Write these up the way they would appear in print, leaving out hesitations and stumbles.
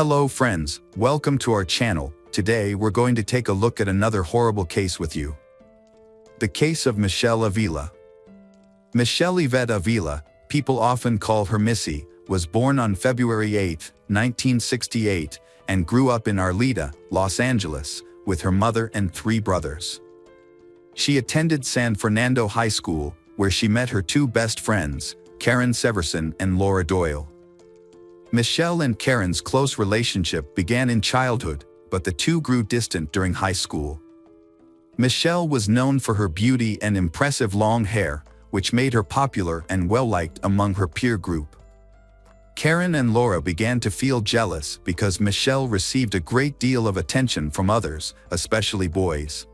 Hello friends, welcome to our channel. Today we're going to take a look at another horrible case with you. The case of Michele Avila. Michele Yvette Avila, people often call her Missy, was born on February 8, 1968, and grew up in Arleta, Los Angeles, with her mother and 3 brothers. She attended San Fernando High School, where she met her 2 best friends, Karen Severson and Laura Doyle. Michele and Karen's close relationship began in childhood, but the two grew distant during high school. Michele was known for her beauty and impressive long hair, which made her popular and well-liked among her peer group. Karen and Laura began to feel jealous because Michele received a great deal of attention from others, especially boys.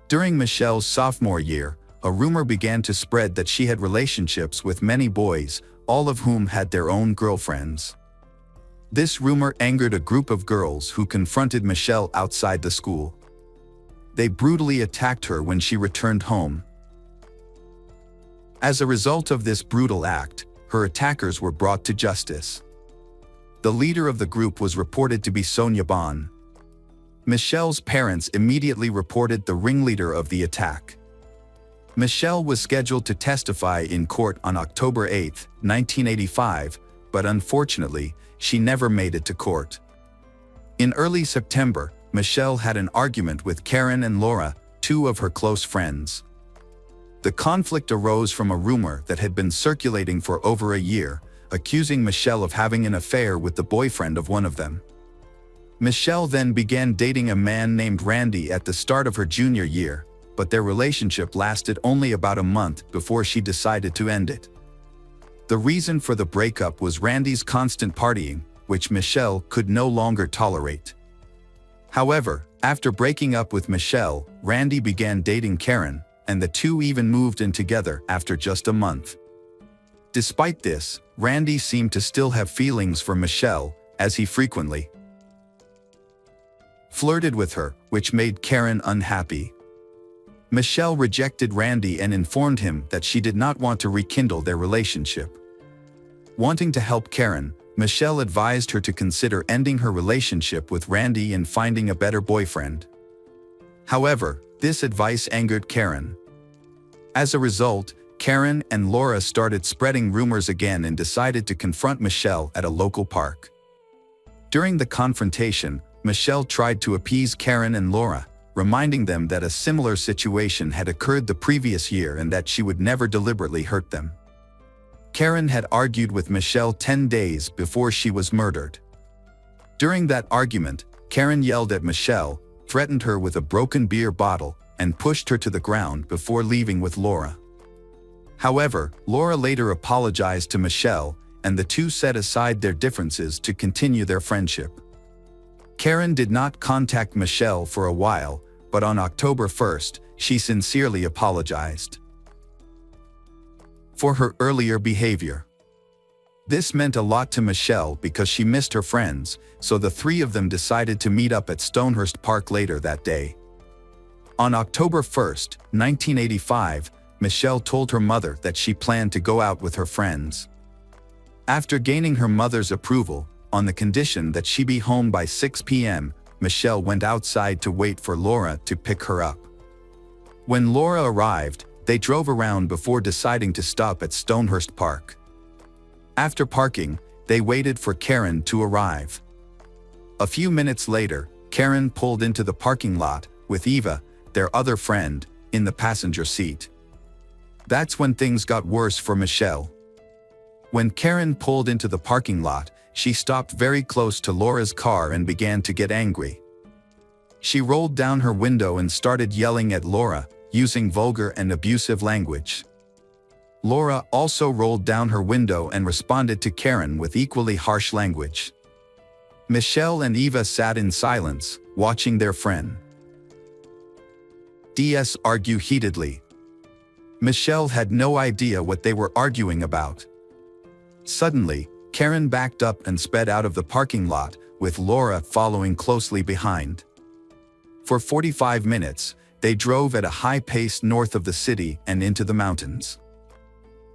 During Michele's sophomore year, a rumor began to spread that she had relationships with many boys, all of whom had their own girlfriends. This rumor angered a group of girls who confronted Michele outside the school. They brutally attacked her when she returned home. As a result of this brutal act, her attackers were brought to justice. The leader of the group was reported to be Sonia Bon. Michele's parents immediately reported the ringleader of the attack. Michele was scheduled to testify in court on October 8, 1985, but unfortunately, she never made it to court. In early September, Michele had an argument with Karen and Laura, 2 of her close friends. The conflict arose from a rumor that had been circulating for over a year, accusing Michele of having an affair with the boyfriend of one of them. Michele then began dating a man named Randy at the start of her junior year, but their relationship lasted only about a month before she decided to end it. The reason for the breakup was Randy's constant partying, which Michele could no longer tolerate. However, after breaking up with Michele, Randy began dating Karen, and the 2 even moved in together after just a month. Despite this, Randy seemed to still have feelings for Michele, as he frequently flirted with her, which made Karen unhappy. Michele rejected Randy and informed him that she did not want to rekindle their relationship. Wanting to help Karen, Michele advised her to consider ending her relationship with Randy and finding a better boyfriend. However, this advice angered Karen. As a result, Karen and Laura started spreading rumors again and decided to confront Michele at a local park. During the confrontation, Michele tried to appease Karen and Laura, reminding them that a similar situation had occurred the previous year and that she would never deliberately hurt them. Karen had argued with Michele 10 days before she was murdered. During that argument, Karen yelled at Michele, threatened her with a broken beer bottle, and pushed her to the ground before leaving with Laura. However, Laura later apologized to Michele, and the 2 set aside their differences to continue their friendship. Karen did not contact Michele for a while, but on October 1st, she sincerely apologized for her earlier behavior. This meant a lot to Michele because she missed her friends, so the 3 of them decided to meet up at Stonehurst Park later that day. On October 1st, 1985, Michele told her mother that she planned to go out with her friends. After gaining her mother's approval, on the condition that she be home by 6 p.m., Michele went outside to wait for Laura to pick her up. When Laura arrived, they drove around before deciding to stop at Stonehurst Park. After parking, they waited for Karen to arrive. A few minutes later, Karen pulled into the parking lot, with Eva, their other friend, in the passenger seat. That's when things got worse for Michele. When Karen pulled into the parking lot, she stopped very close to Laura's car and began to get angry. She rolled down her window and started yelling at Laura, using vulgar and abusive language. Laura also rolled down her window and responded to Karen with equally harsh language. Michele and Eva sat in silence, watching their friend DS argue heatedly. Michele had no idea what they were arguing about. Suddenly, Karen backed up and sped out of the parking lot, with Laura following closely behind. For 45 minutes, they drove at a high pace north of the city and into the mountains.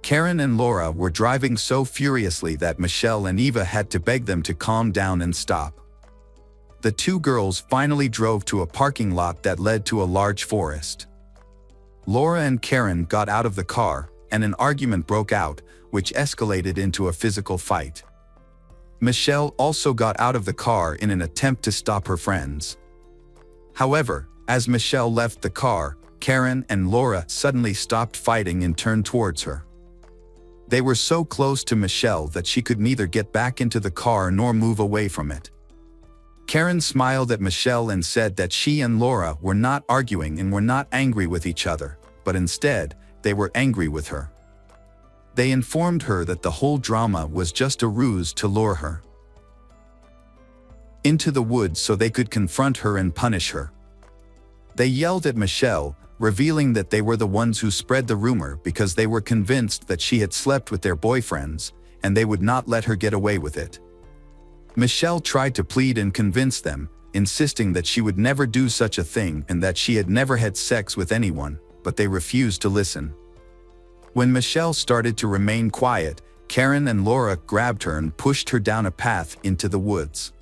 Karen and Laura were driving so furiously that Michele and Eva had to beg them to calm down and stop. The two girls finally drove to a parking lot that led to a large forest. Laura and Karen got out of the car, and an argument broke out, which escalated into a physical fight. Michele also got out of the car in an attempt to stop her friends. However, as Michele left the car, Karen and Laura suddenly stopped fighting and turned towards her. They were so close to Michele that she could neither get back into the car nor move away from it. Karen smiled at Michele and said that she and Laura were not arguing and were not angry with each other, but instead, they were angry with her. They informed her that the whole drama was just a ruse to lure her into the woods so they could confront her and punish her. They yelled at Michele, revealing that they were the ones who spread the rumor because they were convinced that she had slept with their boyfriends, and they would not let her get away with it. Michele tried to plead and convince them, insisting that she would never do such a thing and that she had never had sex with anyone, but they refused to listen. When Michele started to remain quiet, Karen and Laura grabbed her and pushed her down a path into the woods.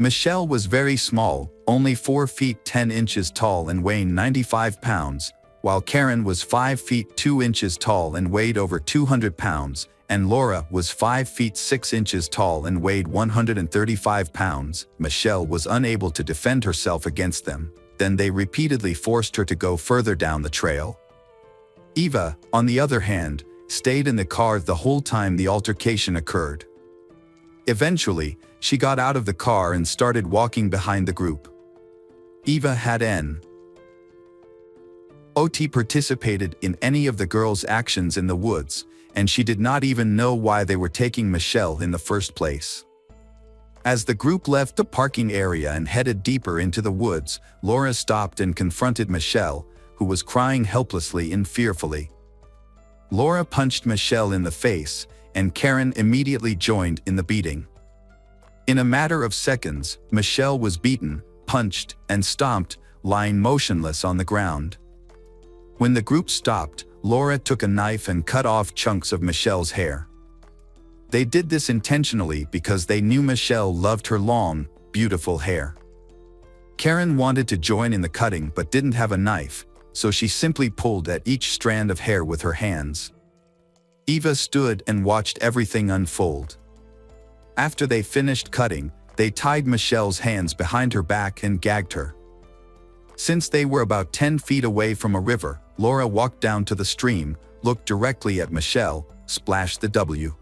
Michele was very small, only 4 feet 10 inches tall and weighing 95 pounds, while Karen was 5 feet 2 inches tall and weighed over 200 pounds, and Laura was 5 feet 6 inches tall and weighed 135 pounds. Michele was unable to defend herself against them. Then they repeatedly forced her to go further down the trail. Eva, on the other hand, stayed in the car the whole time the altercation occurred. Eventually, she got out of the car and started walking behind the group. Eva had not participated in any of the girls' actions in the woods, and she did not even know why they were taking Michele in the first place. As the group left the parking area and headed deeper into the woods, Laura stopped and confronted Michele, who was crying helplessly and fearfully. Laura punched Michele in the face, and Karen immediately joined in the beating. In a matter of seconds, Michele was beaten, punched, and stomped, lying motionless on the ground. When the group stopped, Laura took a knife and cut off chunks of Michele's hair. They did this intentionally because they knew Michele loved her long, beautiful hair. Karen wanted to join in the cutting but didn't have a knife, so she simply pulled at each strand of hair with her hands. Eva stood and watched everything unfold. After they finished cutting, they tied Michele's hands behind her back and gagged her. Since they were about 10 feet away from a river, Laura walked down to the stream, looked directly at Michele, splashed the W.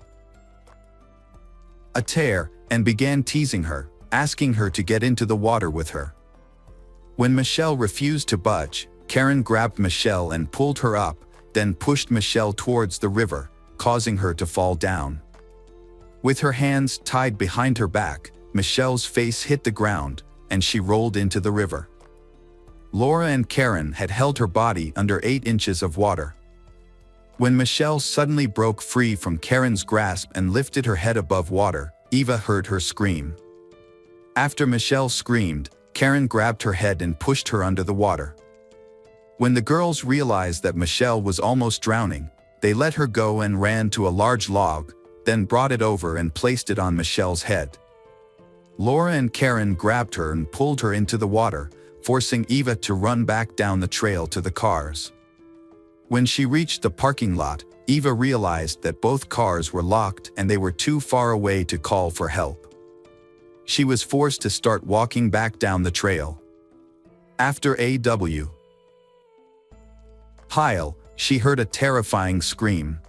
a tear, and began teasing her, asking her to get into the water with her. When Michele refused to budge, Karen grabbed Michele and pulled her up, then pushed Michele towards the river, causing her to fall down. With her hands tied behind her back, Michele's face hit the ground, and she rolled into the river. Laura and Karen had held her body under 8 inches of water. When Michele suddenly broke free from Karen's grasp and lifted her head above water, Eva heard her scream. After Michele screamed, Karen grabbed her head and pushed her under the water. When the girls realized that Michele was almost drowning, they let her go and ran to a large log, then brought it over and placed it on Michele's head. Laura and Karen grabbed her and pulled her into the water, forcing Eva to run back down the trail to the cars. When she reached the parking lot, Eva realized that both cars were locked and they were too far away to call for help. She was forced to start walking back down the trail. After a while, she heard a terrifying scream.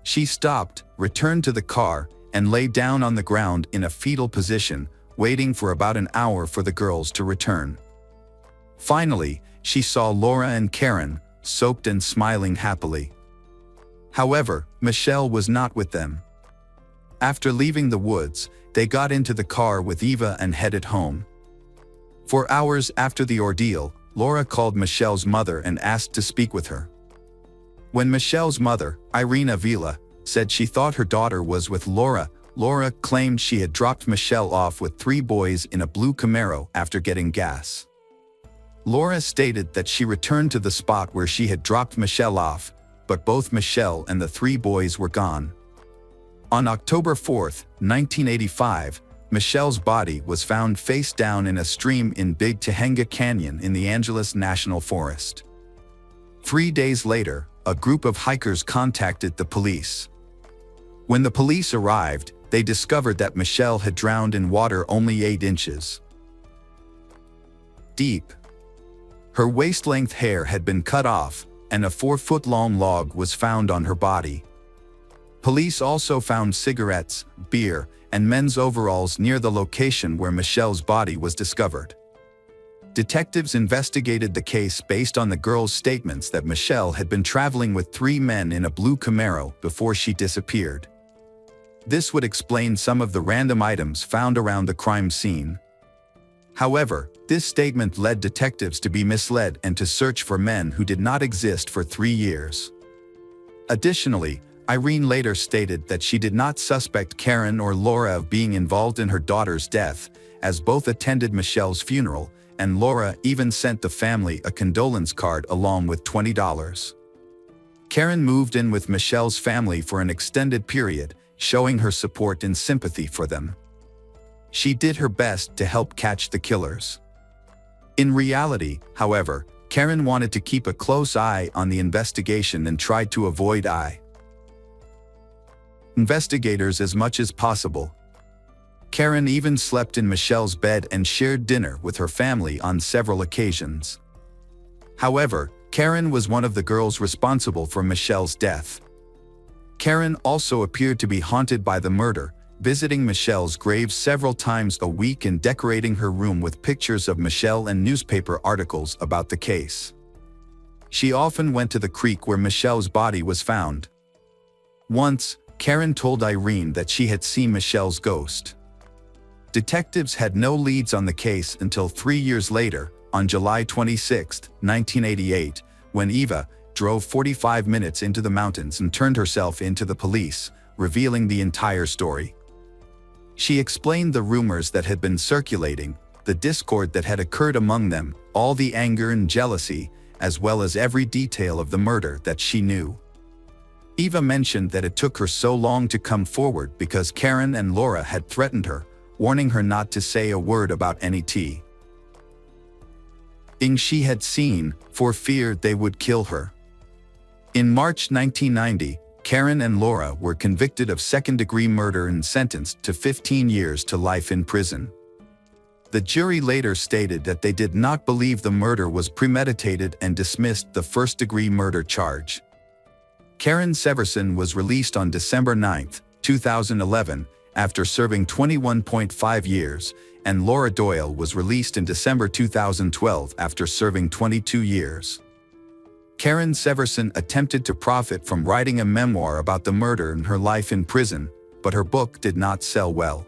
She stopped, returned to the car, and lay down on the ground in a fetal position, waiting for about an hour for the girls to return. Finally, she saw Laura and Karen, soaked and smiling happily. However, Michele was not with them. After leaving the woods, they got into the car with Eva and headed home. For hours after the ordeal, Laura called Michele's mother and asked to speak with her. When Michele's mother, Michele Avila, said she thought her daughter was with Laura, Laura claimed she had dropped Michele off with 3 boys in a blue Camaro after getting gas. Laura stated that she returned to the spot where she had dropped Michele off, but both Michele and the three boys were gone. On October 4, 1985, Michele's body was found face down in a stream in Big Tujunga Canyon in the Angeles National Forest. 3 days later, a group of hikers contacted the police. When the police arrived, they discovered that Michele had drowned in water only 8 inches deep. Her waist-length hair had been cut off, and a 4-foot-long log was found on her body. Police also found cigarettes, beer, and men's overalls near the location where Michele's body was discovered. Detectives investigated the case based on the girl's statements that Michele had been traveling with 3 men in a blue Camaro before she disappeared. This would explain some of the random items found around the crime scene. However, this statement led detectives to be misled and to search for men who did not exist for 3 years. Additionally, Irene later stated that she did not suspect Karen or Laura of being involved in her daughter's death, as both attended Michele's funeral, and Laura even sent the family a condolence card along with $20. Karen moved in with Michele's family for an extended period, showing her support and sympathy for them. She did her best to help catch the killers. In reality, however, Karen wanted to keep a close eye on the investigation and tried to avoid investigators as much as possible. Karen even slept in Michele's bed and shared dinner with her family on several occasions. However, Karen was one of the girls responsible for Michele's death. Karen also appeared to be haunted by the murder, visiting Michele's grave several times a week and decorating her room with pictures of Michele and newspaper articles about the case. She often went to the creek where Michele's body was found. Once, Karen told Irene that she had seen Michele's ghost. Detectives had no leads on the case until 3 years later, on July 26, 1988, when Eva drove 45 minutes into the mountains and turned herself into the police, revealing the entire story. She explained the rumors that had been circulating, the discord that had occurred among them, all the anger and jealousy, as well as every detail of the murder that she knew. Eva mentioned that it took her so long to come forward because Karen and Laura had threatened her, warning her not to say a word about anything she had seen, for fear they would kill her. In March 1990, Karen and Laura were convicted of second-degree murder and sentenced to 15 years to life in prison. The jury later stated that they did not believe the murder was premeditated and dismissed the first-degree murder charge. Karen Severson was released on December 9, 2011, after serving 21.5 years, and Laura Doyle was released in December 2012 after serving 22 years. Karen Severson attempted to profit from writing a memoir about the murder and her life in prison, but her book did not sell well.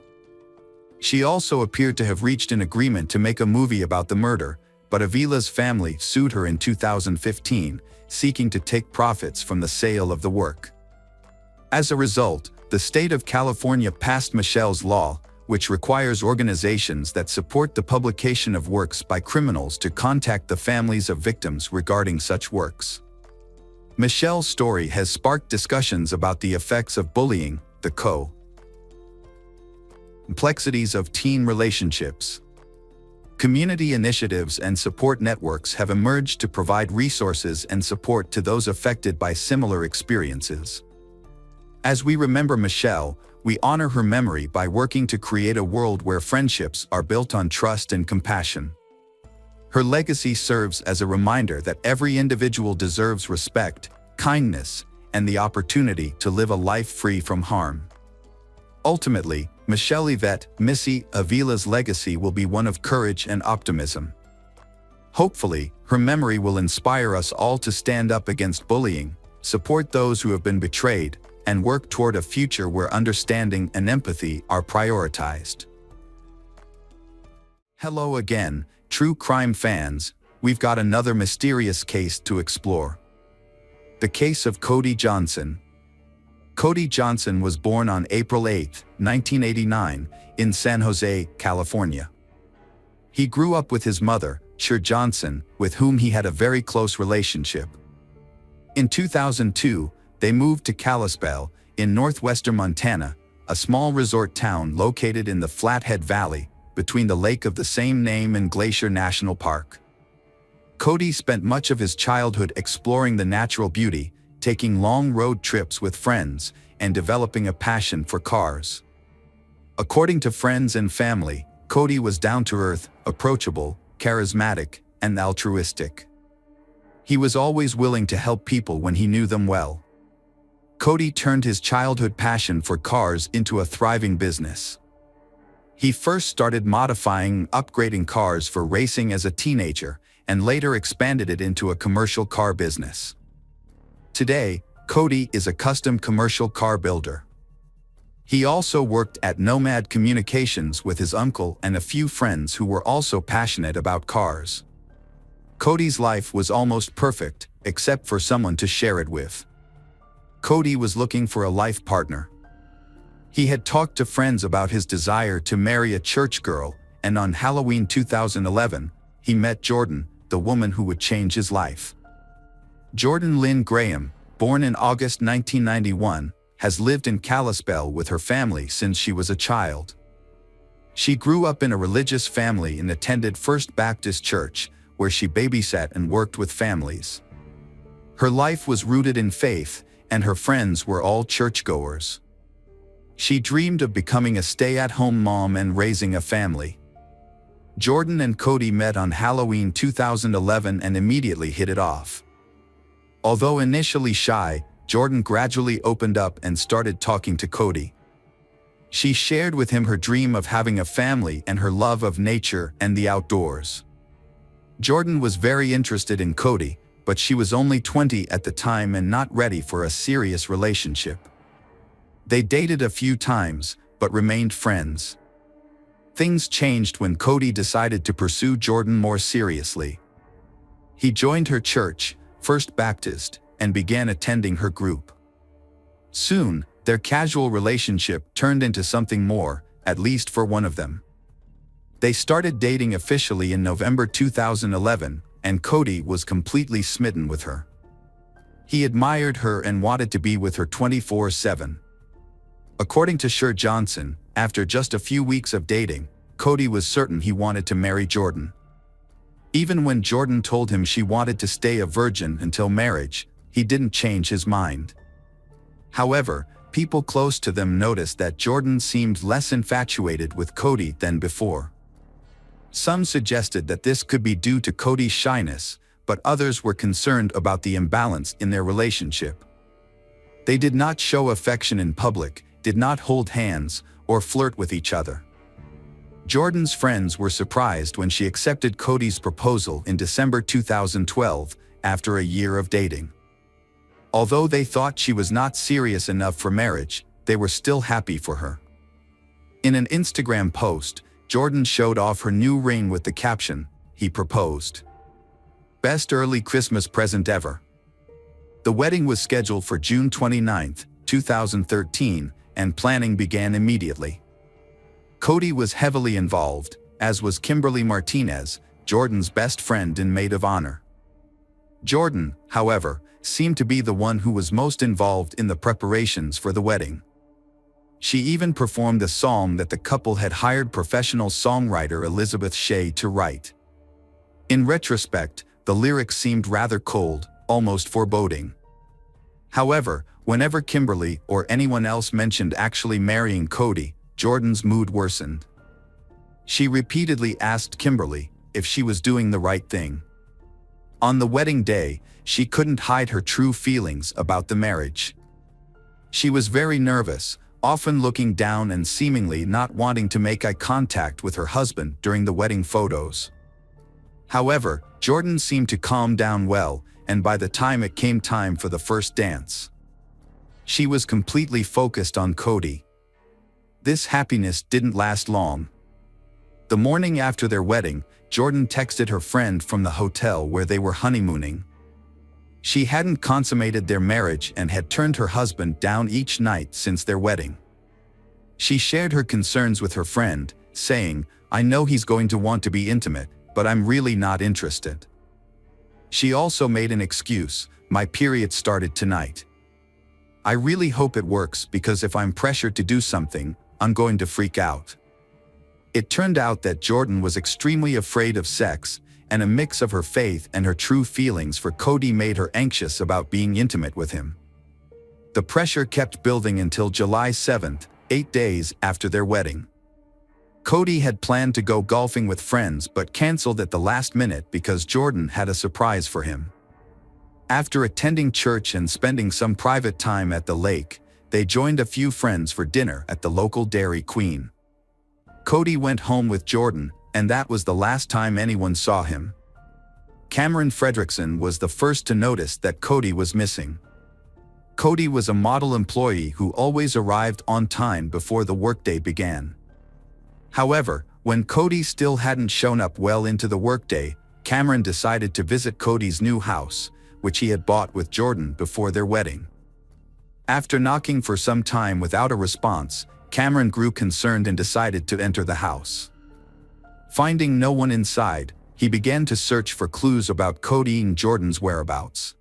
She also appeared to have reached an agreement to make a movie about the murder, but Avila's family sued her in 2015, seeking to take profits from the sale of the work. As a result, the state of California passed Michele's law, which requires organizations that support the publication of works by criminals to contact the families of victims regarding such works. Michele's story has sparked discussions about the effects of bullying, the complexities of teen relationships. Community initiatives and support networks have emerged to provide resources and support to those affected by similar experiences. As we remember Michele, we honor her memory by working to create a world where friendships are built on trust and compassion. Her legacy serves as a reminder that every individual deserves respect, kindness, and the opportunity to live a life free from harm. Ultimately, Michele Yvette "Missy" Avila's legacy will be one of courage and optimism. Hopefully, her memory will inspire us all to stand up against bullying, support those who have been betrayed, and work toward a future where understanding and empathy are prioritized. Hello again, true crime fans. We've got another mysterious case to explore. The case of Cody Johnson. Cody Johnson was born on April 8, 1989, in San Jose, California. He grew up with his mother, Cher Johnson, with whom he had a very close relationship. In 2002, they moved to Kalispell, in northwestern Montana, a small resort town located in the Flathead Valley, between the lake of the same name and Glacier National Park. Cody spent much of his childhood exploring the natural beauty, taking long road trips with friends, and developing a passion for cars. According to friends and family, Cody was down-to-earth, approachable, charismatic, and altruistic. He was always willing to help people when he knew them well. Cody turned his childhood passion for cars into a thriving business. He first started modifying and upgrading cars for racing as a teenager, and later expanded it into a commercial car business. Today, Cody is a custom commercial car builder. He also worked at Nomad Communications with his uncle and a few friends who were also passionate about cars. Cody's life was almost perfect, except for someone to share it with. Cody was looking for a life partner. He had talked to friends about his desire to marry a church girl, and on Halloween 2011, he met Jordan, the woman who would change his life. Jordan Lynn Graham, born in August 1991, has lived in Kalispell with her family since she was a child. She grew up in a religious family and attended First Baptist Church, where she babysat and worked with families. Her life was rooted in faith, and her friends were all churchgoers. She dreamed of becoming a stay-at-home mom and raising a family. Jordan and Cody met on Halloween 2011 and immediately hit it off. Although initially shy, Jordan gradually opened up and started talking to Cody. She shared with him her dream of having a family and her love of nature and the outdoors. Jordan was very interested in Cody, but she was only 20 at the time and not ready for a serious relationship. They dated a few times, but remained friends. Things changed when Cody decided to pursue Jordan more seriously. He joined her church, First Baptist, and began attending her group. Soon, their casual relationship turned into something more, at least for one of them. They started dating officially in November 2011, and Cody was completely smitten with her. He admired her and wanted to be with her 24/7. According to Sher Johnson, after just a few weeks of dating, Cody was certain he wanted to marry Jordan. Even when Jordan told him she wanted to stay a virgin until marriage, he didn't change his mind. However, people close to them noticed that Jordan seemed less infatuated with Cody than before. Some suggested that this could be due to Cody's shyness, but others were concerned about the imbalance in their relationship. They did not show affection in public, did not hold hands, or flirt with each other. Jordan's friends were surprised when she accepted Cody's proposal in December 2012, after a year of dating. Although they thought she was not serious enough for marriage, they were still happy for her. In an Instagram post, Jordan showed off her new ring with the caption, "He proposed. Best early Christmas present ever." The wedding was scheduled for June 29, 2013, and planning began immediately. Cody was heavily involved, as was Kimberly Martinez, Jordan's best friend and maid of honor. Jordan, however, seemed to be the one who was most involved in the preparations for the wedding. She even performed a song that the couple had hired professional songwriter Elizabeth Shea to write. In retrospect, the lyrics seemed rather cold, almost foreboding. However, whenever Kimberly or anyone else mentioned actually marrying Cody, Jordan's mood worsened. She repeatedly asked Kimberly if she was doing the right thing. On the wedding day, she couldn't hide her true feelings about the marriage. She was very nervous, often looking down and seemingly not wanting to make eye contact with her husband during the wedding photos. However, Jordan seemed to calm down well, and by the time it came time for the first dance, she was completely focused on Cody. This happiness didn't last long. The morning after their wedding, Jordan texted her friend from the hotel where they were honeymooning. She hadn't consummated their marriage and had turned her husband down each night since their wedding. She shared her concerns with her friend, saying, "I know he's going to want to be intimate, but I'm really not interested." She also made an excuse, my period started tonight. I really hope it works because if I'm pressured to do something, I'm going to freak out." It turned out that Jordan was extremely afraid of sex, and a mix of her faith and her true feelings for Cody made her anxious about being intimate with him. The pressure kept building until July 7th, 8 days after their wedding. Cody had planned to go golfing with friends but canceled at the last minute because Jordan had a surprise for him. After attending church and spending some private time at the lake, they joined a few friends for dinner at the local Dairy Queen. Cody went home with Jordan, and that was the last time anyone saw him. Cameron Fredrickson was the first to notice that Cody was missing. Cody was a model employee who always arrived on time before the workday began. However, when Cody still hadn't shown up well into the workday, Cameron decided to visit Cody's new house, which he had bought with Jordan before their wedding. After knocking for some time without a response, Cameron grew concerned and decided to enter the house. Finding no one inside, he began to search for clues about Cody and Jordan's whereabouts.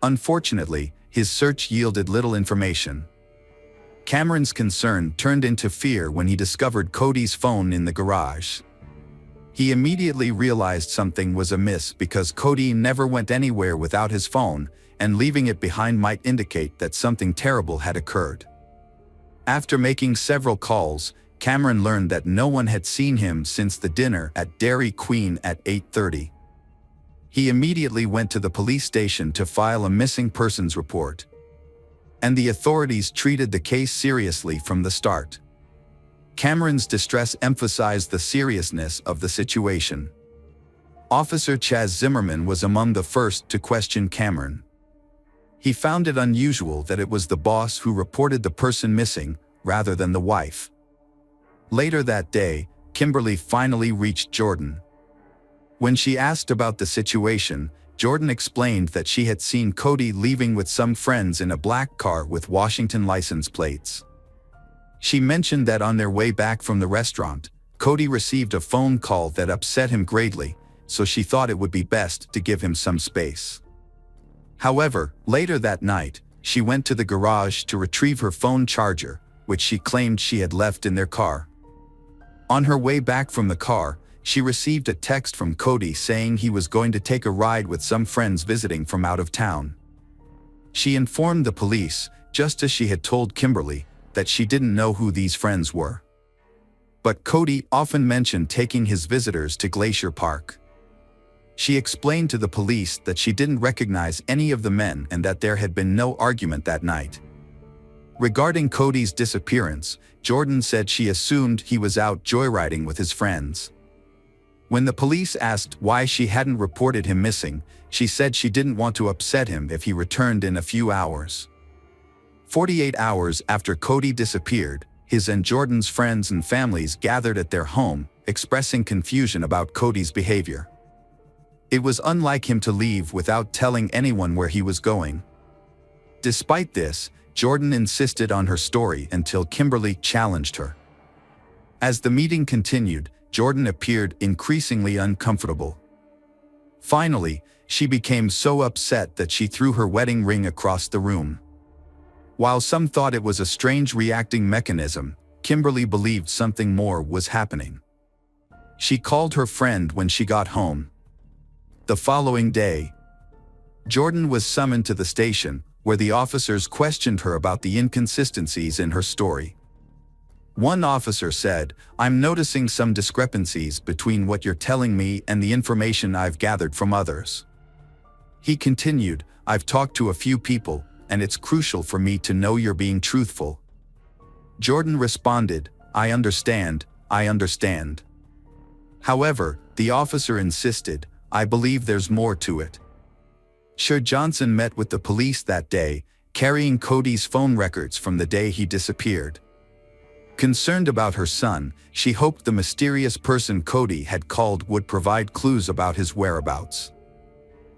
Unfortunately, his search yielded little information. Cameron's concern turned into fear when he discovered Cody's phone in the garage. He immediately realized something was amiss because Cody never went anywhere without his phone, and leaving it behind might indicate that something terrible had occurred. After making several calls, Cameron learned that no one had seen him since the dinner at Dairy Queen at 8:30. He immediately went to the police station to file a missing persons report. And the authorities treated the case seriously from the start. Cameron's distress emphasized the seriousness of the situation. Officer Chaz Zimmerman was among the first to question Cameron. He found it unusual that it was the boss who reported the person missing, rather than the wife. Later that day, Kimberly finally reached Jordan. When she asked about the situation, Jordan explained that she had seen Cody leaving with some friends in a black car with Washington license plates. She mentioned that on their way back from the restaurant, Cody received a phone call that upset him greatly, so she thought it would be best to give him some space. However, later that night, she went to the garage to retrieve her phone charger, which she claimed she had left in their car. On her way back from the car, she received a text from Cody saying he was going to take a ride with some friends visiting from out of town. She informed the police, just as she had told Kimberly, that she didn't know who these friends were. But Cody often mentioned taking his visitors to Glacier Park. She explained to the police that she didn't recognize any of the men and that there had been no argument that night. Regarding Cody's disappearance, Jordan said she assumed he was out joyriding with his friends. When the police asked why she hadn't reported him missing, she said she didn't want to upset him if he returned in a few hours. 48 hours after Cody disappeared, his and Jordan's friends and families gathered at their home, expressing confusion about Cody's behavior. It was unlike him to leave without telling anyone where he was going. Despite this, Jordan insisted on her story until Kimberly challenged her. As the meeting continued, Jordan appeared increasingly uncomfortable. Finally, she became so upset that she threw her wedding ring across the room. While some thought it was a strange reacting mechanism, Kimberly believed something more was happening. She called her friend when she got home. The following day, Jordan was summoned to the station, where the officers questioned her about the inconsistencies in her story. One officer said, "I'm noticing some discrepancies between what you're telling me and the information I've gathered from others." He continued, "I've talked to a few people, and it's crucial for me to know you're being truthful." Jordan responded, I understand. However, the officer insisted, "I believe there's more to it." Cher Johnson met with the police that day, carrying Cody's phone records from the day he disappeared. Concerned about her son, she hoped the mysterious person Cody had called would provide clues about his whereabouts.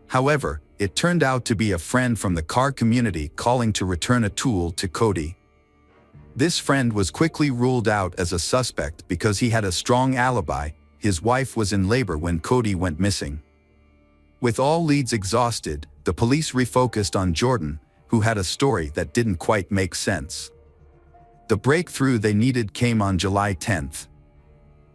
However, it turned out to be a friend from the car community calling to return a tool to Cody. This friend was quickly ruled out as a suspect because he had a strong alibi. His wife was in labor when Cody went missing. With all leads exhausted, the police refocused on Jordan, who had a story that didn't quite make sense. The breakthrough they needed came on July 10th.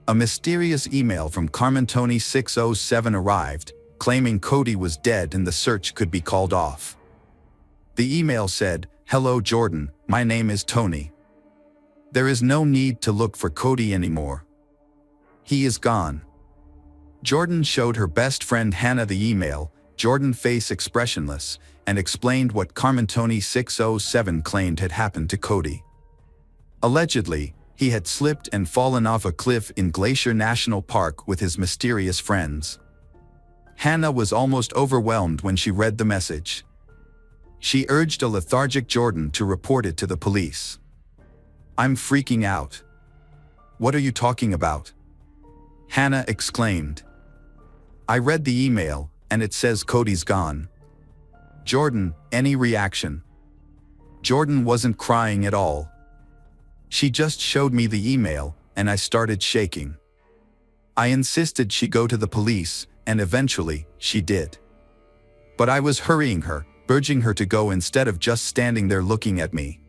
A mysterious email from Carmentoni 607 arrived, claiming Cody was dead and the search could be called off. The email said, "Hello Jordan, my name is Tony. There is no need to look for Cody anymore. He is gone." Jordan showed her best friend Hannah the email, Jordan face expressionless, and explained what Carmentoni 607 claimed had happened to Cody. Allegedly, he had slipped and fallen off a cliff in Glacier National Park with his mysterious friends. Hannah was almost overwhelmed when she read the message. She urged a lethargic Jordan to report it to the police. "I'm freaking out." "What are you talking about?" Hannah exclaimed. "I read the email, and it says Cody's gone." "Jordan, any reaction?" Jordan wasn't crying at all. "She just showed me the email, and I started shaking. I insisted she go to the police, and eventually, she did. But I was hurrying her, urging her to go instead of just standing there looking at me."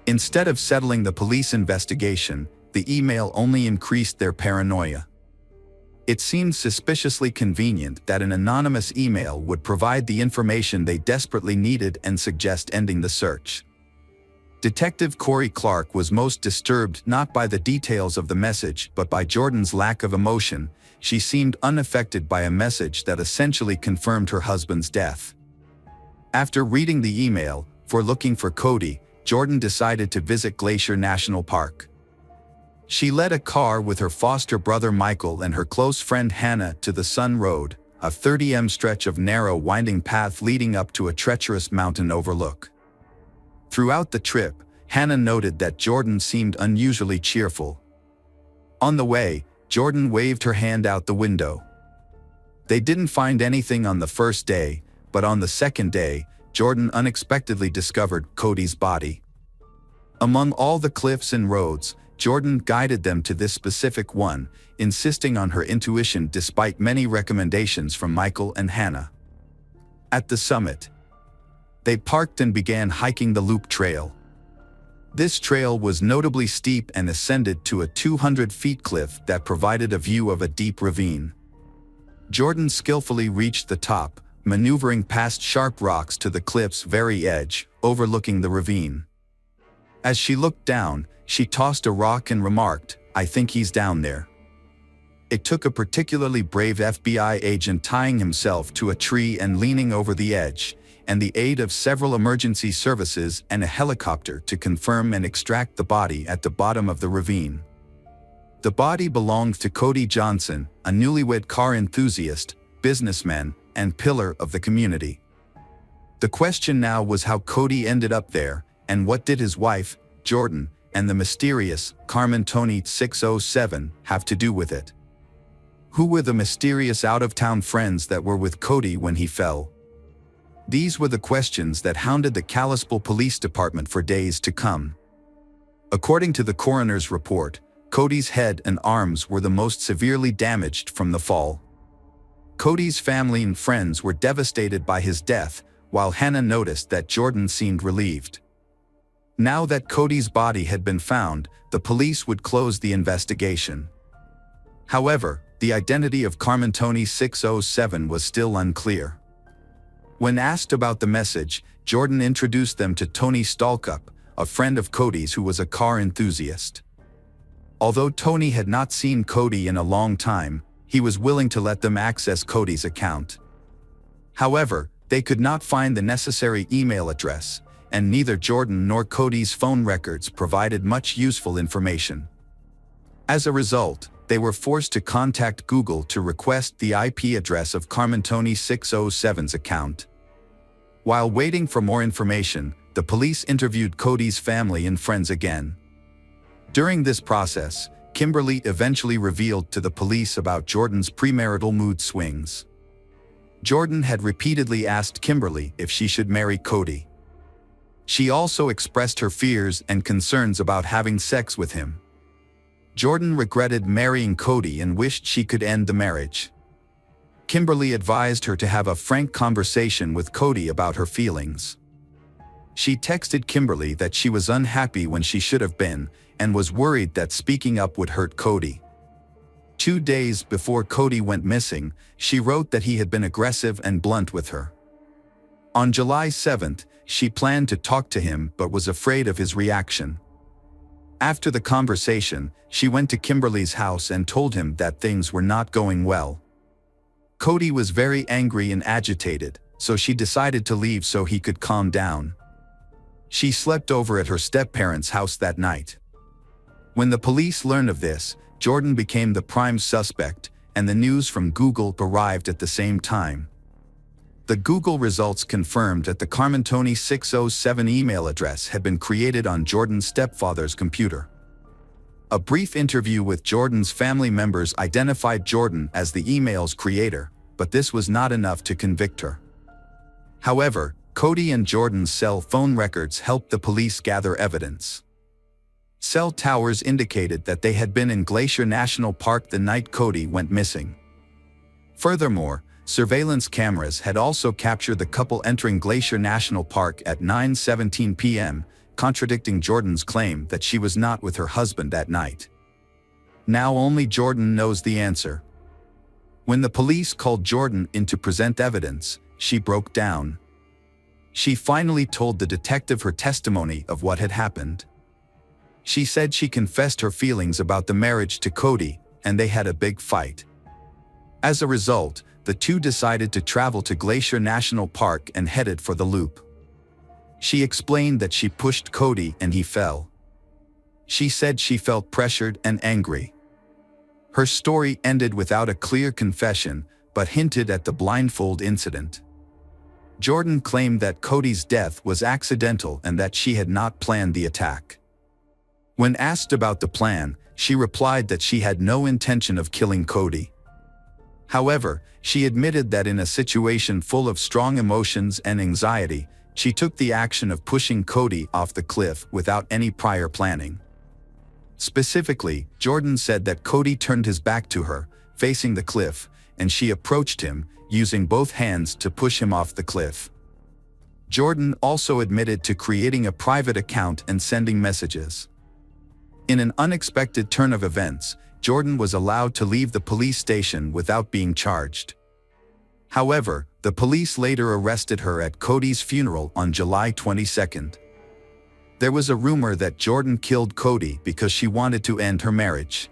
Instead of settling the police investigation, the email only increased their paranoia. It seemed suspiciously convenient that an anonymous email would provide the information they desperately needed and suggest ending the search. Detective Corey Clark was most disturbed not by the details of the message but by Jordan's lack of emotion. She seemed unaffected by a message that essentially confirmed her husband's death. After reading the email, for looking for Cody, Jordan decided to visit Glacier National Park. She led a car with her foster brother Michael and her close friend Hannah to the Sun Road, a 30 m stretch of narrow winding path leading up to a treacherous mountain overlook. Throughout the trip, Hannah noted that Jordan seemed unusually cheerful. On the way, Jordan waved her hand out the window. They didn't find anything on the first day, but on the second day, Jordan unexpectedly discovered Cody's body. Among all the cliffs and roads, Jordan guided them to this specific one, insisting on her intuition despite many recommendations from Michael and Hannah. At the summit, they parked and began hiking the loop trail. This trail was notably steep and ascended to a 200-foot cliff that provided a view of a deep ravine. Jordan skillfully reached the top, maneuvering past sharp rocks to the cliff's very edge, overlooking the ravine. As she looked down, she tossed a rock and remarked, "I think he's down there." It took a particularly brave FBI agent tying himself to a tree and leaning over the edge, and the aid of several emergency services and a helicopter to confirm and extract the body at the bottom of the ravine. The body belonged to Cody Johnson, a newlywed car enthusiast, businessman, and pillar of the community. The question now was how Cody ended up there, and what did his wife, Jordan, and the mysterious Carmentoni 607 have to do with it? Who were the mysterious out-of-town friends that were with Cody when he fell? These were the questions that hounded the Kalispell Police Department for days to come. According to the coroner's report, Cody's head and arms were the most severely damaged from the fall. Cody's family and friends were devastated by his death, while Hannah noticed that Jordan seemed relieved. Now that Cody's body had been found, the police would close the investigation. However, the identity of Carmentoni 607 was still unclear. When asked about the message, Jordan introduced them to Tony Stalkup, a friend of Cody's who was a car enthusiast. Although Tony had not seen Cody in a long time, he was willing to let them access Cody's account. However, they could not find the necessary email address, and neither Jordan nor Cody's phone records provided much useful information. As a result, they were forced to contact Google to request the IP address of Carmentoni 607's account. While waiting for more information, the police interviewed Cody's family and friends again. During this process, Kimberly eventually revealed to the police about Jordan's premarital mood swings. Jordan had repeatedly asked Kimberly if she should marry Cody. She also expressed her fears and concerns about having sex with him. Jordan regretted marrying Cody and wished she could end the marriage. Kimberly advised her to have a frank conversation with Cody about her feelings. She texted Kimberly that she was unhappy when she should have been, and was worried that speaking up would hurt Cody. 2 days before Cody went missing, she wrote that he had been aggressive and blunt with her. On July 7th, she planned to talk to him but was afraid of his reaction. After the conversation, she went to Kimberly's house and told him that things were not going well. Cody was very angry and agitated, so she decided to leave so he could calm down. She slept over at her step-parents' house that night. When the police learned of this, Jordan became the prime suspect, and the news from Google arrived at the same time. The Google results confirmed that the Carmentoni 607 email address had been created on Jordan's stepfather's computer. A brief interview with Jordan's family members identified Jordan as the email's creator, but this was not enough to convict her. However, Cody and Jordan's cell phone records helped the police gather evidence. Cell towers indicated that they had been in Glacier National Park the night Cody went missing. Furthermore, surveillance cameras had also captured the couple entering Glacier National Park at 9:17 p.m., contradicting Jordan's claim that she was not with her husband that night. Now only Jordan knows the answer. When the police called Jordan in to present evidence, she broke down. She finally told the detective her testimony of what had happened. She said she confessed her feelings about the marriage to Cody, and they had a big fight. As a result, the two decided to travel to Glacier National Park and headed for the loop. She explained that she pushed Cody and he fell. She said she felt pressured and angry. Her story ended without a clear confession, but hinted at the blindfold incident. Jordan claimed that Cody's death was accidental and that she had not planned the attack. When asked about the plan, she replied that she had no intention of killing Cody. However, she admitted that in a situation full of strong emotions and anxiety, she took the action of pushing Cody off the cliff without any prior planning. Specifically, Jordan said that Cody turned his back to her, facing the cliff, and she approached him, using both hands to push him off the cliff. Jordan also admitted to creating a private account and sending messages. In an unexpected turn of events, Jordan was allowed to leave the police station without being charged. However, the police later arrested her at Cody's funeral on July 22nd. There was a rumor that Jordan killed Cody because she wanted to end her marriage.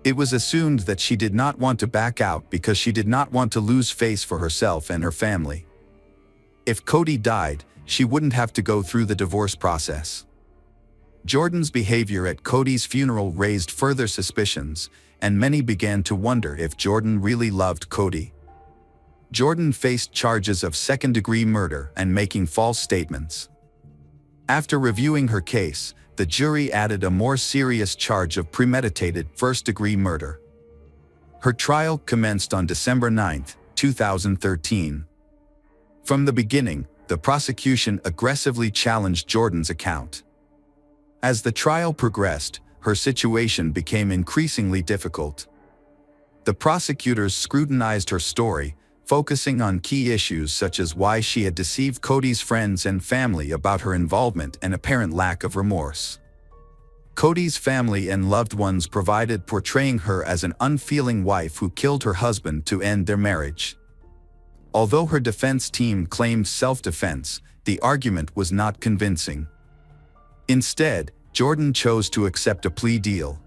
It was assumed that she did not want to back out because she did not want to lose face for herself and her family. If Cody died, she wouldn't have to go through the divorce process. Jordan's behavior at Cody's funeral raised further suspicions, and many began to wonder if Jordan really loved Cody. Jordan faced charges of second-degree murder and making false statements. After reviewing her case, the jury added a more serious charge of premeditated first-degree murder. Her trial commenced on December 9, 2013. From the beginning, the prosecution aggressively challenged Jordan's account. As the trial progressed, her situation became increasingly difficult. The prosecutors scrutinized her story, focusing on key issues such as why she had deceived Cody's friends and family about her involvement and apparent lack of remorse. Cody's family and loved ones provided portraying her as an unfeeling wife who killed her husband to end their marriage. Although her defense team claimed self-defense, the argument was not convincing. Instead, Jordan chose to accept a plea deal.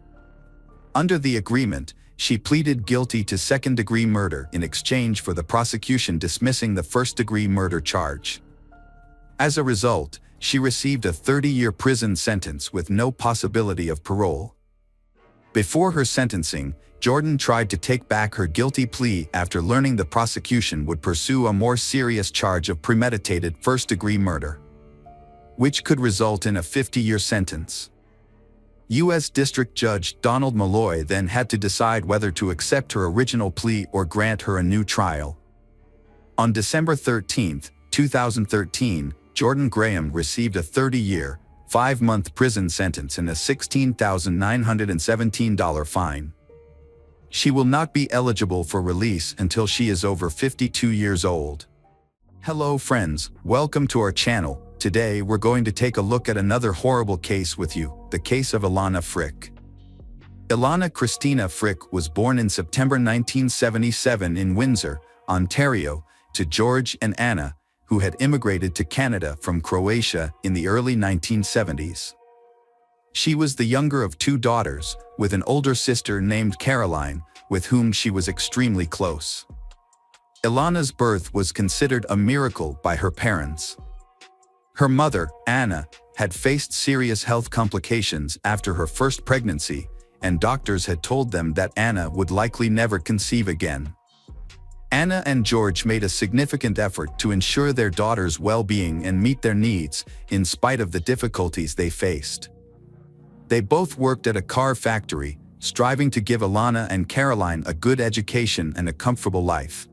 Under the agreement, she pleaded guilty to second-degree murder in exchange for the prosecution dismissing the first-degree murder charge. As a result, she received a 30-year prison sentence with no possibility of parole. Before her sentencing, Jordan tried to take back her guilty plea after learning the prosecution would pursue a more serious charge of premeditated first-degree murder, which could result in a 50-year sentence. U.S. District Judge Donald Malloy then had to decide whether to accept her original plea or grant her a new trial. On December 13, 2013, Jordan Graham received a 30-year, 5-month prison sentence and a $16,917 fine. She will not be eligible for release until she is over 52 years old. Hello friends, welcome to our channel. Today we're going to take a look at another horrible case with you, the case of Ilana Frick. Ilana Christina Frick was born in September 1977 in Windsor, Ontario, to George and Anna, who had immigrated to Canada from Croatia in the early 1970s. She was the younger of two daughters, with an older sister named Caroline, with whom she was extremely close. Ilana's birth was considered a miracle by her parents. Her mother, Anna, had faced serious health complications after her first pregnancy, and doctors had told them that Anna would likely never conceive again. Anna and George made a significant effort to ensure their daughter's well-being and meet their needs, in spite of the difficulties they faced. They both worked at a car factory, striving to give Ilana and Caroline a good education and a comfortable life.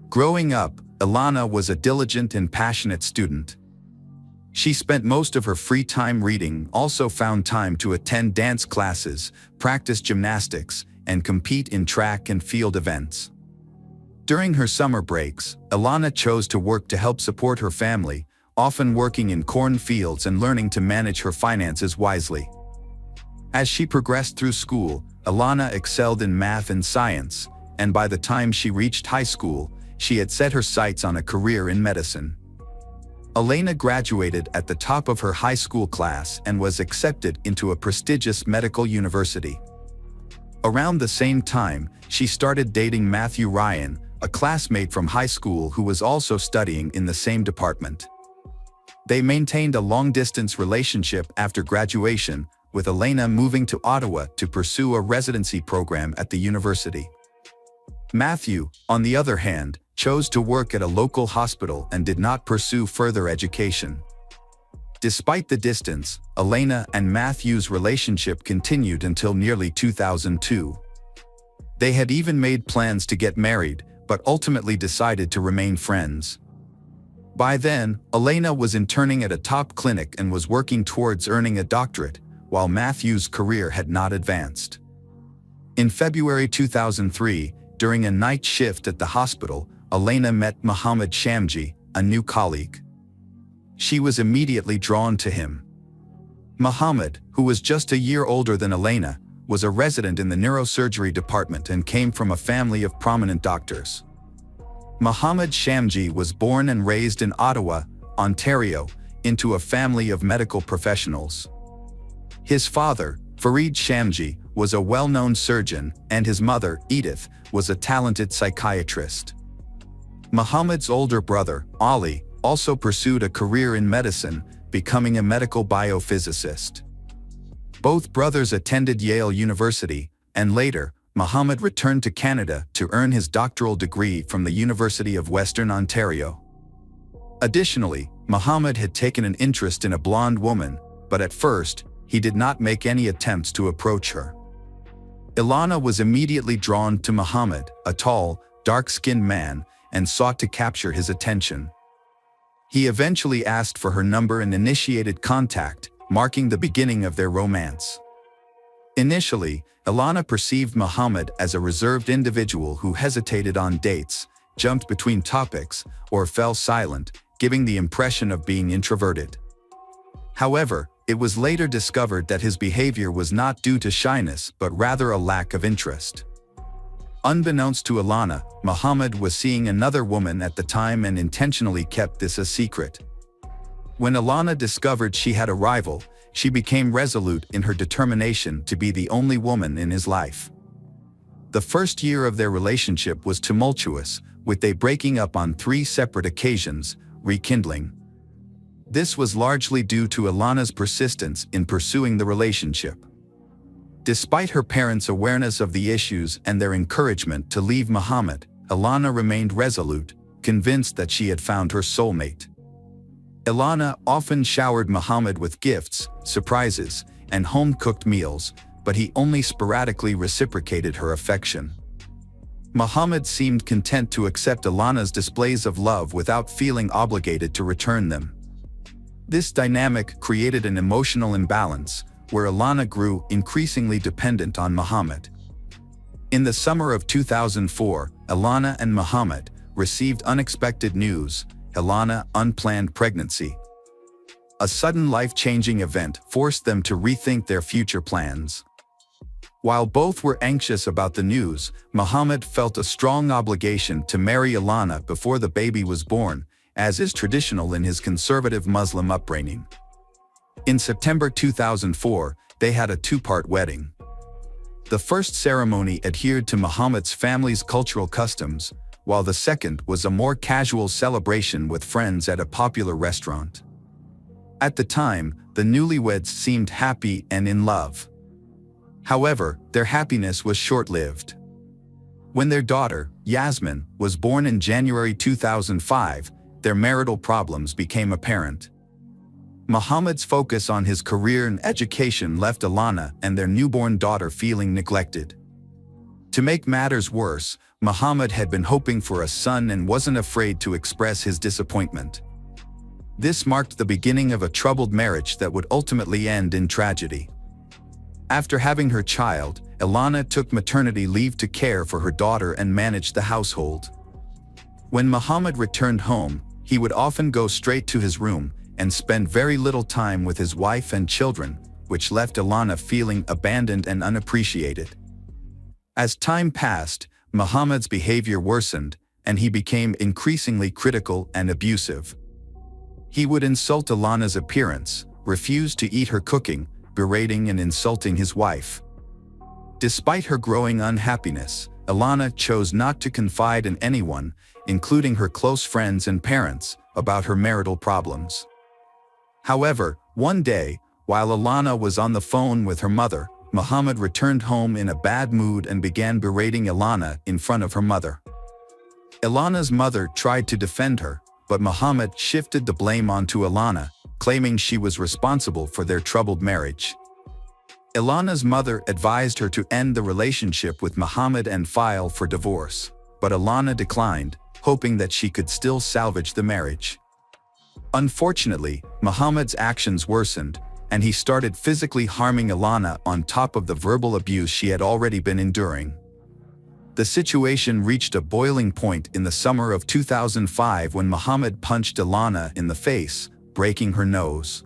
Growing up, Ilana was a diligent and passionate student. She spent most of her free time reading, also found time to attend dance classes, practice gymnastics, and compete in track and field events. During her summer breaks, Ilana chose to work to help support her family, often working in cornfields and learning to manage her finances wisely. As she progressed through school, Ilana excelled in math and science, and by the time she reached high school, she had set her sights on a career in medicine. Ilana graduated at the top of her high school class and was accepted into a prestigious medical university. Around the same time, she started dating Matthew Ryan, a classmate from high school who was also studying in the same department. They maintained a long-distance relationship after graduation, with Ilana moving to Ottawa to pursue a residency program at the university. Matthew, on the other hand, chose to work at a local hospital and did not pursue further education. Despite the distance, Ilana and Matthew's relationship continued until nearly 2002. They had even made plans to get married, but ultimately decided to remain friends. By then, Ilana was interning at a top clinic and was working towards earning a doctorate, while Matthew's career had not advanced. In February 2003, during a night shift at the hospital, Ilana met Mohammed Shamji, a new colleague. She was immediately drawn to him. Mohammed, who was just a year older than Ilana, was a resident in the neurosurgery department and came from a family of prominent doctors. Mohammed Shamji was born and raised in Ottawa, Ontario, into a family of medical professionals. His father, Farid Shamji, was a well-known surgeon, and his mother, Edith, was a talented psychiatrist. Mohammed's older brother, Ali, also pursued a career in medicine, becoming a medical biophysicist. Both brothers attended Yale University, and later, Mohammed returned to Canada to earn his doctoral degree from the University of Western Ontario. Additionally, Mohammed had taken an interest in a blonde woman, but at first, he did not make any attempts to approach her. Ilana was immediately drawn to Mohammed, a tall, dark-skinned man, and sought to capture his attention. He eventually asked for her number and initiated contact, marking the beginning of their romance. Initially, Ilana perceived Mohammed as a reserved individual who hesitated on dates, jumped between topics, or fell silent, giving the impression of being introverted. However, it was later discovered that his behavior was not due to shyness but rather a lack of interest. Unbeknownst to Ilana, Mohammed was seeing another woman at the time and intentionally kept this a secret. When Ilana discovered she had a rival, she became resolute in her determination to be the only woman in his life. The first year of their relationship was tumultuous, with they breaking up on 3 separate occasions, rekindling. This was largely due to Ilana's persistence in pursuing the relationship. Despite her parents' awareness of the issues and their encouragement to leave Mohammed, Ilana remained resolute, convinced that she had found her soulmate. Ilana often showered Mohammed with gifts, surprises, and home-cooked meals, but he only sporadically reciprocated her affection. Mohammed seemed content to accept Ilana's displays of love without feeling obligated to return them. This dynamic created an emotional imbalance, where Ilana grew increasingly dependent on Mohammed. In the summer of 2004, Ilana and Muhammad received unexpected news: Ilana, unplanned pregnancy. A sudden life-changing event forced them to rethink their future plans. While both were anxious about the news, Muhammad felt a strong obligation to marry Ilana before the baby was born, as is traditional in his conservative Muslim upbringing. In September 2004, they had a two-part wedding. The first ceremony adhered to Muhammad's family's cultural customs, while the second was a more casual celebration with friends at a popular restaurant. At the time, the newlyweds seemed happy and in love. However, their happiness was short-lived. When their daughter, Yasmin, was born in January 2005, their marital problems became apparent. Muhammad's focus on his career and education left Ilana and their newborn daughter feeling neglected. To make matters worse, Muhammad had been hoping for a son and wasn't afraid to express his disappointment. This marked the beginning of a troubled marriage that would ultimately end in tragedy. After having her child, Ilana took maternity leave to care for her daughter and manage the household. When Muhammad returned home, he would often go straight to his room and spend very little time with his wife and children, which left Ilana feeling abandoned and unappreciated. As time passed, Muhammad's behavior worsened, and he became increasingly critical and abusive. He would insult Ilana's appearance, refuse to eat her cooking, berating and insulting his wife. Despite her growing unhappiness, Ilana chose not to confide in anyone, including her close friends and parents, about her marital problems. However, one day, while Ilana was on the phone with her mother, Muhammad returned home in a bad mood and began berating Ilana in front of her mother. Ilana's mother tried to defend her, but Muhammad shifted the blame onto Ilana, claiming she was responsible for their troubled marriage. Ilana's mother advised her to end the relationship with Muhammad and file for divorce, but Ilana declined, hoping that she could still salvage the marriage. Unfortunately, Muhammad's actions worsened, and he started physically harming Ilana on top of the verbal abuse she had already been enduring. The situation reached a boiling point in the summer of 2005 when Muhammad punched Ilana in the face, breaking her nose.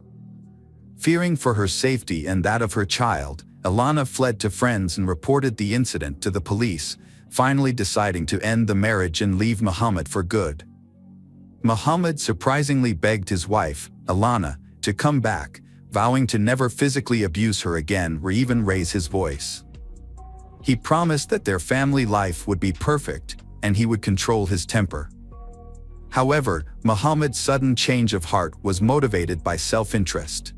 Fearing for her safety and that of her child, Ilana fled to friends and reported the incident to the police, finally deciding to end the marriage and leave Muhammad for good. Muhammad surprisingly begged his wife, Ilana, to come back, vowing to never physically abuse her again or even raise his voice. He promised that their family life would be perfect, and he would control his temper. However, Muhammad's sudden change of heart was motivated by self-interest.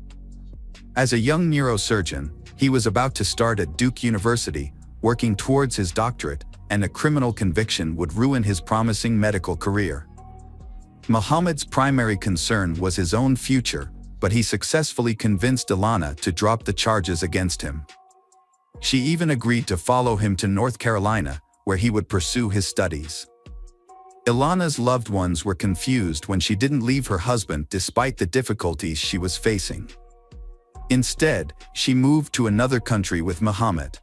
As a young neurosurgeon, he was about to start at Duke University, working towards his doctorate, and a criminal conviction would ruin his promising medical career. Muhammad's primary concern was his own future, but he successfully convinced Ilana to drop the charges against him. She even agreed to follow him to North Carolina, where he would pursue his studies. Ilana's loved ones were confused when she didn't leave her husband despite the difficulties she was facing. Instead, she moved to another country with Muhammad.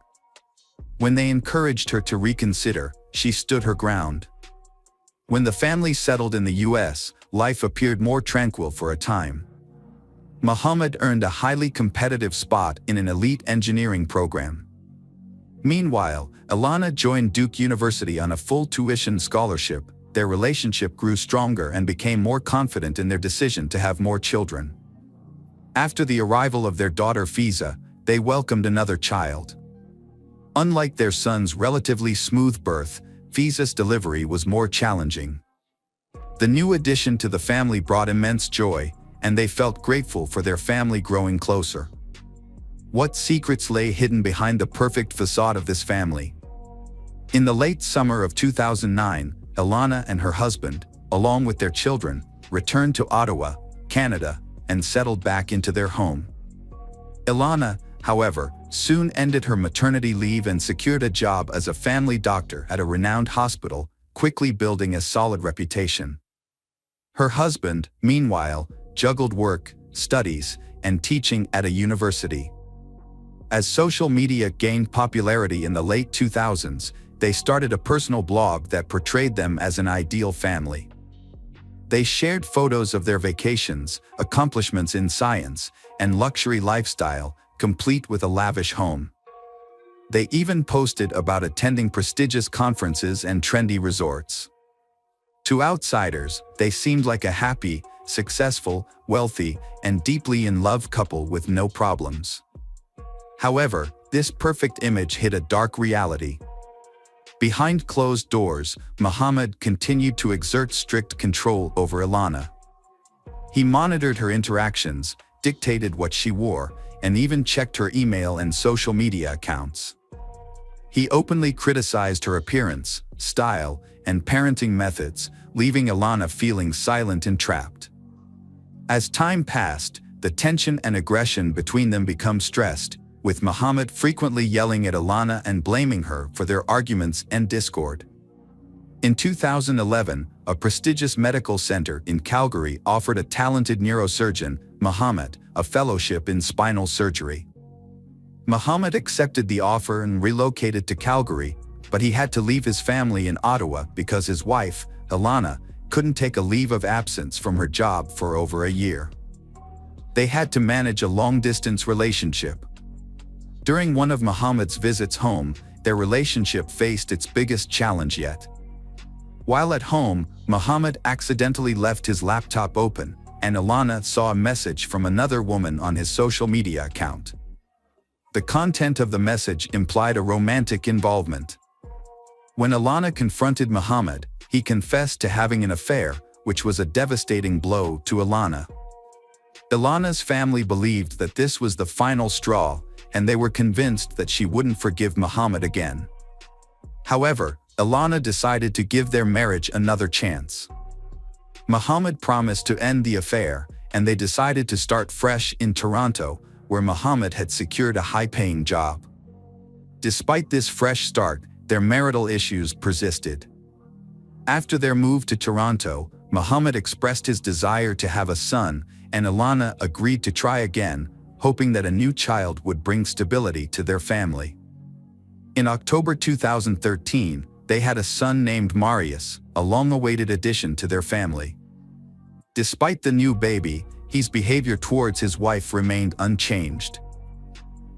When they encouraged her to reconsider, she stood her ground. When the family settled in the US, life appeared more tranquil for a time. Muhammad earned a highly competitive spot in an elite engineering program. Meanwhile, Ilana joined Duke University on a full tuition scholarship. Their relationship grew stronger and became more confident in their decision to have more children. After the arrival of their daughter Fiza, they welcomed another child. Unlike their son's relatively smooth birth, Fiza's delivery was more challenging. The new addition to the family brought immense joy, and they felt grateful for their family growing closer. What secrets lay hidden behind the perfect facade of this family? In the late summer of 2009, Ilana and her husband, along with their children, returned to Ottawa, Canada, and settled back into their home. Ilana, however, soon ended her maternity leave and secured a job as a family doctor at a renowned hospital, quickly building a solid reputation. Her husband, meanwhile, juggled work, studies, and teaching at a university. As social media gained popularity in the late 2000s, they started a personal blog that portrayed them as an ideal family. They shared photos of their vacations, accomplishments in science, and luxury lifestyle, complete with a lavish home. They even posted about attending prestigious conferences and trendy resorts. To outsiders, they seemed like a happy, successful, wealthy, and deeply in love couple with no problems. However, this perfect image hid a dark reality. Behind closed doors, Muhammad continued to exert strict control over Ilana. He monitored her interactions, dictated what she wore, and even checked her email and social media accounts. He openly criticized her appearance, style, and parenting methods, leaving Ilana feeling silent and trapped. As time passed, the tension and aggression between them became stressed, with Muhammad frequently yelling at Ilana and blaming her for their arguments and discord. In 2011, a prestigious medical center in Calgary offered a talented neurosurgeon, Muhammad, a fellowship in spinal surgery. Muhammad accepted the offer and relocated to Calgary, but he had to leave his family in Ottawa because his wife, Ilana, couldn't take a leave of absence from her job for over a year. They had to manage a long-distance relationship. During one of Muhammad's visits home, their relationship faced its biggest challenge yet. While at home, Muhammad accidentally left his laptop open, and Ilana saw a message from another woman on his social media account. The content of the message implied a romantic involvement. When Ilana confronted Muhammad, he confessed to having an affair, which was a devastating blow to Ilana. Ilana's family believed that this was the final straw, and they were convinced that she wouldn't forgive Muhammad again. However, Ilana decided to give their marriage another chance. Muhammad promised to end the affair, and they decided to start fresh in Toronto, where Muhammad had secured a high-paying job. Despite this fresh start, their marital issues persisted. After their move to Toronto, Muhammad expressed his desire to have a son, and Ilana agreed to try again, hoping that a new child would bring stability to their family. In October 2013, they had a son named Marius, a long-awaited addition to their family. Despite the new baby, his behavior towards his wife remained unchanged.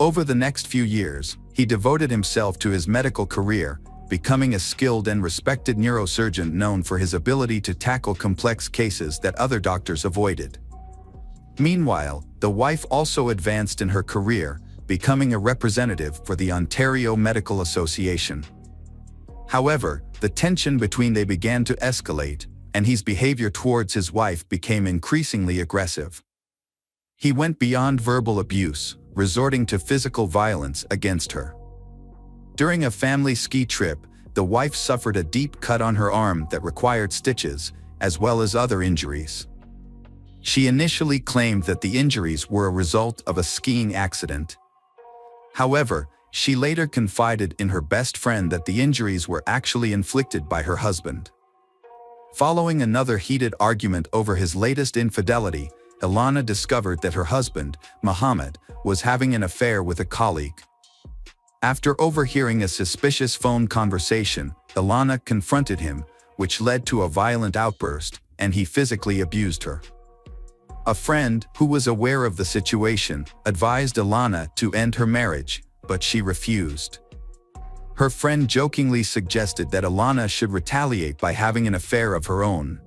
Over the next few years, he devoted himself to his medical career, becoming a skilled and respected neurosurgeon known for his ability to tackle complex cases that other doctors avoided. Meanwhile, the wife also advanced in her career, becoming a representative for the Ontario Medical Association. However, the tension between them began to escalate, and his behavior towards his wife became increasingly aggressive. He went beyond verbal abuse, resorting to physical violence against her. During a family ski trip, the wife suffered a deep cut on her arm that required stitches, as well as other injuries. She initially claimed that the injuries were a result of a skiing accident. However, she later confided in her best friend that the injuries were actually inflicted by her husband. Following another heated argument over his latest infidelity, Ilana discovered that her husband, Muhammad, was having an affair with a colleague. After overhearing a suspicious phone conversation, Ilana confronted him, which led to a violent outburst, and he physically abused her. A friend, who was aware of the situation, advised Ilana to end her marriage, but she refused. Her friend jokingly suggested that Ilana should retaliate by having an affair of her own.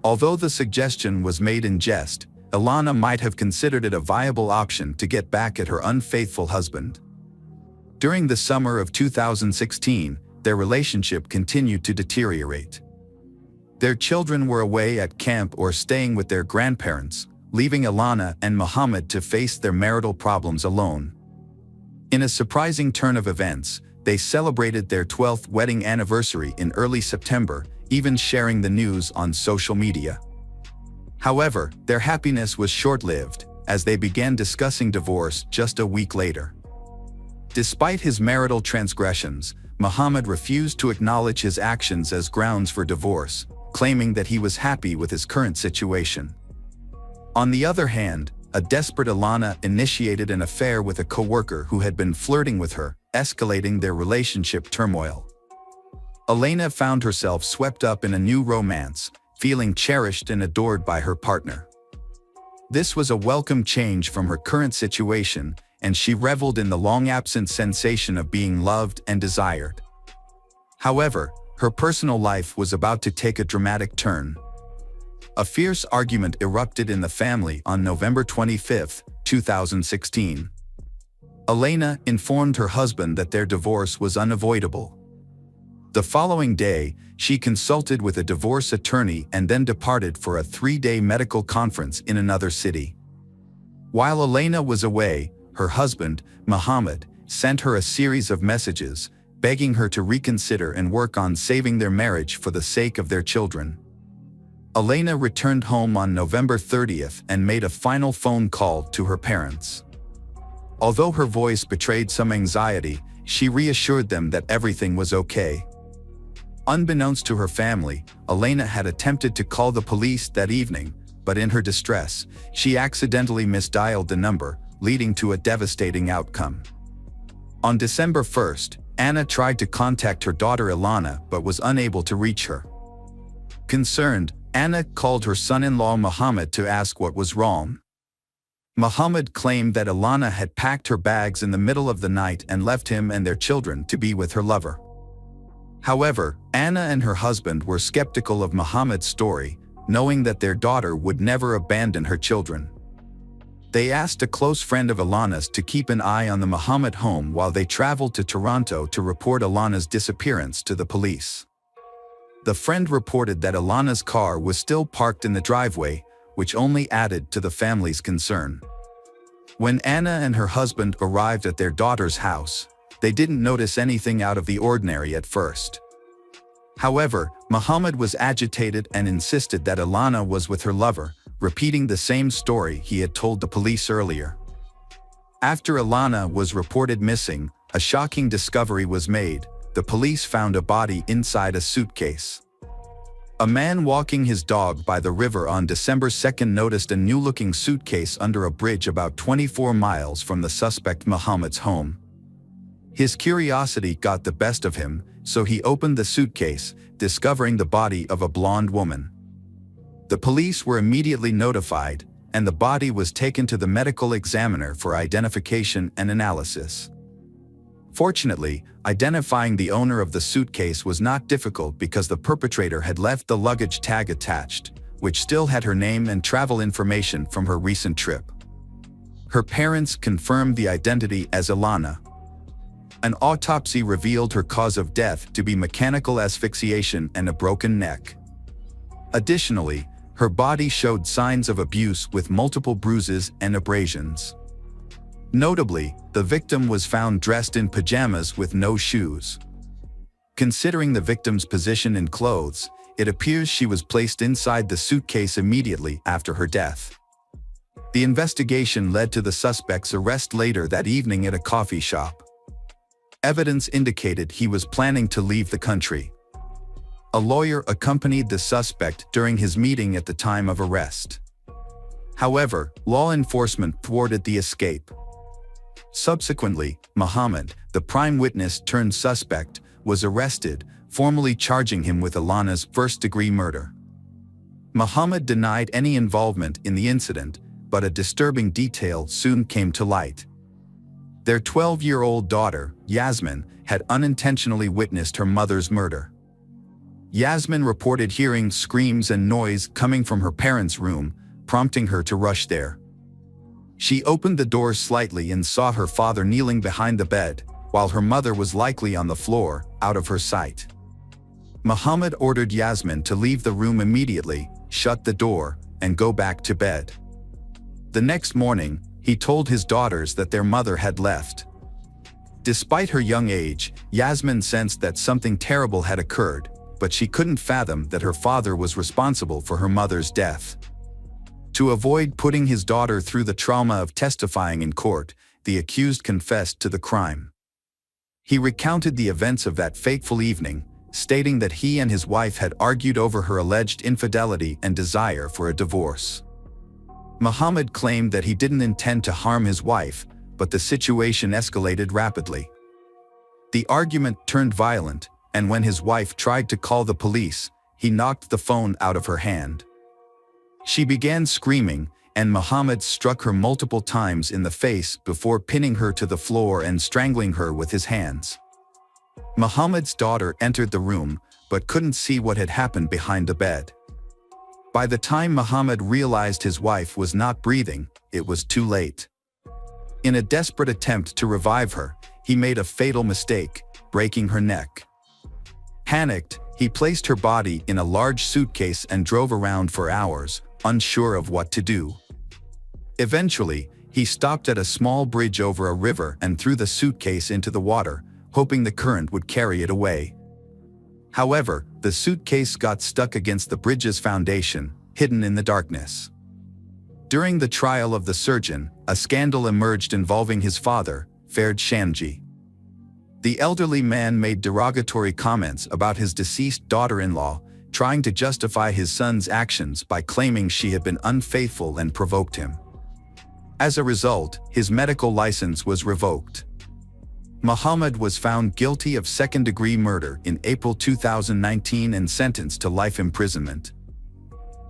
Although the suggestion was made in jest, Ilana might have considered it a viable option to get back at her unfaithful husband. During the summer of 2016, their relationship continued to deteriorate. Their children were away at camp or staying with their grandparents, leaving Ilana and Muhammad to face their marital problems alone. In a surprising turn of events, they celebrated their 12th wedding anniversary in early September, even sharing the news on social media. However, their happiness was short-lived, as they began discussing divorce just a week later. Despite his marital transgressions, Muhammad refused to acknowledge his actions as grounds for divorce, claiming that he was happy with his current situation. On the other hand, a desperate Alana initiated an affair with a coworker who had been flirting with her, escalating their relationship turmoil. Elena found herself swept up in a new romance, feeling cherished and adored by her partner. This was a welcome change from her current situation, and she reveled in the long-absent sensation of being loved and desired. However, her personal life was about to take a dramatic turn. A fierce argument erupted in the family on November 25, 2016. Elena informed her husband that their divorce was unavoidable. The following day, she consulted with a divorce attorney and then departed for a 3-day medical conference in another city. While Elena was away, her husband, Mohammed, sent her a series of messages, begging her to reconsider and work on saving their marriage for the sake of their children. Elena returned home on November 30th and made a final phone call to her parents. Although her voice betrayed some anxiety, she reassured them that everything was okay. Unbeknownst to her family, Elena had attempted to call the police that evening, but in her distress, she accidentally misdialed the number, leading to a devastating outcome. On December 1st, Anna tried to contact her daughter Ilana but was unable to reach her. Concerned, Anna called her son-in-law Mohammed to ask what was wrong. Mohammed claimed that Ilana had packed her bags in the middle of the night and left him and their children to be with her lover. However, Anna and her husband were skeptical of Mohammed's story, knowing that their daughter would never abandon her children. They asked a close friend of Ilana's to keep an eye on the Mohammed home while they traveled to Toronto to report Ilana's disappearance to the police. The friend reported that Ilana's car was still parked in the driveway, which only added to the family's concern. When Anna and her husband arrived at their daughter's house, they didn't notice anything out of the ordinary at first. However, Mohammed was agitated and insisted that Ilana was with her lover, repeating the same story he had told the police earlier. After Ilana was reported missing, a shocking discovery was made. The police found a body inside a suitcase. A man walking his dog by the river on December 2nd noticed a new-looking suitcase under a bridge about 24 miles from the suspect Mohammed's home. His curiosity got the best of him, so he opened the suitcase, discovering the body of a blonde woman. The police were immediately notified, and the body was taken to the medical examiner for identification and analysis. Fortunately, identifying the owner of the suitcase was not difficult because the perpetrator had left the luggage tag attached, which still had her name and travel information from her recent trip. Her parents confirmed the identity as Ilana. An autopsy revealed her cause of death to be mechanical asphyxiation and a broken neck. Additionally, her body showed signs of abuse with multiple bruises and abrasions. Notably, the victim was found dressed in pajamas with no shoes. Considering the victim's position in clothes, it appears she was placed inside the suitcase immediately after her death. The investigation led to the suspect's arrest later that evening at a coffee shop. Evidence indicated he was planning to leave the country. A lawyer accompanied the suspect during his meeting at the time of arrest. However, law enforcement thwarted the escape. Subsequently, Mohammed, the prime witness turned suspect, was arrested, formally charging him with Ilana's first-degree murder. Mohammed denied any involvement in the incident, but a disturbing detail soon came to light. Their 12-year-old daughter, Yasmin, had unintentionally witnessed her mother's murder. Yasmin reported hearing screams and noise coming from her parents' room, prompting her to rush there. She opened the door slightly and saw her father kneeling behind the bed, while her mother was likely on the floor, out of her sight. Mohammed ordered Yasmin to leave the room immediately, shut the door, and go back to bed. The next morning, he told his daughters that their mother had left. Despite her young age, Yasmin sensed that something terrible had occurred, but she couldn't fathom that her father was responsible for her mother's death. To avoid putting his daughter through the trauma of testifying in court, the accused confessed to the crime. He recounted the events of that fateful evening, stating that he and his wife had argued over her alleged infidelity and desire for a divorce. Muhammad claimed that he didn't intend to harm his wife, but the situation escalated rapidly. The argument turned violent, and when his wife tried to call the police, he knocked the phone out of her hand. She began screaming, and Muhammad struck her multiple times in the face before pinning her to the floor and strangling her with his hands. Muhammad's daughter entered the room, but couldn't see what had happened behind the bed. By the time Muhammad realized his wife was not breathing, it was too late. In a desperate attempt to revive her, he made a fatal mistake, breaking her neck. Panicked, he placed her body in a large suitcase and drove around for hours, unsure of what to do. Eventually, he stopped at a small bridge over a river and threw the suitcase into the water, hoping the current would carry it away. However, the suitcase got stuck against the bridge's foundation, hidden in the darkness. During the trial of the surgeon, a scandal emerged involving his father, Ferd Shamji. The elderly man made derogatory comments about his deceased daughter-in-law, trying to justify his son's actions by claiming she had been unfaithful and provoked him. As a result, his medical license was revoked. Muhammad was found guilty of second-degree murder in April 2019 and sentenced to life imprisonment.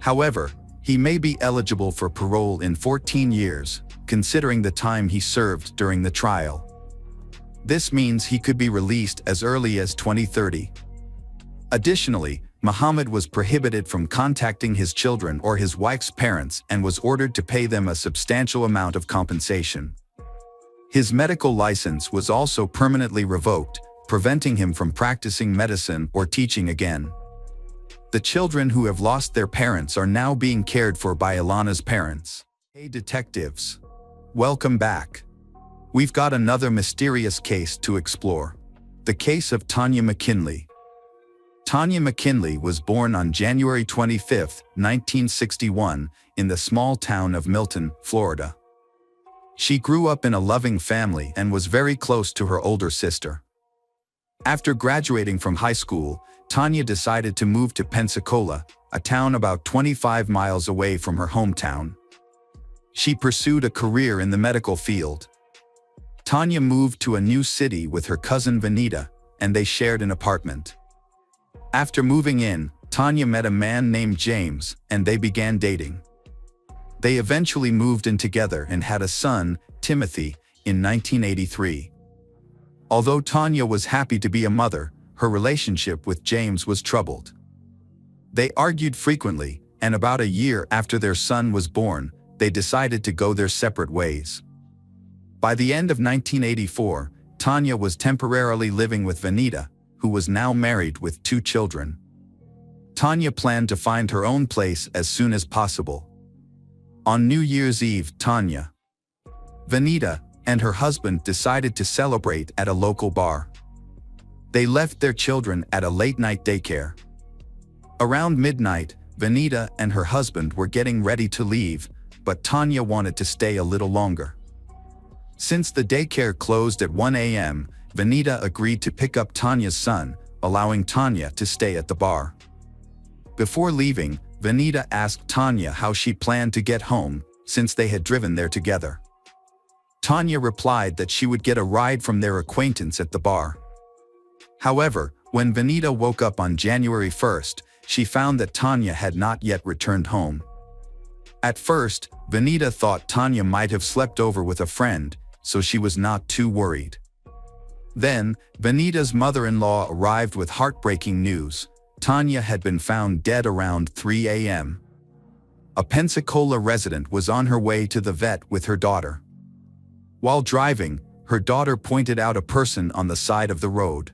However, he may be eligible for parole in 14 years, considering the time he served during the trial. This means he could be released as early as 2030. Additionally, Muhammad was prohibited from contacting his children or his wife's parents and was ordered to pay them a substantial amount of compensation. His medical license was also permanently revoked, preventing him from practicing medicine or teaching again. The children who have lost their parents are now being cared for by Ilana's parents. Hey detectives! Welcome back. We've got another mysterious case to explore. The case of Tanya McKinley. Tanya McKinley was born on January 25, 1961, in the small town of Milton, Florida. She grew up in a loving family and was very close to her older sister. After graduating from high school, Tanya decided to move to Pensacola, a town about 25 miles away from her hometown. She pursued a career in the medical field. Tanya moved to a new city with her cousin Vanita, and they shared an apartment. After moving in, Tanya met a man named James, and they began dating. They eventually moved in together and had a son, Timothy, in 1983. Although Tanya was happy to be a mother, her relationship with James was troubled. They argued frequently, and about a year after their son was born, they decided to go their separate ways. By the end of 1984, Tanya was temporarily living with Vanita, who was now married with 2 children. Tanya planned to find her own place as soon as possible. On New Year's Eve, Tanya, Vanita, and her husband decided to celebrate at a local bar. They left their children at a late-night daycare. Around midnight, Vanita and her husband were getting ready to leave, but Tanya wanted to stay a little longer. Since the daycare closed at 1 a.m., Vanita agreed to pick up Tanya's son, allowing Tanya to stay at the bar. Before leaving, Vanita asked Tanya how she planned to get home, since they had driven there together. Tanya replied that she would get a ride from their acquaintance at the bar. However, when Vanita woke up on January 1st, she found that Tanya had not yet returned home. At first, Vanita thought Tanya might have slept over with a friend, so she was not too worried. Then, Vanita's mother-in-law arrived with heartbreaking news. Tanya had been found dead around 3 a.m. A Pensacola resident was on her way to the vet with her daughter. While driving, her daughter pointed out a person on the side of the road.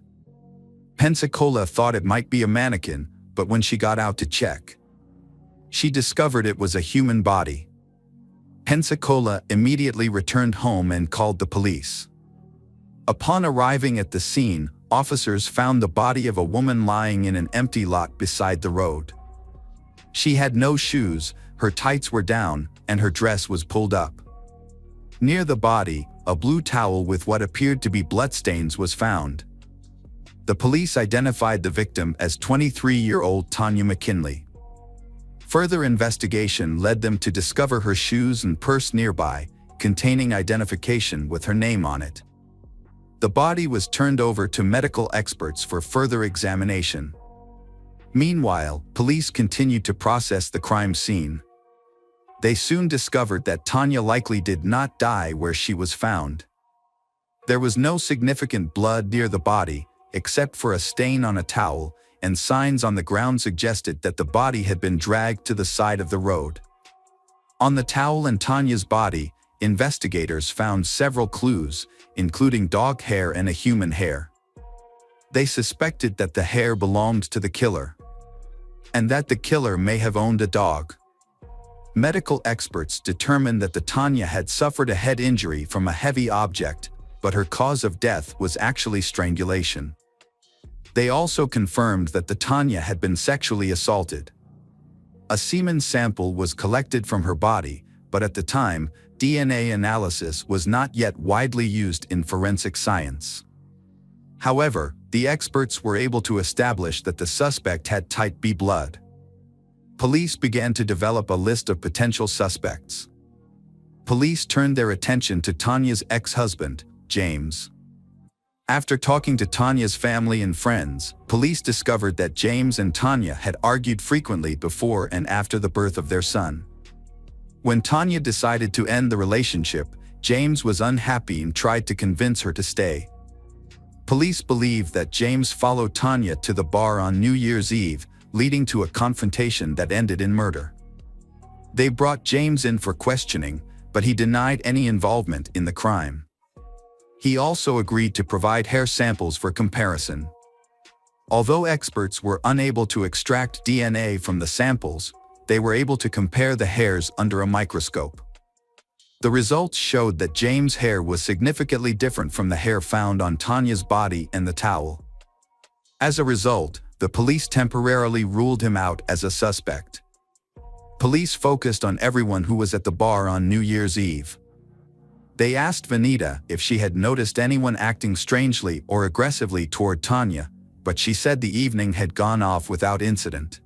Pensacola thought it might be a mannequin, but when she got out to check, she discovered it was a human body. Pensacola immediately returned home and called the police. Upon arriving at the scene, officers found the body of a woman lying in an empty lot beside the road. She had no shoes, her tights were down, and her dress was pulled up. Near the body, a blue towel with what appeared to be bloodstains was found. The police identified the victim as 23-year-old Tanya McKinley. Further investigation led them to discover her shoes and purse nearby, containing identification with her name on it. The body was turned over to medical experts for further examination. Meanwhile, police continued to process the crime scene. They soon discovered that Tanya likely did not die where she was found. There was no significant blood near the body, except for a stain on a towel, and signs on the ground suggested that the body had been dragged to the side of the road. On the towel and Tanya's body, investigators found several clues, including dog hair and a human hair. They suspected that the hair belonged to the killer, and that the killer may have owned a dog. Medical experts determined that the Tanya had suffered a head injury from a heavy object, but her cause of death was actually strangulation. They also confirmed that the Tanya had been sexually assaulted. A semen sample was collected from her body, but at the time, DNA analysis was not yet widely used in forensic science. However, the experts were able to establish that the suspect had type B blood. Police began to develop a list of potential suspects. Police turned their attention to Tanya's ex-husband, James. After talking to Tanya's family and friends, police discovered that James and Tanya had argued frequently before and after the birth of their son. When Tanya decided to end the relationship, James was unhappy and tried to convince her to stay. Police believe that James followed Tanya to the bar on New Year's Eve, leading to a confrontation that ended in murder. They brought James in for questioning, but he denied any involvement in the crime. He also agreed to provide hair samples for comparison. Although experts were unable to extract DNA from the samples, they were able to compare the hairs under a microscope. The results showed that James' hair was significantly different from the hair found on Tanya's body and the towel. As a result, the police temporarily ruled him out as a suspect. Police focused on everyone who was at the bar on New Year's Eve. They asked Vanita if she had noticed anyone acting strangely or aggressively toward Tanya, but she said the evening had gone off without incident.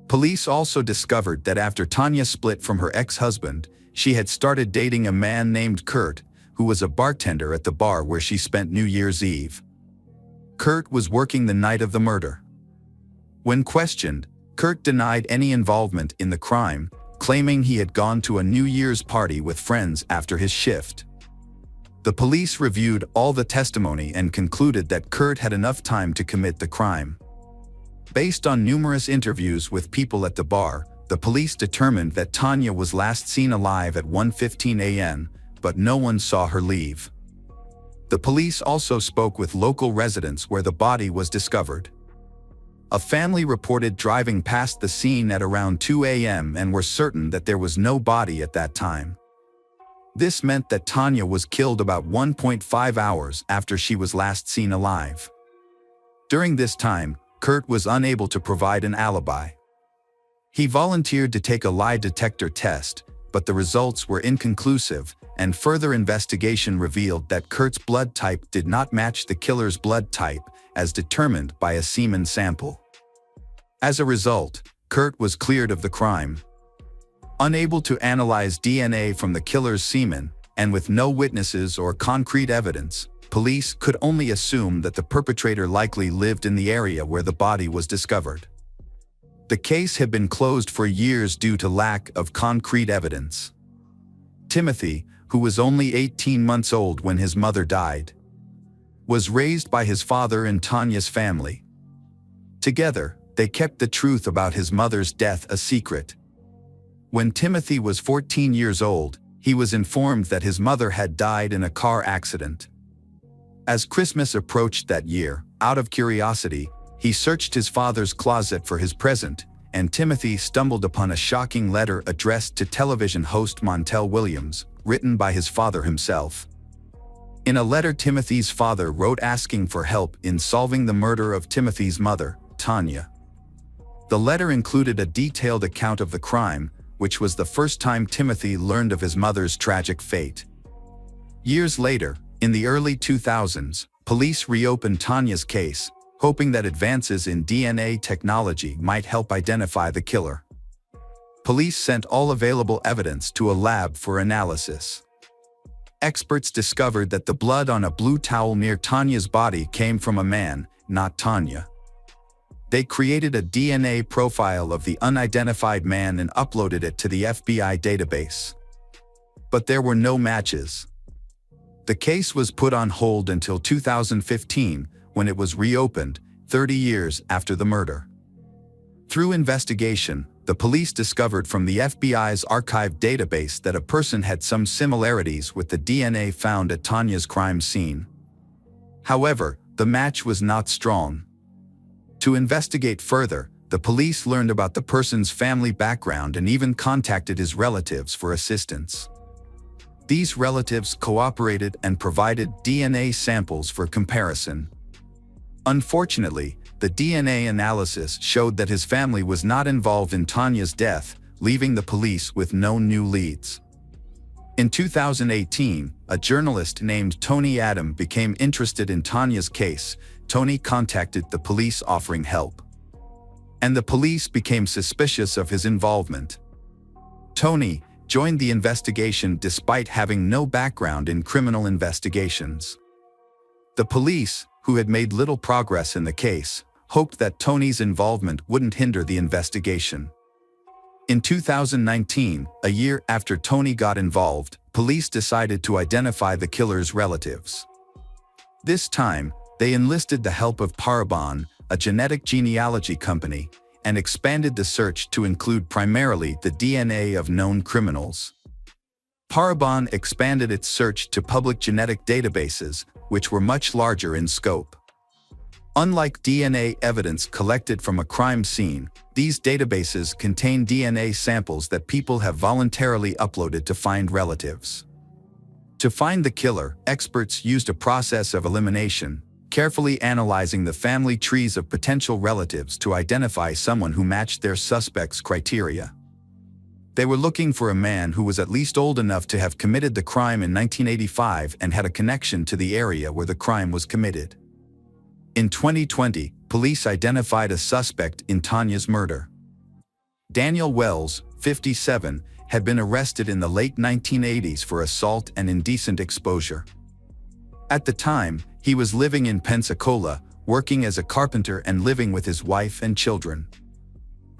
Police also discovered that after Tanya split from her ex-husband, she had started dating a man named Kurt, who was a bartender at the bar where she spent New Year's Eve. Kurt was working the night of the murder. When questioned, Kurt denied any involvement in the crime, claiming he had gone to a New Year's party with friends after his shift. The police reviewed all the testimony and concluded that Kurt had enough time to commit the crime. Based on numerous interviews with people at the bar, the police determined that Tanya was last seen alive at 1:15 a.m., but no one saw her leave. The police also spoke with local residents where the body was discovered. A family reported driving past the scene at around 2 a.m. and were certain that there was no body at that time. This meant that Tanya was killed about 1.5 hours after she was last seen alive. During this time, Kurt was unable to provide an alibi. He volunteered to take a lie detector test, but the results were inconclusive, and further investigation revealed that Kurt's blood type did not match the killer's blood type, as determined by a semen sample. As a result, Kurt was cleared of the crime. Unable to analyze DNA from the killer's semen, and with no witnesses or concrete evidence, police could only assume that the perpetrator likely lived in the area where the body was discovered. The case had been closed for years due to lack of concrete evidence. Timothy, who was only 18 months old when his mother died, was raised by his father and Tanya's family. Together, they kept the truth about his mother's death a secret. When Timothy was 14 years old, he was informed that his mother had died in a car accident. As Christmas approached that year, out of curiosity, he searched his father's closet for his present, and Timothy stumbled upon a shocking letter addressed to television host Montel Williams, written by his father himself. In a letter, Timothy's father wrote asking for help in solving the murder of Timothy's mother, Tanya. The letter included a detailed account of the crime, which was the first time Timothy learned of his mother's tragic fate. Years later, in the early 2000s, police reopened Tanya's case, hoping that advances in DNA technology might help identify the killer. police sent all available evidence to a lab for analysis. Experts discovered that the blood on a blue towel near Tanya's body came from a man, not Tanya. They created a DNA profile of the unidentified man and uploaded it to the FBI database. But there were no matches. The case was put on hold until 2015, when it was reopened, 30 years after the murder. Through investigation, the police discovered from the FBI's archive database that a person had some similarities with the DNA found at Tanya's crime scene. However, the match was not strong. To investigate further, the police learned about the person's family background and even contacted his relatives for assistance. These relatives cooperated and provided DNA samples for comparison. Unfortunately, the DNA analysis showed that his family was not involved in Tanya's death, leaving the police with no new leads. In 2018, a journalist named Tony Adam became interested in Tanya's case. Tony contacted the police offering help. And the police became suspicious of his involvement. Tony joined the investigation despite having no background in criminal investigations. The police, who had made little progress in the case, hoped that Tony's involvement wouldn't hinder the investigation. In 2019, a year after Tony got involved, police decided to identify the killer's relatives. This time, they enlisted the help of Parabon, a genetic genealogy company, and expanded the search to include primarily the DNA of known criminals. Parabon expanded its search to public genetic databases, which were much larger in scope. Unlike DNA evidence collected from a crime scene, these databases contain DNA samples that people have voluntarily uploaded to find relatives. To find the killer, experts used a process of elimination, carefully analyzing the family trees of potential relatives to identify someone who matched their suspect's criteria. They were looking for a man who was at least old enough to have committed the crime in 1985 and had a connection to the area where the crime was committed. In 2020, police identified a suspect in Tanya's murder. Daniel Wells, 57, had been arrested in the late 1980s for assault and indecent exposure. At the time, he was living in Pensacola, working as a carpenter and living with his wife and children.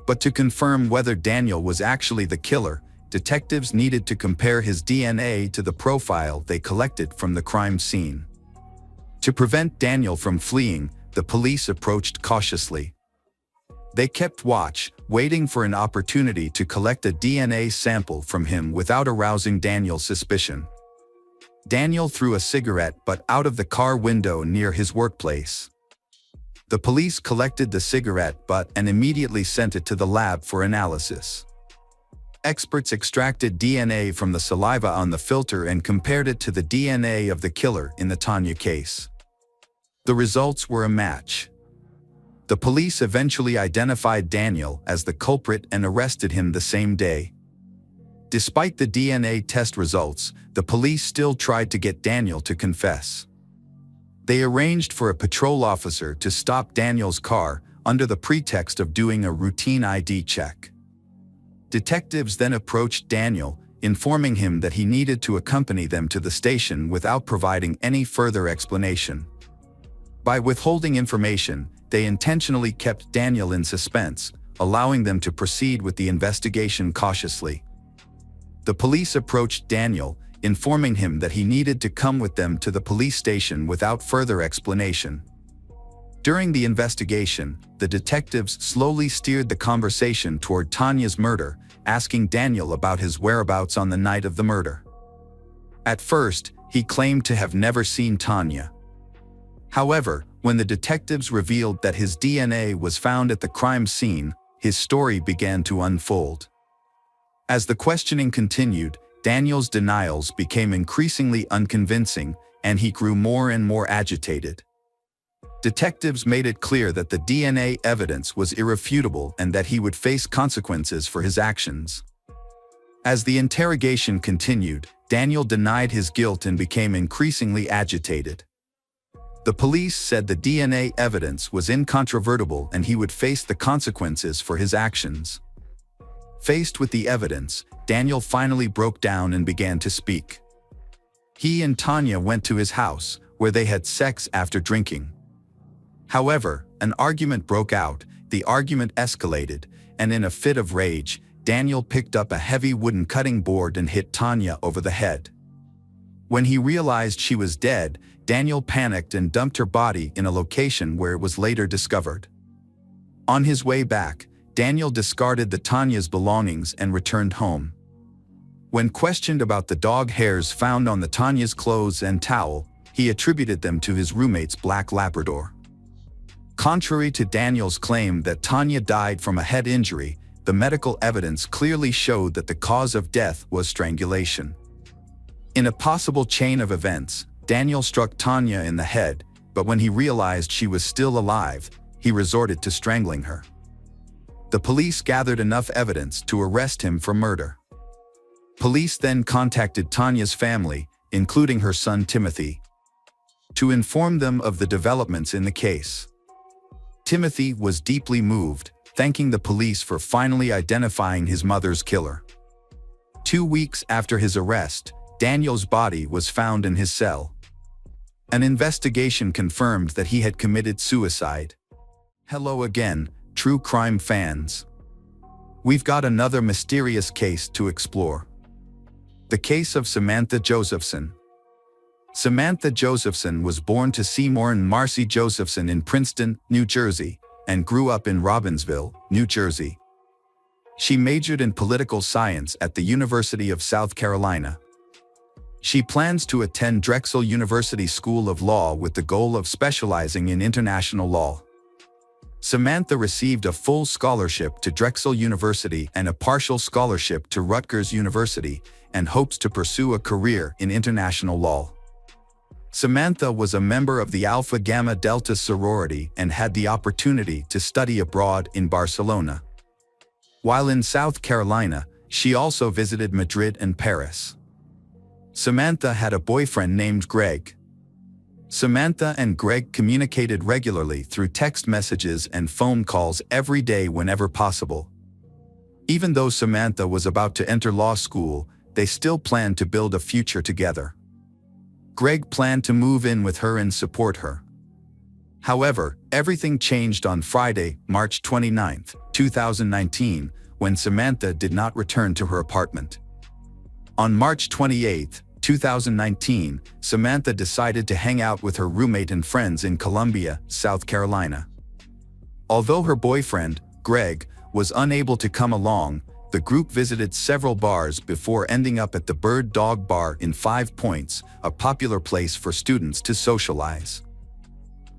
But to confirm whether Daniel was actually the killer, detectives needed to compare his DNA to the profile they collected from the crime scene. To prevent Daniel from fleeing, the police approached cautiously. They kept watch, waiting for an opportunity to collect a DNA sample from him without arousing Daniel's suspicion. Daniel threw a cigarette butt out of the car window near his workplace. The police collected the cigarette butt and immediately sent it to the lab for analysis. Experts extracted DNA from the saliva on the filter and compared it to the DNA of the killer in the Tanya case. The results were a match. The police eventually identified Daniel as the culprit and arrested him the same day. Despite the DNA test results, the police still tried to get Daniel to confess. They arranged for a patrol officer to stop Daniel's car under the pretext of doing a routine ID check. Detectives then approached Daniel, informing him that he needed to accompany them to the station without providing any further explanation. By withholding information, they intentionally kept Daniel in suspense, allowing them to proceed with the investigation cautiously. The police approached Daniel, informing him that he needed to come with them to the police station without further explanation. During the investigation, the detectives slowly steered the conversation toward Tanya's murder, asking Daniel about his whereabouts on the night of the murder. At first, he claimed to have never seen Tanya. However, when the detectives revealed that his DNA was found at the crime scene, his story began to unfold. As the questioning continued, Daniel's denials became increasingly unconvincing, and he grew more and more agitated. Detectives made it clear that the DNA evidence was irrefutable and that he would face consequences for his actions. As the interrogation continued, Daniel denied his guilt and became increasingly agitated. The police said the DNA evidence was incontrovertible and he would face the consequences for his actions. Faced with the evidence, Daniel finally broke down and began to speak. He and Tanya went to his house, where they had sex after drinking. However, an argument broke out, the argument escalated, and in a fit of rage, Daniel picked up a heavy wooden cutting board and hit Tanya over the head. When he realized she was dead, Daniel panicked and dumped her body in a location where it was later discovered. On his way back, Daniel discarded the Tanya's belongings and returned home. When questioned about the dog hairs found on the Tanya's clothes and towel, he attributed them to his roommate's black Labrador. Contrary to Daniel's claim that Tanya died from a head injury, the medical evidence clearly showed that the cause of death was strangulation. In a possible chain of events, Daniel struck Tanya in the head, but when he realized she was still alive, he resorted to strangling her. The police gathered enough evidence to arrest him for murder. Police then contacted Tanya's family, including her son Timothy, to inform them of the developments in the case. Timothy was deeply moved, thanking the police for finally identifying his mother's killer. 2 weeks after his arrest, Daniel's body was found in his cell. An investigation confirmed that he had committed suicide. Hello again, true crime fans. We've got another mysterious case to explore. The case of Samantha Josephson. Samantha Josephson was born to Seymour and Marcy Josephson in Princeton, New Jersey, and grew up in Robbinsville, New Jersey. She majored in political science at the University of South Carolina. She plans to attend Drexel University School of Law with the goal of specializing in international law. Samantha received a full scholarship to Drexel University and a partial scholarship to Rutgers University, and hopes to pursue a career in international law. Samantha was a member of the Alpha Gamma Delta sorority and had the opportunity to study abroad in Barcelona. While in South Carolina, she also visited Madrid and Paris. Samantha had a boyfriend named Greg. Samantha and Greg communicated regularly through text messages and phone calls every day whenever possible. Even though Samantha was about to enter law school, they still planned to build a future together. Greg planned to move in with her and support her. However, everything changed on Friday, March 29, 2019, when Samantha did not return to her apartment. On March 28, 2019, Samantha decided to hang out with her roommate and friends in Columbia, South Carolina. Although her boyfriend, Greg, was unable to come along, the group visited several bars before ending up at the Bird Dog Bar in 5 Points, a popular place for students to socialize.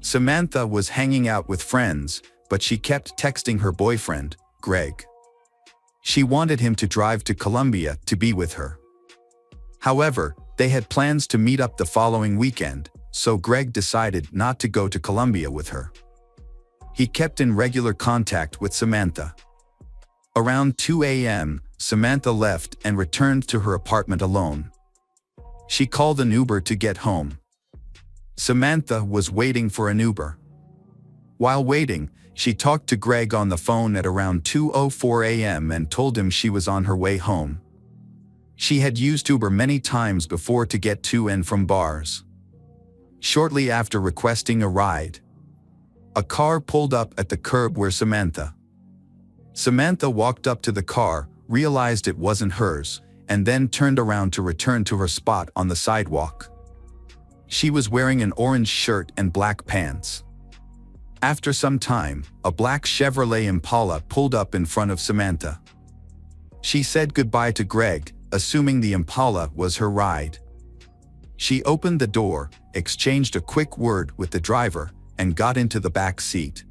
Samantha was hanging out with friends, but she kept texting her boyfriend, Greg. She wanted him to drive to Columbia to be with her. However, they had plans to meet up the following weekend, so Greg decided not to go to Columbia with her. He kept in regular contact with Samantha. Around 2 a.m., Samantha left and returned to her apartment alone. She called an Uber to get home. Samantha was waiting for an Uber. While waiting, she talked to Greg on the phone at around 2:04 a.m. and told him she was on her way home. She had used Uber many times before to get to and from bars. Shortly after requesting a ride, a car pulled up at the curb where Samantha walked up to the car, realized it wasn't hers, and then turned around to return to her spot on the sidewalk. She was wearing an orange shirt and black pants. After some time, a black Chevrolet Impala pulled up in front of Samantha. She said goodbye to Greg, assuming the Impala was her ride. She opened the door, exchanged a quick word with the driver, and got into the back seat.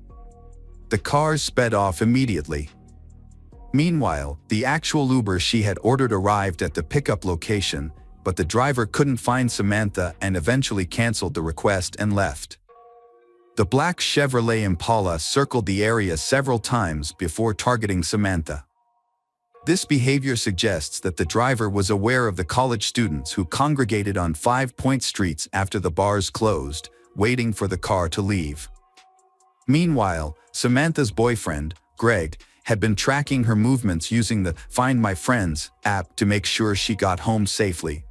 The car sped off immediately. Meanwhile, the actual Uber she had ordered arrived at the pickup location, but the driver couldn't find Samantha and eventually canceled the request and left. The black Chevrolet Impala circled the area several times before targeting Samantha. This behavior suggests that the driver was aware of the college students who congregated on 5 Point streets after the bars closed, waiting for the car to leave. Meanwhile, Samantha's boyfriend, Greg, had been tracking her movements using the Find My Friends app to make sure she got home safely.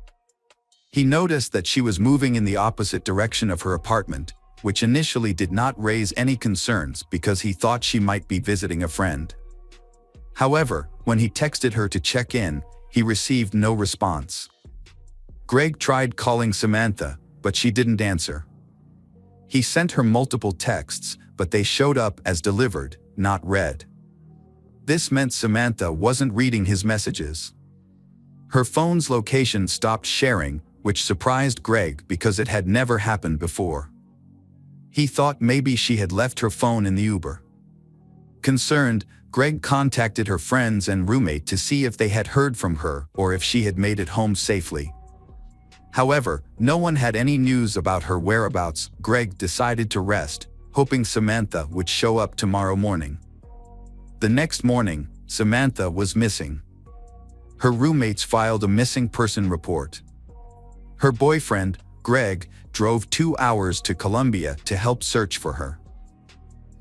He noticed that she was moving in the opposite direction of her apartment, which initially did not raise any concerns because he thought she might be visiting a friend. However, when he texted her to check in, he received no response. Greg tried calling Samantha, but she didn't answer. He sent her multiple texts, but they showed up as delivered, not read. This meant Samantha wasn't reading his messages. Her phone's location stopped sharing, which surprised Greg because it had never happened before. He thought maybe she had left her phone in the Uber. Concerned, Greg contacted her friends and roommate to see if they had heard from her or if she had made it home safely. However, no one had any news about her whereabouts. Greg decided to rest, hoping Samantha would show up tomorrow morning. The next morning, Samantha was missing. Her roommates filed a missing person report. Her boyfriend, Greg, drove 2 hours to Colombia to help search for her.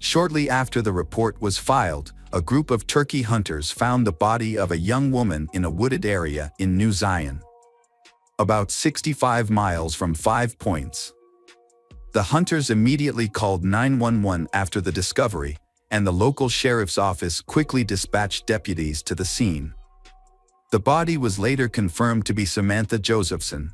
Shortly after the report was filed, a group of turkey hunters found the body of a young woman in a wooded area in New Zion, about 65 miles from 5 Points. The hunters immediately called 911 after the discovery, and the local sheriff's office quickly dispatched deputies to the scene. The body was later confirmed to be Samantha Josephson.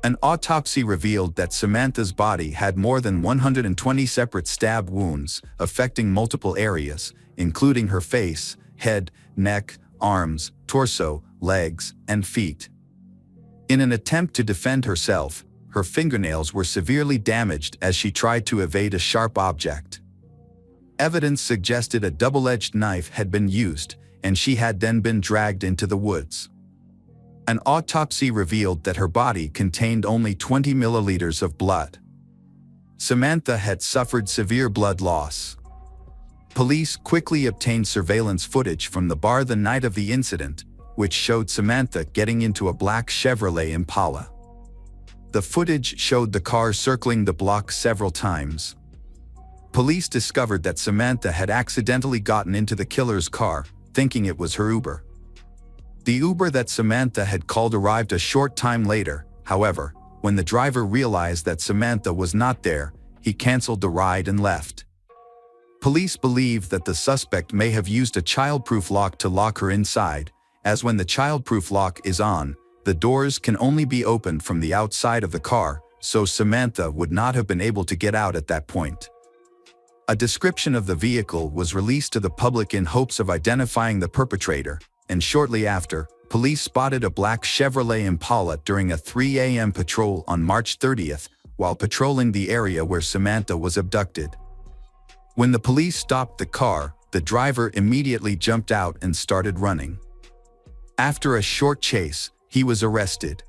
An autopsy revealed that Samantha's body had more than 120 separate stab wounds affecting multiple areas, including her face, head, neck, arms, torso, legs, and feet. In an attempt to defend herself, her fingernails were severely damaged as she tried to evade a sharp object. Evidence suggested a double-edged knife had been used, and she had then been dragged into the woods. An autopsy revealed that her body contained only 20 milliliters of blood. Samantha had suffered severe blood loss. Police quickly obtained surveillance footage from the bar the night of the incident, which showed Samantha getting into a black Chevrolet Impala. The footage showed the car circling the block several times. Police discovered that Samantha had accidentally gotten into the killer's car, thinking it was her Uber. The Uber that Samantha had called arrived a short time later. However, when the driver realized that Samantha was not there, he canceled the ride and left. Police believe that the suspect may have used a childproof lock to lock her inside, as when the childproof lock is on, the doors can only be opened from the outside of the car, so Samantha would not have been able to get out at that point. A description of the vehicle was released to the public in hopes of identifying the perpetrator, and shortly after, police spotted a black Chevrolet Impala during a 3 a.m. patrol on March 30th while patrolling the area where Samantha was abducted. When the police stopped the car, the driver immediately jumped out and started running. After a short chase, he was arrested.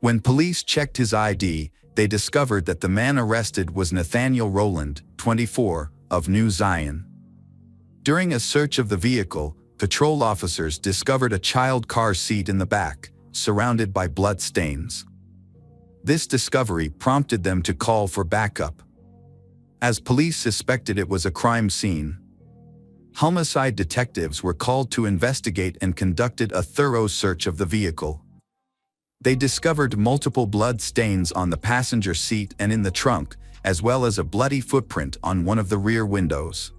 When police checked his ID, they discovered that the man arrested was Nathaniel Rowland, 24, of New Zion. During a search of the vehicle, patrol officers discovered a child car seat in the back, surrounded by blood stains. This discovery prompted them to call for backup. As police suspected it was a crime scene, homicide detectives were called to investigate and conducted a thorough search of the vehicle. They discovered multiple blood stains on the passenger seat and in the trunk, as well as a bloody footprint on one of the rear windows.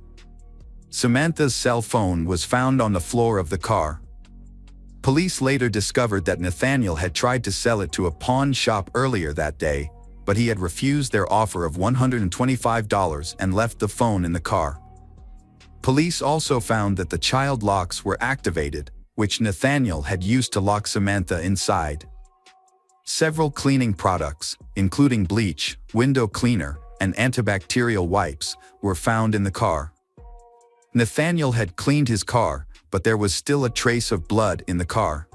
Samantha's cell phone was found on the floor of the car. Police later discovered that Nathaniel had tried to sell it to a pawn shop earlier that day, but he had refused their offer of $125 and left the phone in the car. Police also found that the child locks were activated, which Nathaniel had used to lock Samantha inside. Several cleaning products, including bleach, window cleaner, and antibacterial wipes, were found in the car. Nathaniel had cleaned his car, but there was still a trace of blood in the car.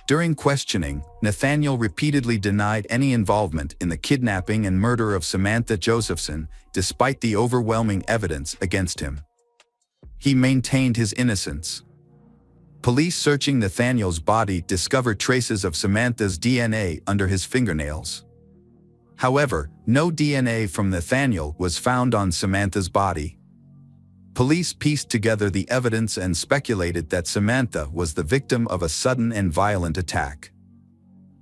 During questioning, Nathaniel repeatedly denied any involvement in the kidnapping and murder of Samantha Josephson, despite the overwhelming evidence against him. He maintained his innocence. Police searching Nathaniel's body discovered traces of Samantha's DNA under his fingernails. However, no DNA from Nathaniel was found on Samantha's body. Police pieced together the evidence and speculated that Samantha was the victim of a sudden and violent attack.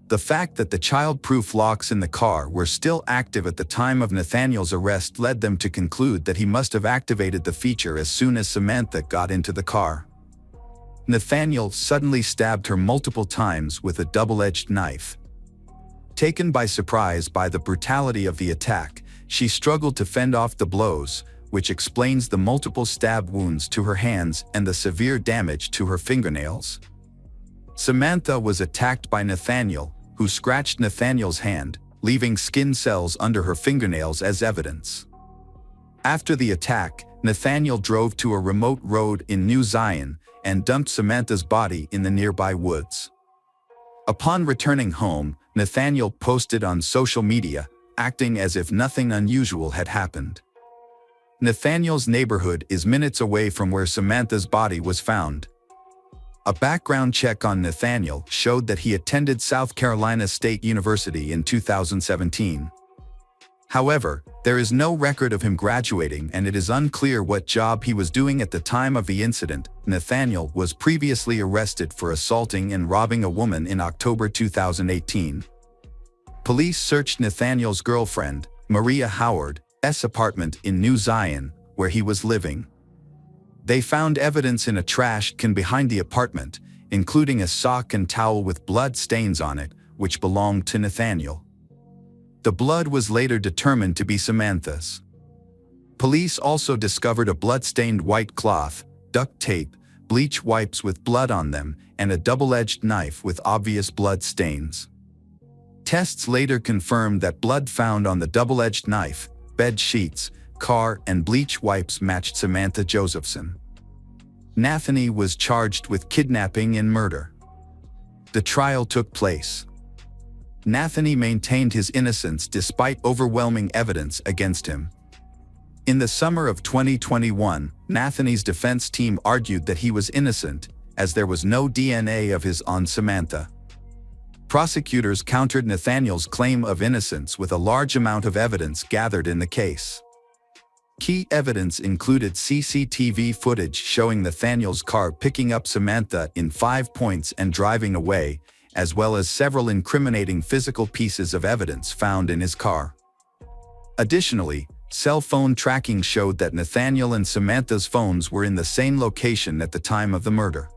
The fact that the child-proof locks in the car were still active at the time of Nathaniel's arrest led them to conclude that he must have activated the feature as soon as Samantha got into the car. Nathaniel suddenly stabbed her multiple times with a double-edged knife. Taken by surprise by the brutality of the attack, she struggled to fend off the blows, which explains the multiple stab wounds to her hands and the severe damage to her fingernails. Samantha was attacked by Nathaniel, who scratched Nathaniel's hand, leaving skin cells under her fingernails as evidence. After the attack, Nathaniel drove to a remote road in New Zion and dumped Samantha's body in the nearby woods. Upon returning home, Nathaniel posted on social media, acting as if nothing unusual had happened. Nathaniel's neighborhood is minutes away from where Samantha's body was found. A background check on Nathaniel showed that he attended South Carolina State University in 2017. However, there is no record of him graduating and it is unclear what job he was doing at the time of the incident. Nathaniel was previously arrested for assaulting and robbing a woman in October 2018. Police searched Nathaniel's girlfriend, Maria Howard's apartment in New Zion, where he was living. They found evidence in a trash can behind the apartment, including a sock and towel with blood stains on it, which belonged to Nathaniel. The blood was later determined to be Samantha's. Police also discovered a blood-stained white cloth, duct tape, bleach wipes with blood on them, and a double-edged knife with obvious blood stains. Tests later confirmed that blood found on the double-edged knife, bed sheets, car, and bleach wipes matched Samantha Josephson. Nathaniel was charged with kidnapping and murder. The trial took place. Nathaniel maintained his innocence despite overwhelming evidence against him. In the summer of 2021, Nathaniel's defense team argued that he was innocent, as there was no DNA of his on Samantha. Prosecutors countered Nathaniel's claim of innocence with a large amount of evidence gathered in the case. Key evidence included CCTV footage showing Nathaniel's car picking up Samantha in 5 points and driving away, as well as several incriminating physical pieces of evidence found in his car. Additionally, cell phone tracking showed that Nathaniel and Samantha's phones were in the same location at the time of the murder.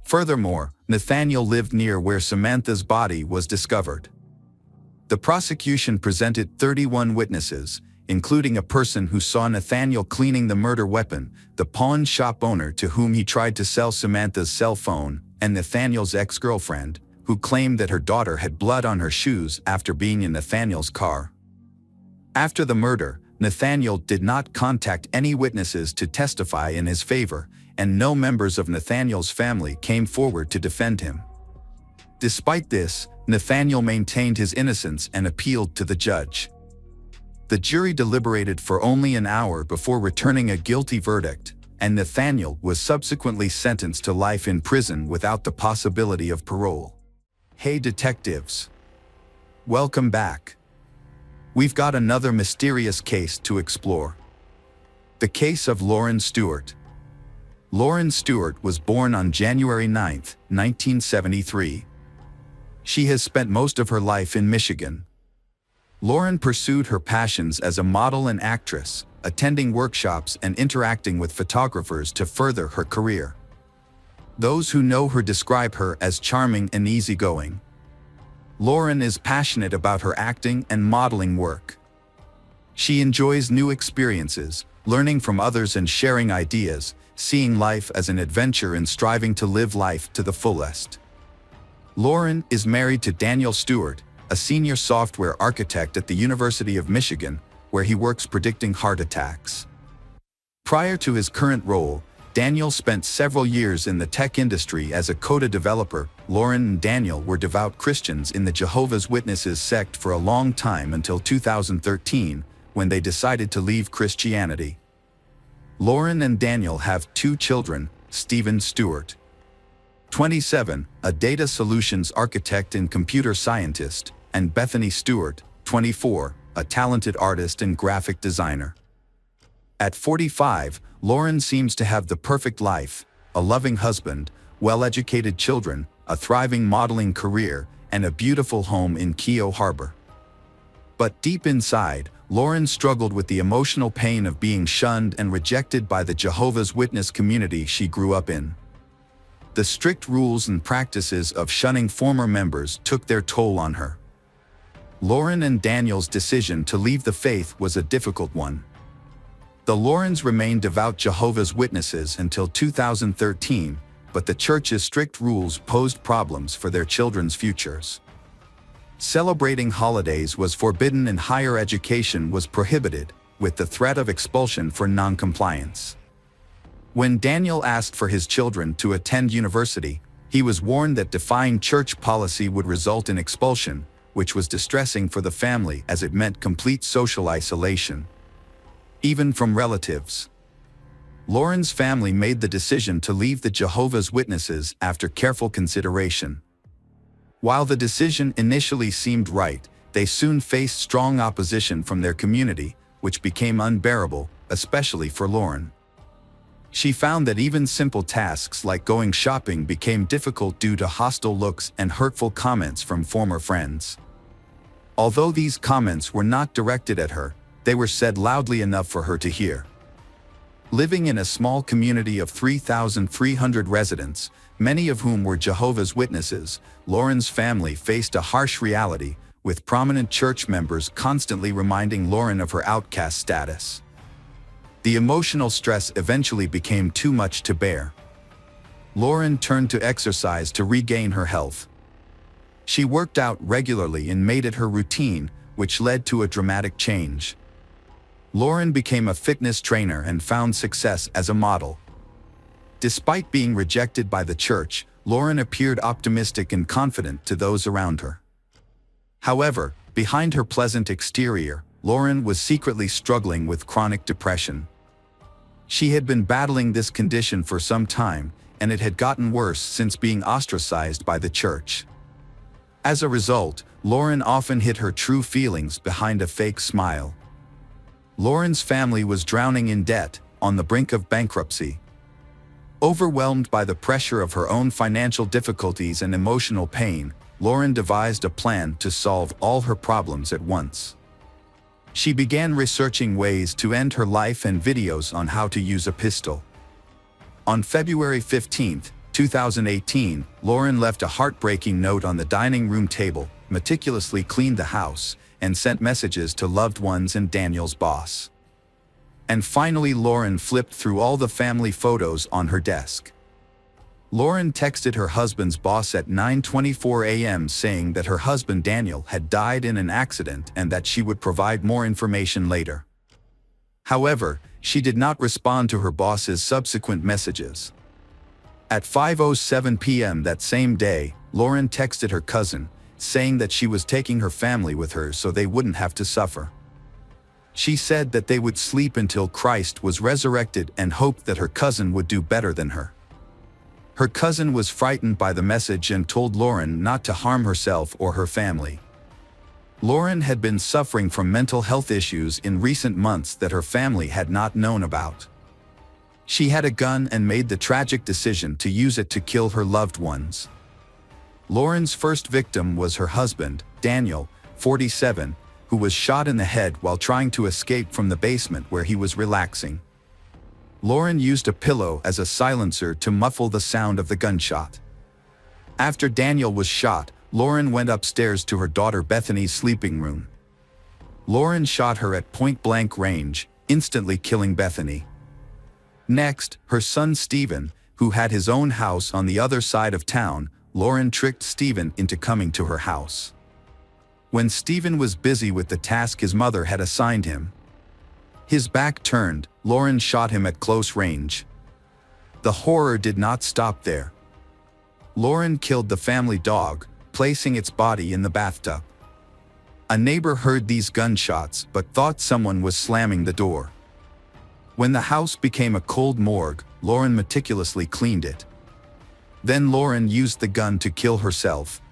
Furthermore, Nathaniel lived near where Samantha's body was discovered. The prosecution presented 31 witnesses, including a person who saw Nathaniel cleaning the murder weapon, the pawn shop owner to whom he tried to sell Samantha's cell phone, and Nathaniel's ex-girlfriend, who claimed that her daughter had blood on her shoes after being in Nathaniel's car. After the murder, Nathaniel did not contact any witnesses to testify in his favor, and no members of Nathaniel's family came forward to defend him. Despite this, Nathaniel maintained his innocence and appealed to the judge. The jury deliberated for only an hour before returning a guilty verdict, and Nathaniel was subsequently sentenced to life in prison without the possibility of parole. Hey detectives! Welcome back. We've got another mysterious case to explore. The case of Lauren Stewart. Lauren Stewart was born on January 9, 1973. She has spent most of her life in Michigan. Lauren pursued her passions as a model and actress, attending workshops and interacting with photographers to further her career. Those who know her describe her as charming and easygoing. Lauren is passionate about her acting and modeling work. She enjoys new experiences, learning from others and sharing ideas, seeing life as an adventure and striving to live life to the fullest. Lauren is married to Daniel Stewart, a senior software architect at the University of Michigan, where he works predicting heart attacks. Prior to his current role, Daniel spent several years in the tech industry as a Coda developer. Lauren and Daniel were devout Christians in the Jehovah's Witnesses sect for a long time until 2013, when they decided to leave Christianity. Lauren and Daniel have 2 children, Stephen Stewart, 27, a data solutions architect and computer scientist, and Bethany Stewart, 24, a talented artist and graphic designer. At 45, Lauren seems to have the perfect life, a loving husband, well-educated children, a thriving modeling career, and a beautiful home in Keio Harbor. But deep inside, Lauren struggled with the emotional pain of being shunned and rejected by the Jehovah's Witness community she grew up in. The strict rules and practices of shunning former members took their toll on her. Lauren and Daniel's decision to leave the faith was a difficult one. The Laurens remained devout Jehovah's Witnesses until 2013, but the church's strict rules posed problems for their children's futures. Celebrating holidays was forbidden and higher education was prohibited, with the threat of expulsion for non-compliance. When Daniel asked for his children to attend university, he was warned that defying church policy would result in expulsion, which was distressing for the family as it meant complete social isolation, even from relatives. Lauren's family made the decision to leave the Jehovah's Witnesses after careful consideration. While the decision initially seemed right, they soon faced strong opposition from their community, which became unbearable, especially for Lauren. She found that even simple tasks like going shopping became difficult due to hostile looks and hurtful comments from former friends. Although these comments were not directed at her, they were said loudly enough for her to hear. Living in a small community of 3,300 residents, many of whom were Jehovah's Witnesses, Lauren's family faced a harsh reality, with prominent church members constantly reminding Lauren of her outcast status. The emotional stress eventually became too much to bear. Lauren turned to exercise to regain her health. She worked out regularly and made it her routine, which led to a dramatic change. Lauren became a fitness trainer and found success as a model. Despite being rejected by the church, Lauren appeared optimistic and confident to those around her. However, behind her pleasant exterior, Lauren was secretly struggling with chronic depression. She had been battling this condition for some time, and it had gotten worse since being ostracized by the church. As a result, Lauren often hid her true feelings behind a fake smile. Lauren's family was drowning in debt, on the brink of bankruptcy. Overwhelmed by the pressure of her own financial difficulties and emotional pain, Lauren devised a plan to solve all her problems at once. She began researching ways to end her life and videos on how to use a pistol. On February 15, 2018, Lauren left a heartbreaking note on the dining room table, meticulously cleaned the house, and sent messages to loved ones and Daniel's boss. And finally, Lauren flipped through all the family photos on her desk. Lauren texted her husband's boss at 9:24 a.m. saying that her husband Daniel had died in an accident and that she would provide more information later. However, she did not respond to her boss's subsequent messages. At 5:07 p.m. that same day, Lauren texted her cousin, saying that she was taking her family with her so they wouldn't have to suffer. She said that they would sleep until Christ was resurrected and hoped that her cousin would do better than her. Her cousin was frightened by the message and told Lauren not to harm herself or her family. Lauren had been suffering from mental health issues in recent months that her family had not known about. She had a gun and made the tragic decision to use it to kill her loved ones. Lauren's first victim was her husband, Daniel, 47, who was shot in the head while trying to escape from the basement where he was relaxing. Lauren used a pillow as a silencer to muffle the sound of the gunshot. After Daniel was shot, Lauren went upstairs to her daughter Bethany's sleeping room. Lauren shot her at point-blank range, instantly killing Bethany. Next, her son Stephen, who had his own house on the other side of town, Lauren tricked Stephen into coming to her house. When Stephen was busy with the task his mother had assigned him, his back turned, Lauren shot him at close range. The horror did not stop there. Lauren killed the family dog, placing its body in the bathtub. A neighbor heard these gunshots but thought someone was slamming the door. When the house became a cold morgue, Lauren meticulously cleaned it. Then Lauren used the gun to kill herself.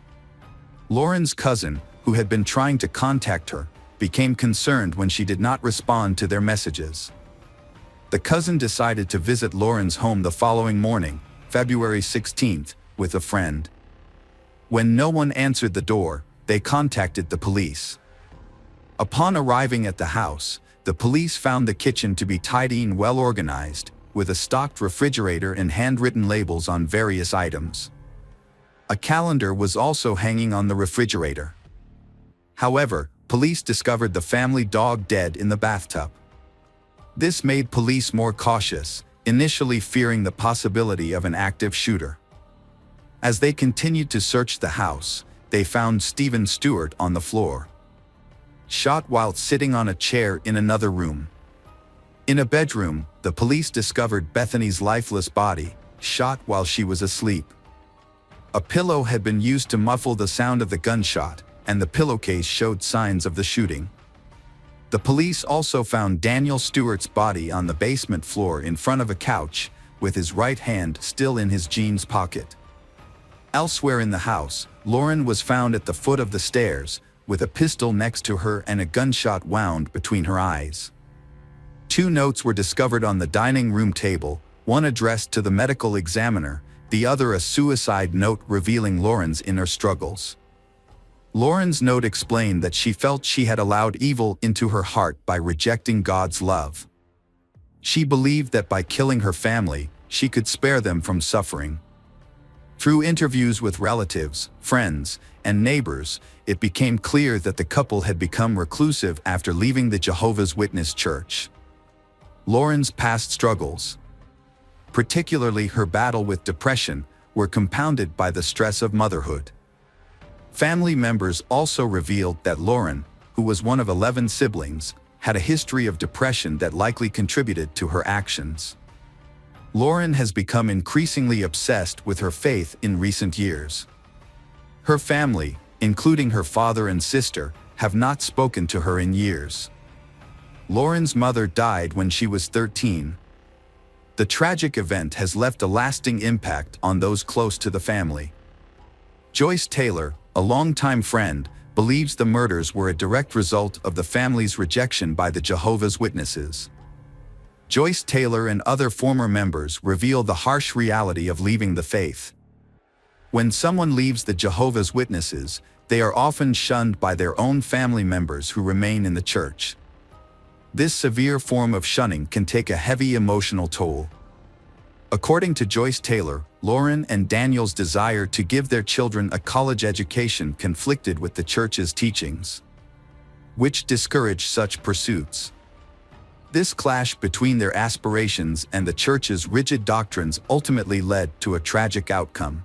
Lauren's cousin, who had been trying to contact her, became concerned when she did not respond to their messages. The cousin decided to visit Lauren's home the following morning, February 16th, with a friend. When no one answered the door, they contacted the police. Upon arriving at the house, the police found the kitchen to be tidy and well organized, with a stocked refrigerator and handwritten labels on various items. A calendar was also hanging on the refrigerator. However, police discovered the family dog dead in the bathtub. This made police more cautious, initially fearing the possibility of an active shooter. As they continued to search the house, they found Stephen Stewart on the floor, shot while sitting on a chair in another room. In a bedroom, the police discovered Bethany's lifeless body, shot while she was asleep. A pillow had been used to muffle the sound of the gunshot, and the pillowcase showed signs of the shooting. The police also found Daniel Stewart's body on the basement floor in front of a couch, with his right hand still in his jeans pocket. Elsewhere in the house, Lauren was found at the foot of the stairs, with a pistol next to her and a gunshot wound between her eyes. 2 notes were discovered on the dining room table, one addressed to the medical examiner, the other a suicide note revealing Lauren's inner struggles. Lauren's note explained that she felt she had allowed evil into her heart by rejecting God's love. She believed that by killing her family, she could spare them from suffering. Through interviews with relatives, friends, and neighbors, it became clear that the couple had become reclusive after leaving the Jehovah's Witness church. Lauren's past struggles, particularly her battle with depression, were compounded by the stress of motherhood. Family members also revealed that Lauren, who was one of 11 siblings, had a history of depression that likely contributed to her actions. Lauren has become increasingly obsessed with her faith in recent years. Her family, including her father and sister, have not spoken to her in years. Lauren's mother died when she was 13. The tragic event has left a lasting impact on those close to the family. Joyce Taylor, a longtime friend, believes the murders were a direct result of the family's rejection by the Jehovah's Witnesses. Joyce Taylor and other former members reveal the harsh reality of leaving the faith. When someone leaves the Jehovah's Witnesses, they are often shunned by their own family members who remain in the church. This severe form of shunning can take a heavy emotional toll. According to Joyce Taylor, Lauren and Daniel's desire to give their children a college education conflicted with the church's teachings, which discourage such pursuits. This clash between their aspirations and the church's rigid doctrines ultimately led to a tragic outcome.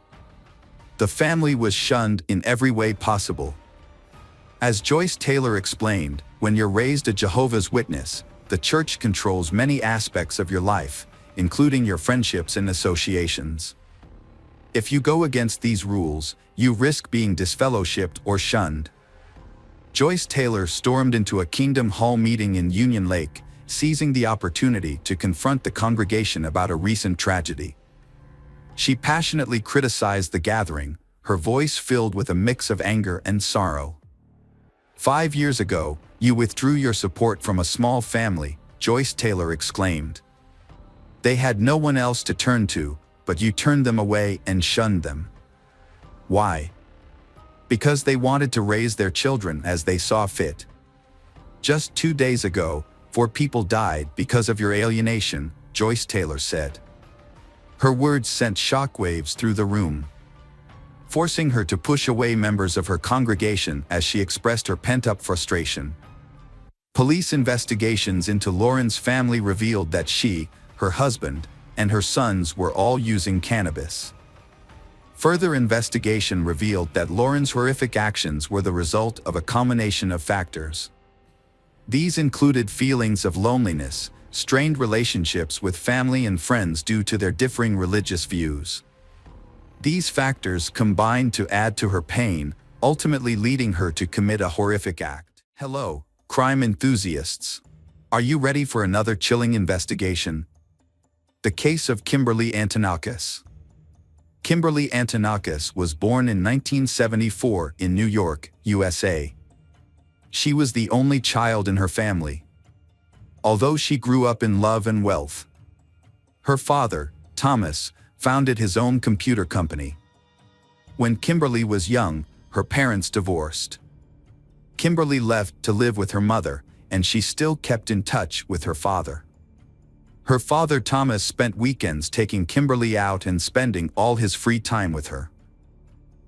The family was shunned in every way possible. As Joyce Taylor explained, when you're raised a Jehovah's Witness, the church controls many aspects of your life, including your friendships and associations. If you go against these rules, you risk being disfellowshipped or shunned. Joyce Taylor stormed into a Kingdom Hall meeting in Union Lake, seizing the opportunity to confront the congregation about a recent tragedy. She passionately criticized the gathering, her voice filled with a mix of anger and sorrow. 5 years ago, you withdrew your support from a small family, Joyce Taylor exclaimed. They had no one else to turn to, but you turned them away and shunned them. Why? Because they wanted to raise their children as they saw fit. Just 2 days ago, 4 people died because of your alienation, Joyce Taylor said. Her words sent shockwaves through the room, forcing her to push away members of her congregation as she expressed her pent-up frustration. Police investigations into Lauren's family revealed that she, her husband, and her sons were all using cannabis. Further investigation revealed that Lauren's horrific actions were the result of a combination of factors. These included feelings of loneliness, strained relationships with family and friends due to their differing religious views. These factors combined to add to her pain, ultimately leading her to commit a horrific act. Hello, crime enthusiasts. Are you ready for another chilling investigation? The case of Kimberly Antonakis. Kimberly Antonakis was born in 1974 in New York, USA. She was the only child in her family. although she grew up in love and wealth. Her father, Thomas, founded his own computer company. When Kimberly was young, her parents divorced. Kimberly left to live with her mother, and she still kept in touch with her father. Her father Thomas spent weekends taking Kimberly out and spending all his free time with her.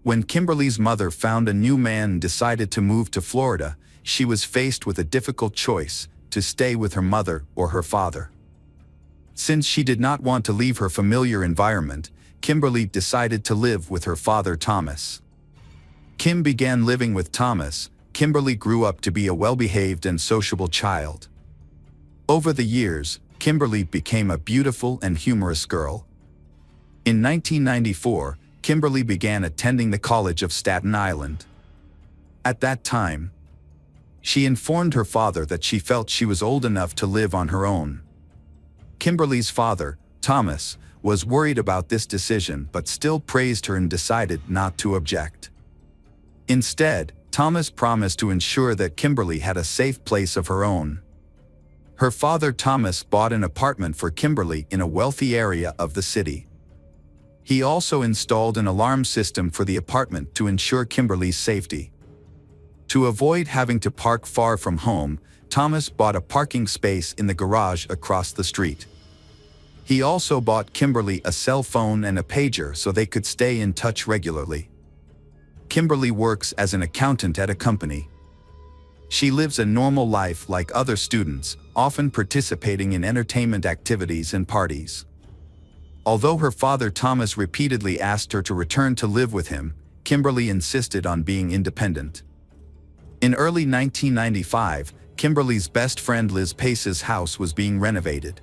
When Kimberly's mother found a new man and decided to move to Florida, she was faced with a difficult choice: to stay with her mother or her father. Since she did not want to leave her familiar environment, Kimberly decided to live with her father Thomas. Kim began living with Thomas. Kimberly grew up to be a well-behaved and sociable child. Over the years, Kimberly became a beautiful and humorous girl. In 1994, Kimberly began attending the College of Staten Island. At that time, she informed her father that she felt she was old enough to live on her own. Kimberly's father, Thomas, was worried about this decision but still praised her and decided not to object. Instead, Thomas promised to ensure that Kimberly had a safe place of her own. Her father Thomas bought an apartment for Kimberly in a wealthy area of the city. He also installed an alarm system for the apartment to ensure Kimberly's safety. To avoid having to park far from home, Thomas bought a parking space in the garage across the street. He also bought Kimberly a cell phone and a pager so they could stay in touch regularly. Kimberly works as an accountant at a company. She lives a normal life like other students, often participating in entertainment activities and parties. Although her father Thomas repeatedly asked her to return to live with him, Kimberly insisted on being independent. In early 1995, Kimberly's best friend Liz Pace's house was being renovated.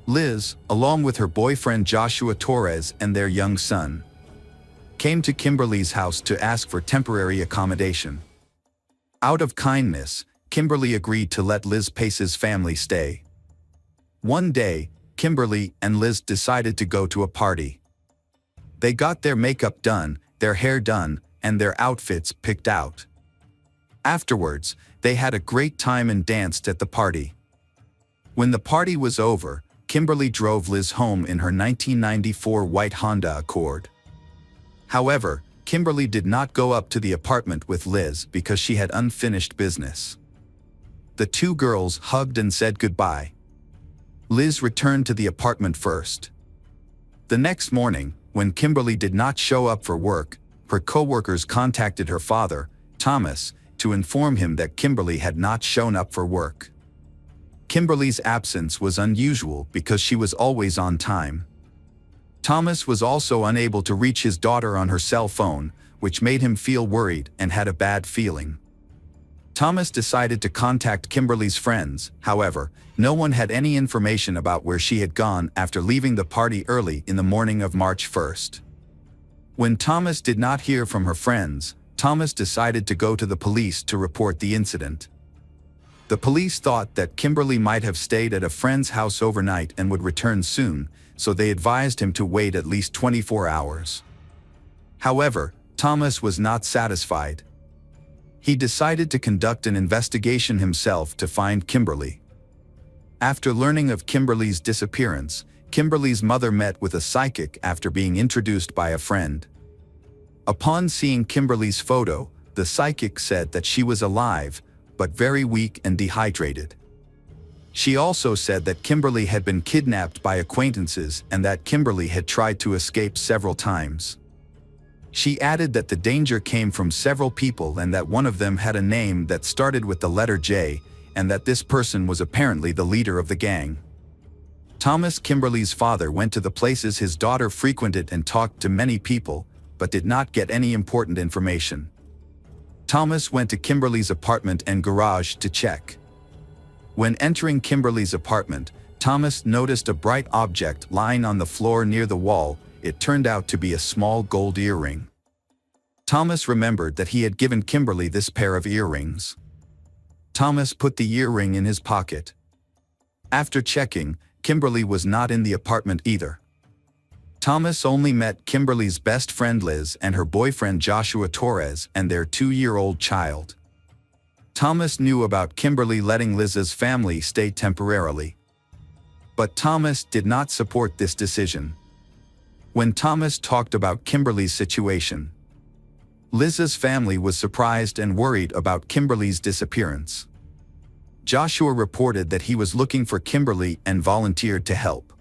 Liz, along with her boyfriend Joshua Torres and their young son, came to Kimberly's house to ask for temporary accommodation. Out of kindness, Kimberly agreed to let Liz Pace's family stay. One day, Kimberly and Liz decided to go to a party. They got their makeup done, their hair done, and their outfits picked out. Afterwards, they had a great time and danced at the party. When the party was over, Kimberly drove Liz home in her 1994 white Honda Accord. However, Kimberly did not go up to the apartment with Liz because she had unfinished business. The two girls hugged and said goodbye. Liz returned to the apartment first. The next morning, when Kimberly did not show up for work, her co-workers contacted her father, Thomas, to inform him that Kimberly had not shown up for work. Kimberly's absence was unusual because she was always on time. Thomas was also unable to reach his daughter on her cell phone, which made him feel worried and had a bad feeling. Thomas decided to contact Kimberly's friends. However, no one had any information about where she had gone after leaving the party early in the morning of March 1st. When Thomas did not hear from her friends, Thomas decided to go to the police to report the incident. The police thought that Kimberly might have stayed at a friend's house overnight and would return soon, so they advised him to wait at least 24 hours. However, Thomas was not satisfied. He decided to conduct an investigation himself to find Kimberly. After learning of Kimberly's disappearance, Kimberly's mother met with a psychic after being introduced by a friend. Upon seeing Kimberly's photo, the psychic said that she was alive, but very weak and dehydrated. She also said that Kimberly had been kidnapped by acquaintances and that Kimberly had tried to escape several times. She added that the danger came from several people and that one of them had a name that started with the letter J, and that this person was apparently the leader of the gang. Thomas, Kimberly's father, went to the places his daughter frequented and talked to many people, but did not get any important information. Thomas went to Kimberly's apartment and garage to check. When entering Kimberly's apartment, Thomas noticed a bright object lying on the floor near the wall. It turned out to be a small gold earring. Thomas remembered that he had given Kimberly this pair of earrings. Thomas put the earring in his pocket. After checking, Kimberly was not in the apartment either. Thomas only met Kimberly's best friend Liz and her boyfriend Joshua Torres and their 2-year-old child. Thomas knew about Kimberly letting Liz's family stay temporarily. But Thomas did not support this decision. When Thomas talked about Kimberly's situation, Liz's family was surprised and worried about Kimberly's disappearance. Joshua reported that he was looking for Kimberly and volunteered to help.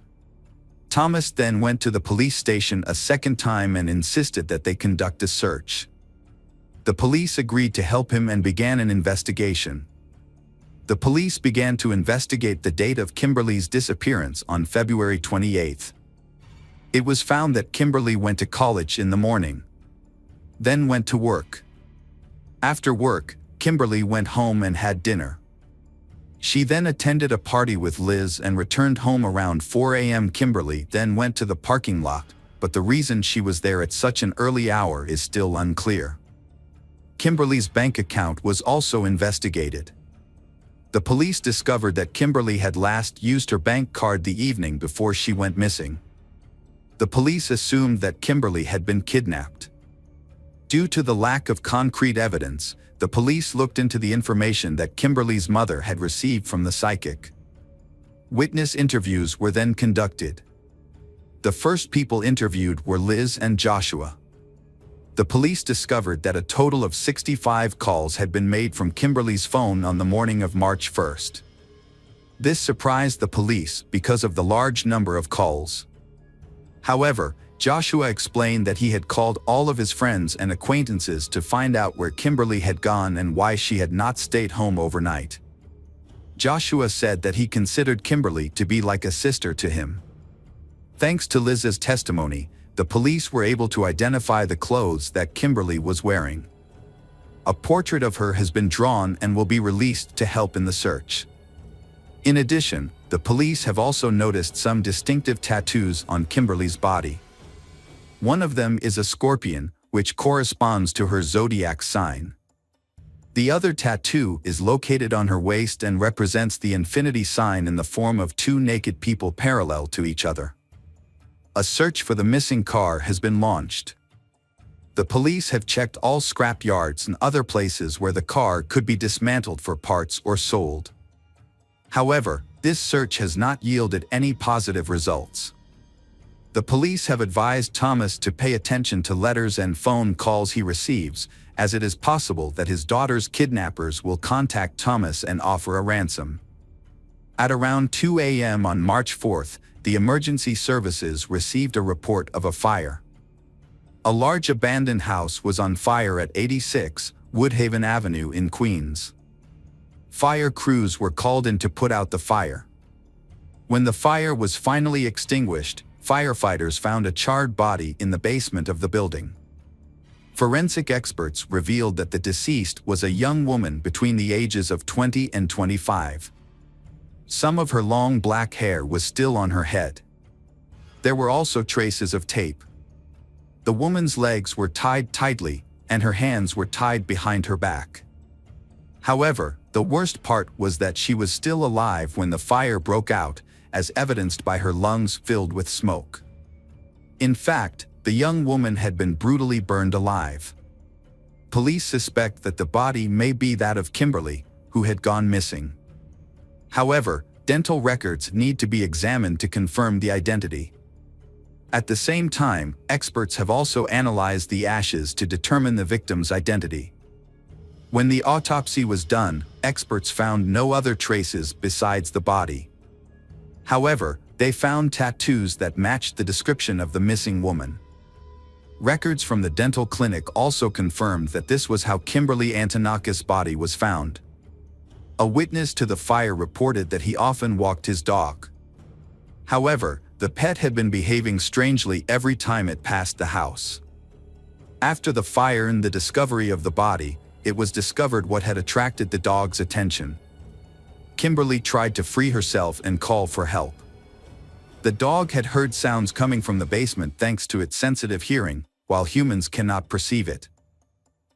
Thomas then went to the police station a second time and insisted that they conduct a search. The police agreed to help him and began an investigation. The police began to investigate the date of Kimberly's disappearance on February 28. It was found that Kimberly went to college in the morning, then went to work. After work, Kimberly went home and had dinner. She then attended a party with Liz and returned home around 4 a.m. Kimberly then went to the parking lot, but the reason she was there at such an early hour is still unclear. Kimberly's bank account was also investigated. The police discovered that Kimberly had last used her bank card the evening before she went missing. The police assumed that Kimberly had been kidnapped. Due to the lack of concrete evidence, the police looked into the information that Kimberly's mother had received from the psychic. Witness interviews were then conducted. The first people interviewed were Liz and Joshua. The police discovered that a total of 65 calls had been made from Kimberly's phone on the morning of March 1st. This surprised the police because of the large number of calls. However, Joshua explained that he had called all of his friends and acquaintances to find out where Kimberly had gone and why she had not stayed home overnight. Joshua said that he considered Kimberly to be like a sister to him. Thanks to Liz's testimony, the police were able to identify the clothes that Kimberly was wearing. A portrait of her has been drawn and will be released to help in the search. In addition, the police have also noticed some distinctive tattoos on Kimberly's body. One of them is a scorpion, which corresponds to her zodiac sign. The other tattoo is located on her waist and represents the infinity sign in the form of two naked people parallel to each other. A search for the missing car has been launched. The police have checked all scrap yards and other places where the car could be dismantled for parts or sold. However, this search has not yielded any positive results. The police have advised Thomas to pay attention to letters and phone calls he receives, as it is possible that his daughter's kidnappers will contact Thomas and offer a ransom. At around 2 a.m. on March 4th, the emergency services received a report of a fire. A large abandoned house was on fire at 86 Woodhaven Avenue in Queens. Fire crews were called in to put out the fire. When the fire was finally extinguished, firefighters found a charred body in the basement of the building. Forensic experts revealed that the deceased was a young woman between the ages of 20 and 25. Some of her long black hair was still on her head. There were also traces of tape. The woman's legs were tied tightly, and her hands were tied behind her back. However, the worst part was that she was still alive when the fire broke out, as evidenced by her lungs filled with smoke. In fact, the young woman had been brutally burned alive. Police suspect that the body may be that of Kimberly, who had gone missing. However, dental records need to be examined to confirm the identity. At the same time, experts have also analyzed the ashes to determine the victim's identity. When the autopsy was done, experts found no other traces besides the body. However, they found tattoos that matched the description of the missing woman. Records from the dental clinic also confirmed that this was how Kimberly Antonakis' body was found. A witness to the fire reported that he often walked his dog. However, the pet had been behaving strangely every time it passed the house. After the fire and the discovery of the body, it was discovered what had attracted the dog's attention. Kimberly tried to free herself and call for help. The dog had heard sounds coming from the basement thanks to its sensitive hearing, while humans cannot perceive it.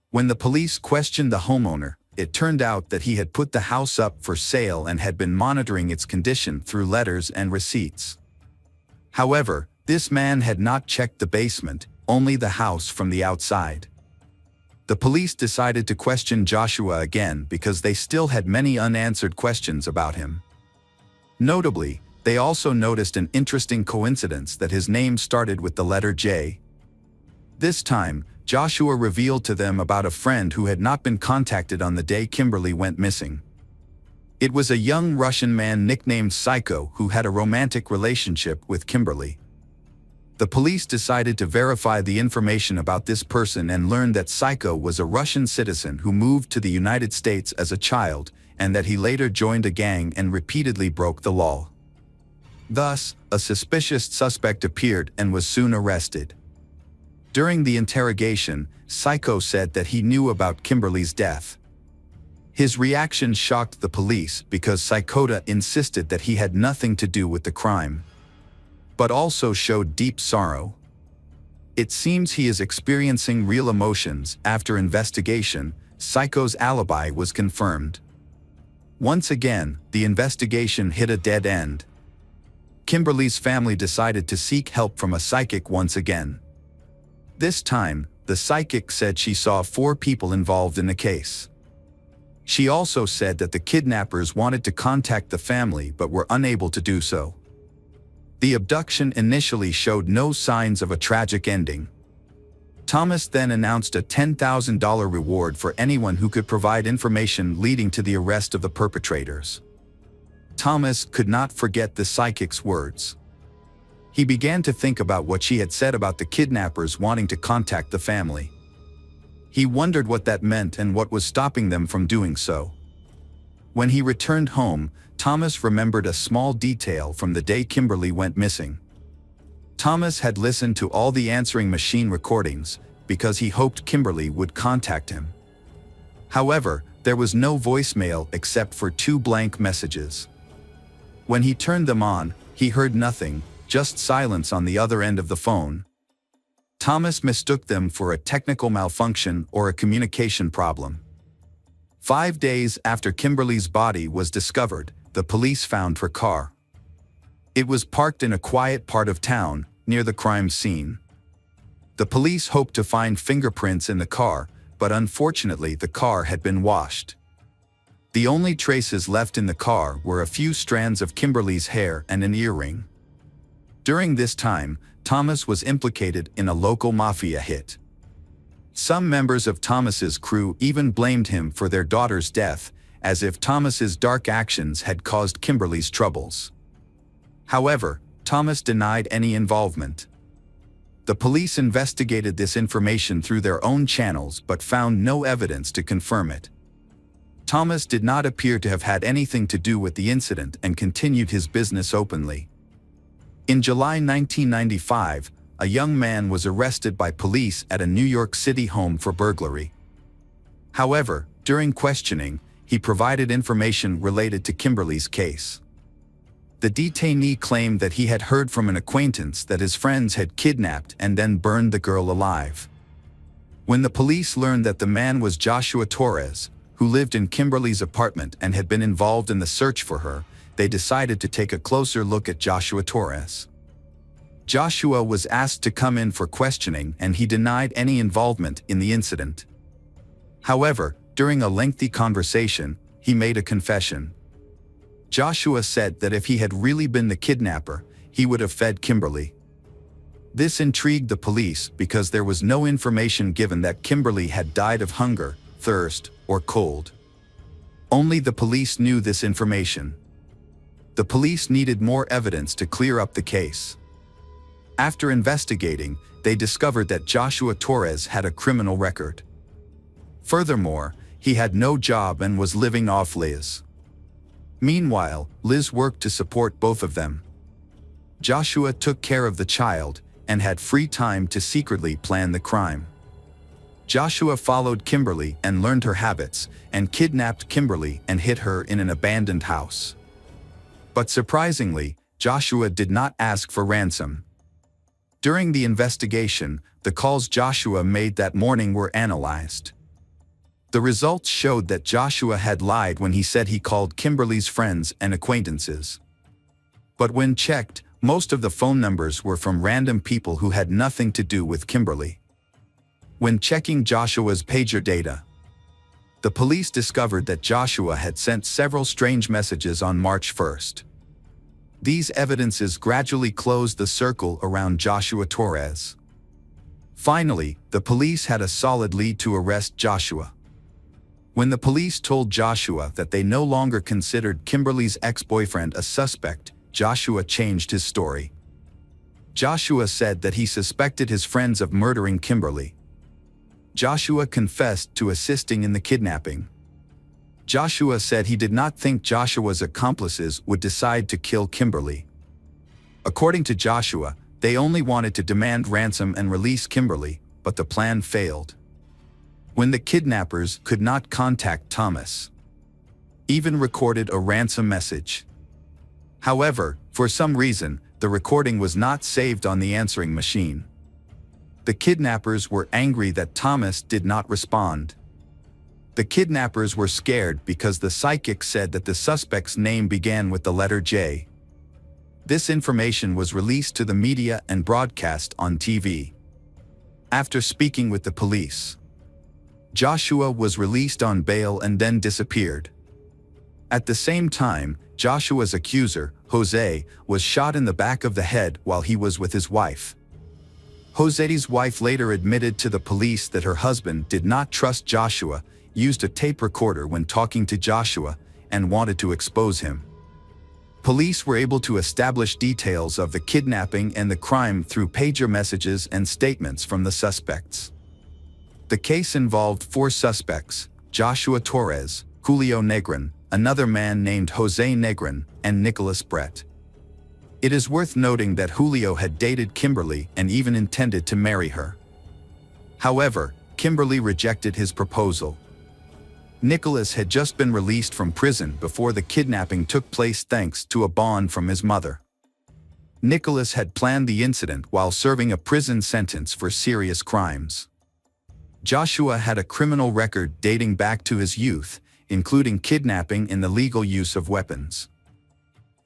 When the police questioned the homeowner, it turned out that he had put the house up for sale and had been monitoring its condition through letters and receipts. However, this man had not checked the basement, only the house from the outside. The police decided to question Joshua again because they still had many unanswered questions about him. Notably, they also noticed an interesting coincidence that his name started with the letter J. This time, Joshua revealed to them about a friend who had not been contacted on the day Kimberly went missing. It was a young Russian man nicknamed Psycho who had a romantic relationship with Kimberly. The police decided to verify the information about this person and learned that Psycho was a Russian citizen who moved to the United States as a child, and that he later joined a gang and repeatedly broke the law. Thus, a suspicious suspect appeared and was soon arrested. During the interrogation, Psycho said that he knew about Kimberly's death. His reaction shocked the police because Psycho insisted that he had nothing to do with the crime, but also showed deep sorrow. It seems he is experiencing real emotions. After investigation, Psycho's alibi was confirmed. Once again, the investigation hit a dead end. Kimberly's family decided to seek help from a psychic once again. This time, the psychic said she saw 4 people involved in the case. She also said that the kidnappers wanted to contact the family but were unable to do so. The abduction initially showed no signs of a tragic ending. Thomas then announced a $10,000 reward for anyone who could provide information leading to the arrest of the perpetrators. Thomas could not forget the psychic's words. He began to think about what she had said about the kidnappers wanting to contact the family. He wondered what that meant and what was stopping them from doing so. When he returned home, Thomas remembered a small detail from the day Kimberly went missing. Thomas had listened to all the answering machine recordings because he hoped Kimberly would contact him. However, there was no voicemail except for 2 blank messages. When he turned them on, he heard nothing, just silence on the other end of the phone. Thomas mistook them for a technical malfunction or a communication problem. 5 days after Kimberly's body was discovered, the police found her car. It was parked in a quiet part of town, near the crime scene. The police hoped to find fingerprints in the car, but unfortunately the car had been washed. The only traces left in the car were a few strands of Kimberly's hair and an earring. During this time, Thomas was implicated in a local mafia hit. Some members of Thomas's crew even blamed him for their daughter's death, as if Thomas's dark actions had caused Kimberly's troubles. However, Thomas denied any involvement. The police investigated this information through their own channels but found no evidence to confirm it. Thomas did not appear to have had anything to do with the incident and continued his business openly. In July 1995, a young man was arrested by police at a New York City home for burglary. However, during questioning, he provided information related to Kimberly's case. The detainee claimed that he had heard from an acquaintance that his friends had kidnapped and then burned the girl alive. When the police learned that the man was Joshua Torres, who lived in Kimberly's apartment and had been involved in the search for her, they decided to take a closer look at Joshua Torres. Joshua was asked to come in for questioning and he denied any involvement in the incident. However, during a lengthy conversation, he made a confession. Joshua said that if he had really been the kidnapper, he would have fed Kimberly. This intrigued the police because there was no information given that Kimberly had died of hunger, thirst, or cold. Only the police knew this information. The police needed more evidence to clear up the case. After investigating, they discovered that Joshua Torres had a criminal record. Furthermore, he had no job and was living off Liz. Meanwhile, Liz worked to support both of them. Joshua took care of the child and had free time to secretly plan the crime. Joshua followed Kimberly and learned her habits, and kidnapped Kimberly and hid her in an abandoned house. But surprisingly, Joshua did not ask for ransom. During the investigation, the calls Joshua made that morning were analyzed. The results showed that Joshua had lied when he said he called Kimberly's friends and acquaintances. But when checked, most of the phone numbers were from random people who had nothing to do with Kimberly. When checking Joshua's pager data, the police discovered that Joshua had sent several strange messages on March 1st. These evidences gradually closed the circle around Joshua Torres. Finally, the police had a solid lead to arrest Joshua. When the police told Joshua that they no longer considered Kimberly's ex-boyfriend a suspect, Joshua changed his story. Joshua said that he suspected his friends of murdering Kimberly. Joshua confessed to assisting in the kidnapping. Joshua said he did not think Joshua's accomplices would decide to kill Kimberly. According to Joshua, they only wanted to demand ransom and release Kimberly, but the plan failed. When the kidnappers could not contact Thomas, even recorded a ransom message. However, for some reason, the recording was not saved on the answering machine. The kidnappers were angry that Thomas did not respond. The kidnappers were scared because the psychic said that the suspect's name began with the letter J. This information was released to the media and broadcast on TV. After speaking with the police, Joshua was released on bail and then disappeared. At the same time, Joshua's accuser, Jose, was shot in the back of the head while he was with his wife. Jose's wife later admitted to the police that her husband did not trust Joshua, used a tape recorder when talking to Joshua, and wanted to expose him. Police were able to establish details of the kidnapping and the crime through pager messages and statements from the suspects. The case involved 4 suspects: Joshua Torres, Julio Negrin, another man named Jose Negrin, and Nicholas Brett. It is worth noting that Julio had dated Kimberly and even intended to marry her. However, Kimberly rejected his proposal. Nicholas had just been released from prison before the kidnapping took place thanks to a bond from his mother. Nicholas had planned the incident while serving a prison sentence for serious crimes. Joshua had a criminal record dating back to his youth, including kidnapping and the legal use of weapons.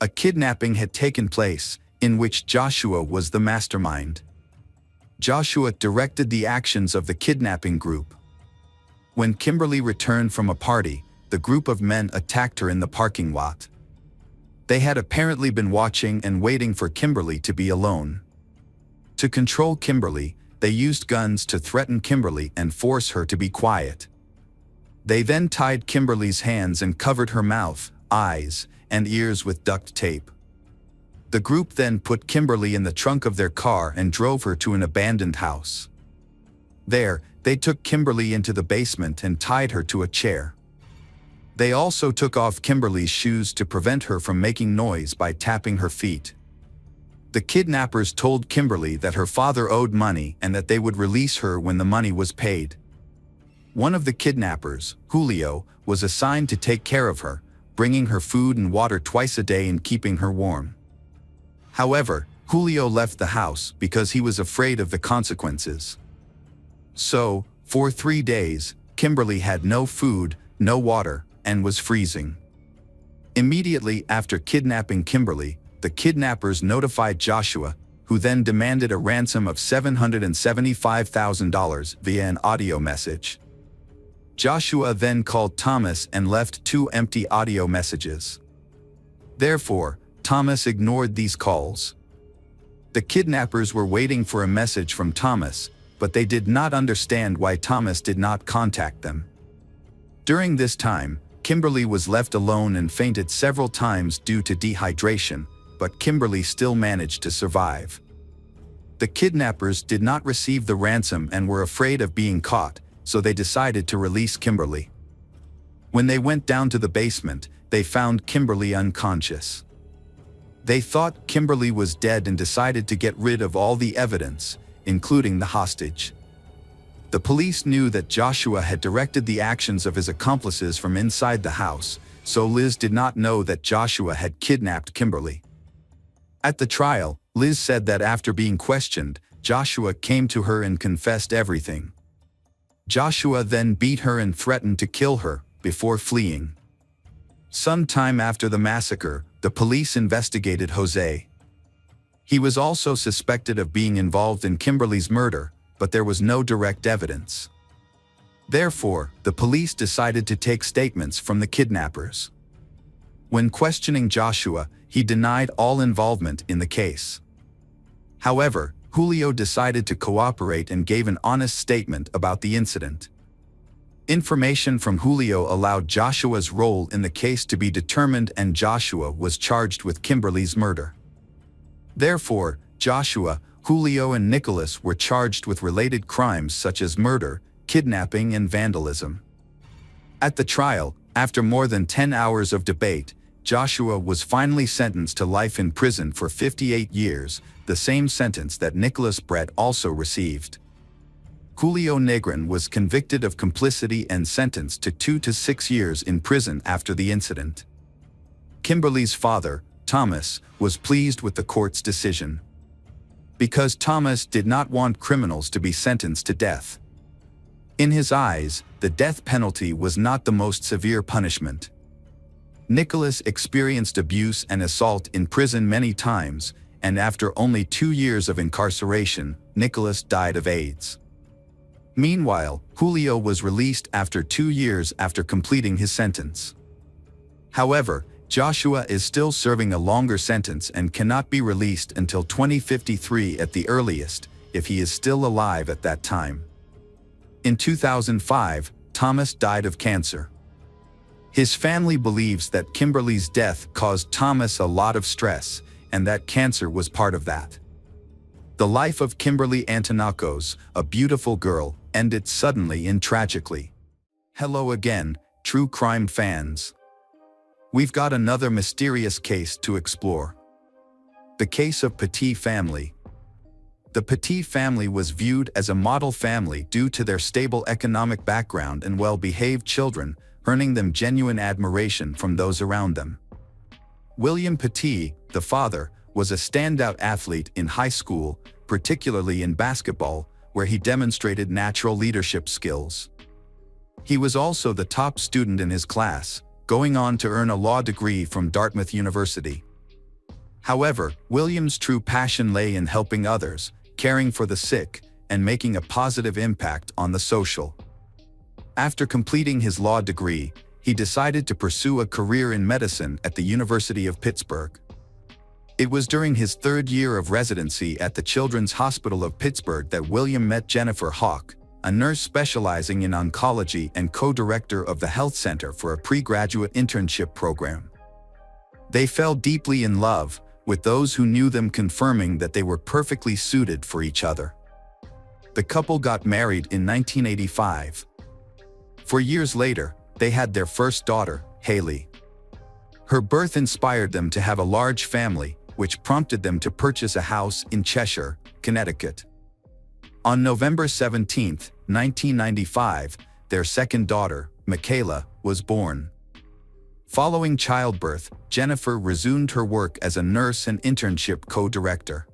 A kidnapping had taken place, in which Joshua was the mastermind. Joshua directed the actions of the kidnapping group. When Kimberly returned from a party, the group of men attacked her in the parking lot. They had apparently been watching and waiting for Kimberly to be alone. To control Kimberly, they used guns to threaten Kimberly and force her to be quiet. They then tied Kimberly's hands and covered her mouth, eyes, and ears with duct tape. The group then put Kimberly in the trunk of their car and drove her to an abandoned house. There, they took Kimberly into the basement and tied her to a chair. They also took off Kimberly's shoes to prevent her from making noise by tapping her feet. The kidnappers told Kimberly that her father owed money and that they would release her when the money was paid. One of the kidnappers, Julio, was assigned to take care of her, bringing her food and water twice a day and keeping her warm. However, Julio left the house because he was afraid of the consequences. So, for 3 days, Kimberly had no food, no water, and was freezing. Immediately after kidnapping Kimberly, the kidnappers notified Joshua, who then demanded a ransom of $775,000 via an audio message. Joshua then called Thomas and left 2 empty audio messages. Therefore, Thomas ignored these calls. The kidnappers were waiting for a message from Thomas, but they did not understand why Thomas did not contact them. During this time, Kimberly was left alone and fainted several times due to dehydration, but Kimberly still managed to survive. The kidnappers did not receive the ransom and were afraid of being caught, so they decided to release Kimberly. When they went down to the basement, they found Kimberly unconscious. They thought Kimberly was dead and decided to get rid of all the evidence, including the hostage. The police knew that Joshua had directed the actions of his accomplices from inside the house, so Liz did not know that Joshua had kidnapped Kimberly. At the trial, Liz said that after being questioned, Joshua came to her and confessed everything. Joshua then beat her and threatened to kill her, before fleeing. Some time after the massacre, the police investigated Jose. He was also suspected of being involved in Kimberly's murder, but there was no direct evidence. Therefore, the police decided to take statements from the kidnappers. When questioning Joshua, he denied all involvement in the case. However, Julio decided to cooperate and gave an honest statement about the incident. Information from Julio allowed Joshua's role in the case to be determined, and Joshua was charged with Kimberly's murder. Therefore, Joshua, Julio and Nicholas were charged with related crimes such as murder, kidnapping and vandalism. At the trial, after more than 10 hours of debate, Joshua was finally sentenced to life in prison for 58 years, the same sentence that Nicholas Brett also received. Julio Negrin was convicted of complicity and sentenced to 2 to 6 years in prison after the incident. Kimberly's father, Thomas, was pleased with the court's decision, because Thomas did not want criminals to be sentenced to death. In his eyes, the death penalty was not the most severe punishment. Nicholas experienced abuse and assault in prison many times, and after only 2 years of incarceration, Nicholas died of AIDS. Meanwhile, Julio was released after 2 years after completing his sentence. However, Joshua is still serving a longer sentence and cannot be released until 2053 at the earliest, if he is still alive at that time. In 2005, Thomas died of cancer. His family believes that Kimberly's death caused Thomas a lot of stress, and that cancer was part of that. The life of Kimberly Antonakos, a beautiful girl, ended suddenly and tragically. Hello again, true crime fans. We've got another mysterious case to explore. The case of Petit family. The Petit family was viewed as a model family due to their stable economic background and well-behaved children, earning them genuine admiration from those around them. William Petit, the father, was a standout athlete in high school, particularly in basketball, where he demonstrated natural leadership skills. He was also the top student in his class, going on to earn a law degree from Dartmouth University. However, William's true passion lay in helping others, caring for the sick, and making a positive impact on the social. After completing his law degree, he decided to pursue a career in medicine at the University of Pittsburgh. It was during his 3rd year of residency at the Children's Hospital of Pittsburgh that William met Jennifer Hawk, a nurse specializing in oncology and co-director of the Health Center for a pre-graduate internship program. They fell deeply in love, with those who knew them confirming that they were perfectly suited for each other. The couple got married in 1985. 4 years later, they had their first daughter, Haley. Her birth inspired them to have a large family, which prompted them to purchase a house in Cheshire, Connecticut. On November 17, 1995, their second daughter, Michaela, was born. Following childbirth, Jennifer resumed her work as a nurse and internship co-director.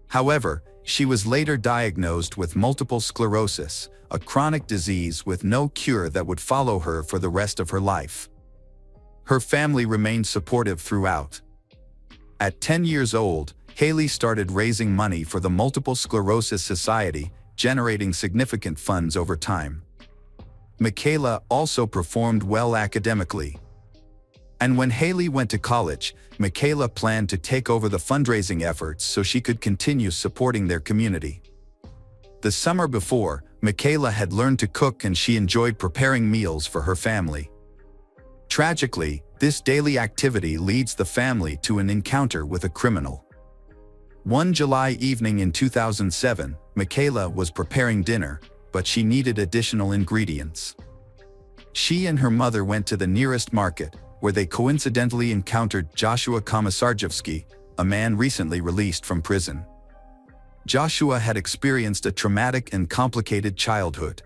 However, she was later diagnosed with multiple sclerosis, a chronic disease with no cure that would follow her for the rest of her life. Her family remained supportive throughout. At 10 years old, Haley started raising money for the Multiple Sclerosis Society, generating significant funds over time. Michaela also performed well academically. And when Haley went to college, Michaela planned to take over the fundraising efforts so she could continue supporting their community. The summer before, Michaela had learned to cook and she enjoyed preparing meals for her family. Tragically, this daily activity leads the family to an encounter with a criminal. One July evening in 2007, Michaela was preparing dinner, but she needed additional ingredients. She and her mother went to the nearest market, where they coincidentally encountered Joshua Komisarjevsky, a man recently released from prison. Joshua had experienced a traumatic and complicated childhood.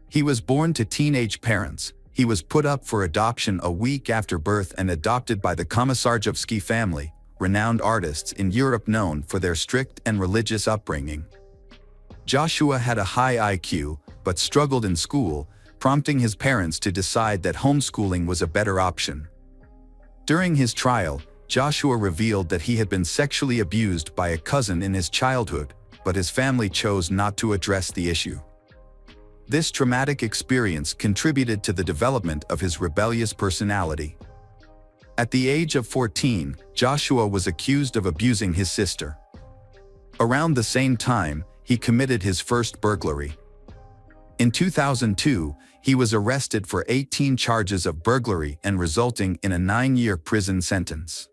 He was born to teenage parents. He was put up for adoption a week after birth and adopted by the Komisarjevsky family, renowned artists in Europe known for their strict and religious upbringing. Joshua had a high IQ, but struggled in school, prompting his parents to decide that homeschooling was a better option. During his trial, Joshua revealed that he had been sexually abused by a cousin in his childhood, but his family chose not to address the issue. This traumatic experience contributed to the development of his rebellious personality. At the age of 14, Joshua was accused of abusing his sister. Around the same time, he committed his first burglary. In 2002, he was arrested for 18 charges of burglary and resulting in a 9-year prison sentence.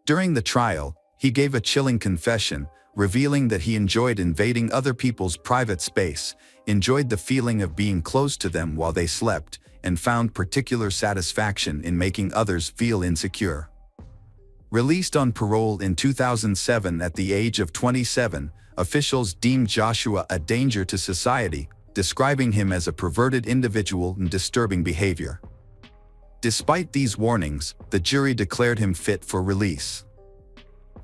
During the trial, he gave a chilling confession, revealing that he enjoyed invading other people's private space, enjoyed the feeling of being close to them while they slept, and found particular satisfaction in making others feel insecure. Released on parole in 2007 at the age of 27, officials deemed Joshua a danger to society, describing him as a perverted individual and disturbing behavior. Despite these warnings, the jury declared him fit for release.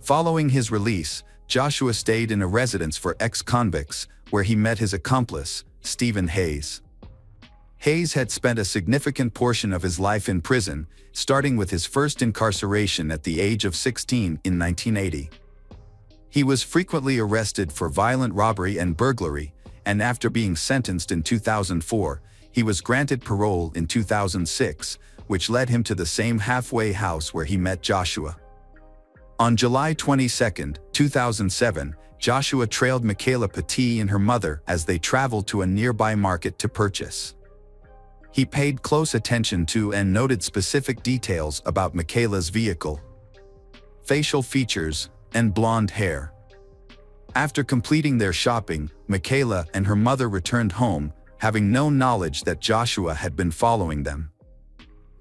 Following his release, Joshua stayed in a residence for ex-convicts, where he met his accomplice, Stephen Hayes. Hayes had spent a significant portion of his life in prison, starting with his first incarceration at the age of 16 in 1980. He was frequently arrested for violent robbery and burglary, and after being sentenced in 2004, he was granted parole in 2006, which led him to the same halfway house where he met Joshua. On July 22, 2007, Joshua trailed Michele Petit and her mother as they traveled to a nearby market to purchase. He paid close attention to and noted specific details about Michele's vehicle, facial features, and blonde hair. After completing their shopping, Michele and her mother returned home, having no knowledge that Joshua had been following them.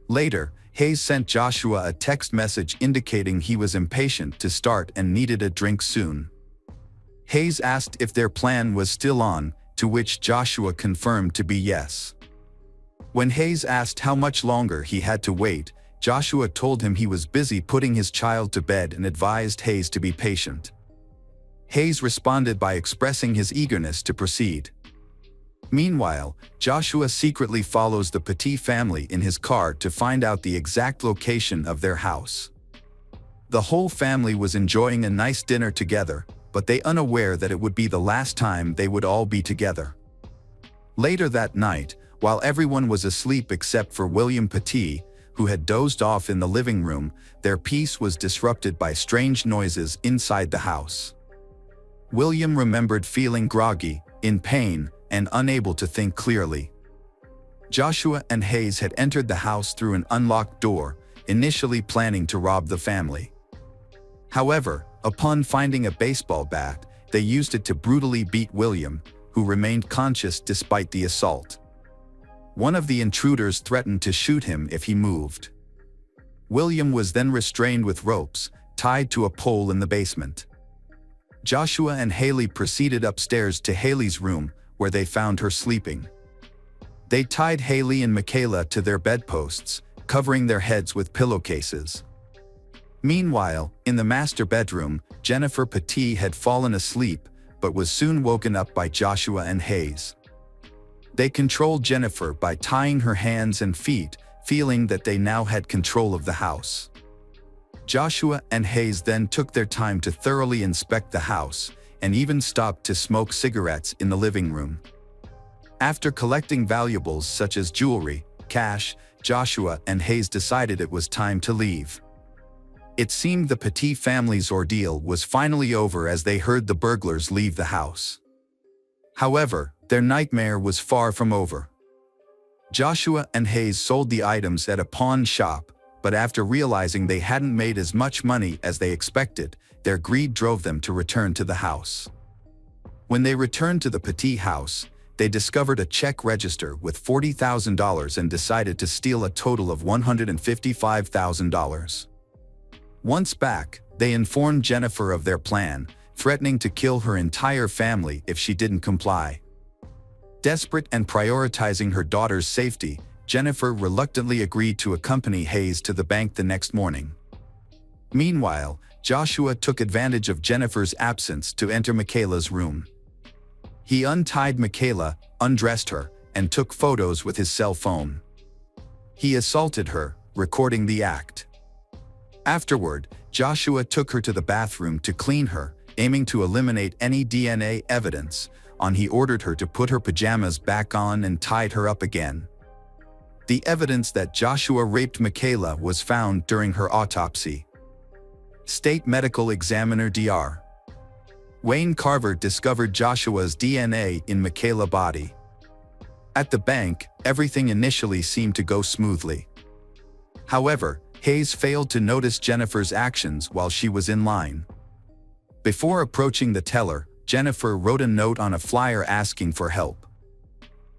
Later, Hayes sent Joshua a text message indicating he was impatient to start and needed a drink soon. Hayes asked if their plan was still on, to which Joshua confirmed to be yes. When Hayes asked how much longer he had to wait, Joshua told him he was busy putting his child to bed and advised Hayes to be patient. Hayes responded by expressing his eagerness to proceed. Meanwhile, Joshua secretly follows the Petit family in his car to find out the exact location of their house. The whole family was enjoying a nice dinner together, but they unaware that it would be the last time they would all be together. Later that night, while everyone was asleep except for William Petit, who had dozed off in the living room, their peace was disrupted by strange noises inside the house. William remembered feeling groggy, in pain, and unable to think clearly. Joshua and Hayes had entered the house through an unlocked door, initially planning to rob the family. However, upon finding a baseball bat, they used it to brutally beat William, who remained conscious despite the assault. One of the intruders threatened to shoot him if he moved. William was then restrained with ropes, tied to a pole in the basement. Joshua and Haley proceeded upstairs to Haley's room, where they found her sleeping. They tied Haley and Michele to their bedposts, covering their heads with pillowcases. Meanwhile, in the master bedroom, Jennifer Petit had fallen asleep, but was soon woken up by Joshua and Hayes. They controlled Jennifer by tying her hands and feet, feeling that they now had control of the house. Joshua and Hayes then took their time to thoroughly inspect the house, and even stopped to smoke cigarettes in the living room. After collecting valuables such as jewelry, cash, Joshua and Hayes decided it was time to leave. It seemed the Petit family's ordeal was finally over as they heard the burglars leave the house. However, their nightmare was far from over. Joshua and Hayes sold the items at a pawn shop, but after realizing they hadn't made as much money as they expected, their greed drove them to return to the house. When they returned to the Petit house, they discovered a check register with $40,000 and decided to steal a total of $155,000. Once back, they informed Jennifer of their plan, threatening to kill her entire family if she didn't comply. Desperate and prioritizing her daughter's safety, Jennifer reluctantly agreed to accompany Hayes to the bank the next morning. Meanwhile, Joshua took advantage of Jennifer's absence to enter Michele's room. He untied Michele, undressed her, and took photos with his cell phone. He assaulted her, recording the act. Afterward, Joshua took her to the bathroom to clean her, aiming to eliminate any DNA evidence. He ordered her to put her pajamas back on and tied her up again. The evidence that Joshua raped Michele was found during her autopsy. State Medical Examiner Dr. Wayne Carver discovered Joshua's DNA in Michele's body. At the bank, everything initially seemed to go smoothly. However, Hayes failed to notice Jennifer's actions while she was in line. Before approaching the teller, Jennifer wrote a note on a flyer asking for help.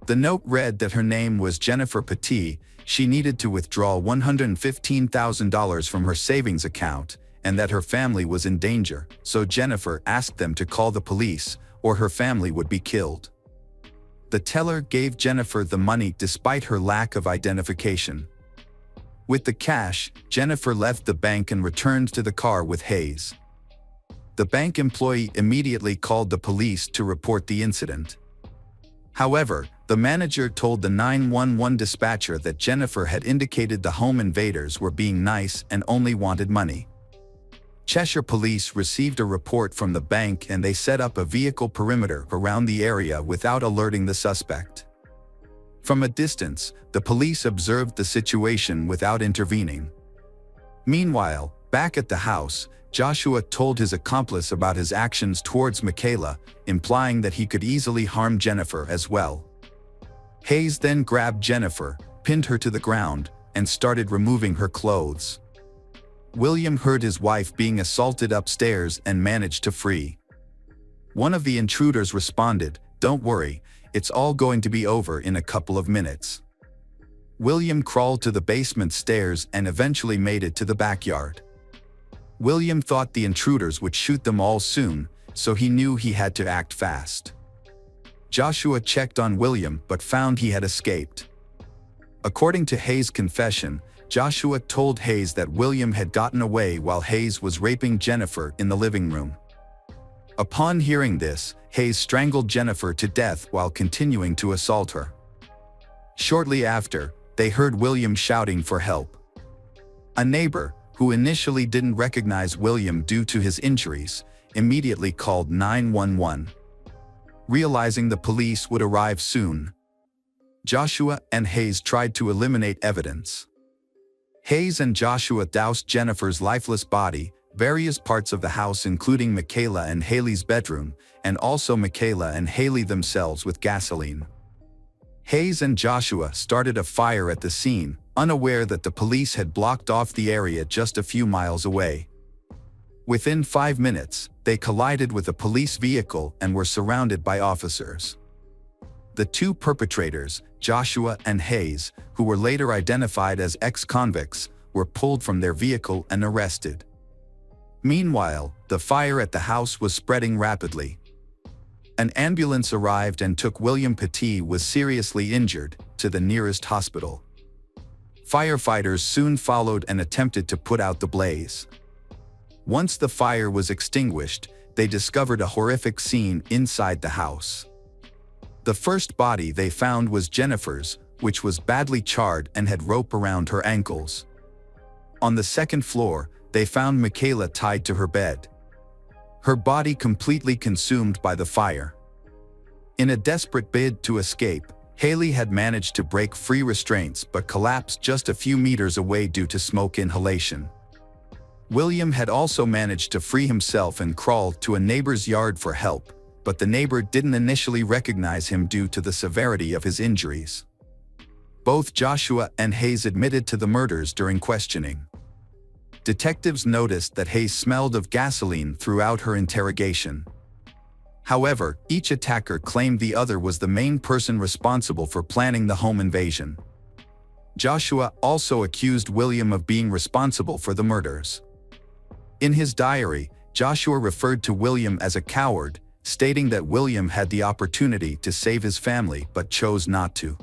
The note read that her name was Jennifer Petit, she needed to withdraw $115,000 from her savings account, and that her family was in danger, so Jennifer asked them to call the police, or her family would be killed. The teller gave Jennifer the money despite her lack of identification. With the cash, Jennifer left the bank and returned to the car with Hayes. The bank employee immediately called the police to report the incident. However, the manager told the 911 dispatcher that Jennifer had indicated the home invaders were being nice and only wanted money. Cheshire police received a report from the bank and they set up a vehicle perimeter around the area without alerting the suspect. From a distance, the police observed the situation without intervening. Meanwhile, back at the house, Joshua told his accomplice about his actions towards Michele, implying that he could easily harm Jennifer as well. Hayes then grabbed Jennifer, pinned her to the ground, and started removing her clothes. William heard his wife being assaulted upstairs and managed to flee. One of the intruders responded, "Don't worry, it's all going to be over in a couple of minutes." William crawled to the basement stairs and eventually made it to the backyard. William thought the intruders would shoot them all soon, so he knew he had to act fast. Joshua checked on William but found he had escaped. According to Hayes' confession, Joshua told Hayes that William had gotten away while Hayes was raping Jennifer in the living room. Upon hearing this, Hayes strangled Jennifer to death while continuing to assault her. Shortly after, they heard William shouting for help. A neighbor, who initially didn't recognize William due to his injuries, immediately called 911. Realizing the police would arrive soon, Joshua and Hayes tried to eliminate evidence. Hayes and Joshua doused Jennifer's lifeless body, various parts of the house including Michele and Haley's bedroom, and also Michele and Haley themselves with gasoline. Hayes and Joshua started a fire at the scene, unaware that the police had blocked off the area just a few miles away. Within 5 minutes, they collided with a police vehicle and were surrounded by officers. The two perpetrators, Joshua and Hayes, who were later identified as ex-convicts, were pulled from their vehicle and arrested. Meanwhile, the fire at the house was spreading rapidly. An ambulance arrived and took William Petit, was seriously injured, to the nearest hospital. Firefighters soon followed and attempted to put out the blaze. Once the fire was extinguished, they discovered a horrific scene inside the house. The first body they found was Jennifer's, which was badly charred and had rope around her ankles. On the second floor, they found Michele tied to her bed. Her body completely consumed by the fire. In a desperate bid to escape, Haley had managed to break free restraints but collapsed just a few meters away due to smoke inhalation. William had also managed to free himself and crawled to a neighbor's yard for help, but the neighbor didn't initially recognize him due to the severity of his injuries. Both Joshua and Hayes admitted to the murders during questioning. Detectives noticed that Hayes smelled of gasoline throughout her interrogation. However, each attacker claimed the other was the main person responsible for planning the home invasion. Joshua also accused William of being responsible for the murders. In his diary, Joshua referred to William as a coward, stating that William had the opportunity to save his family but chose not to.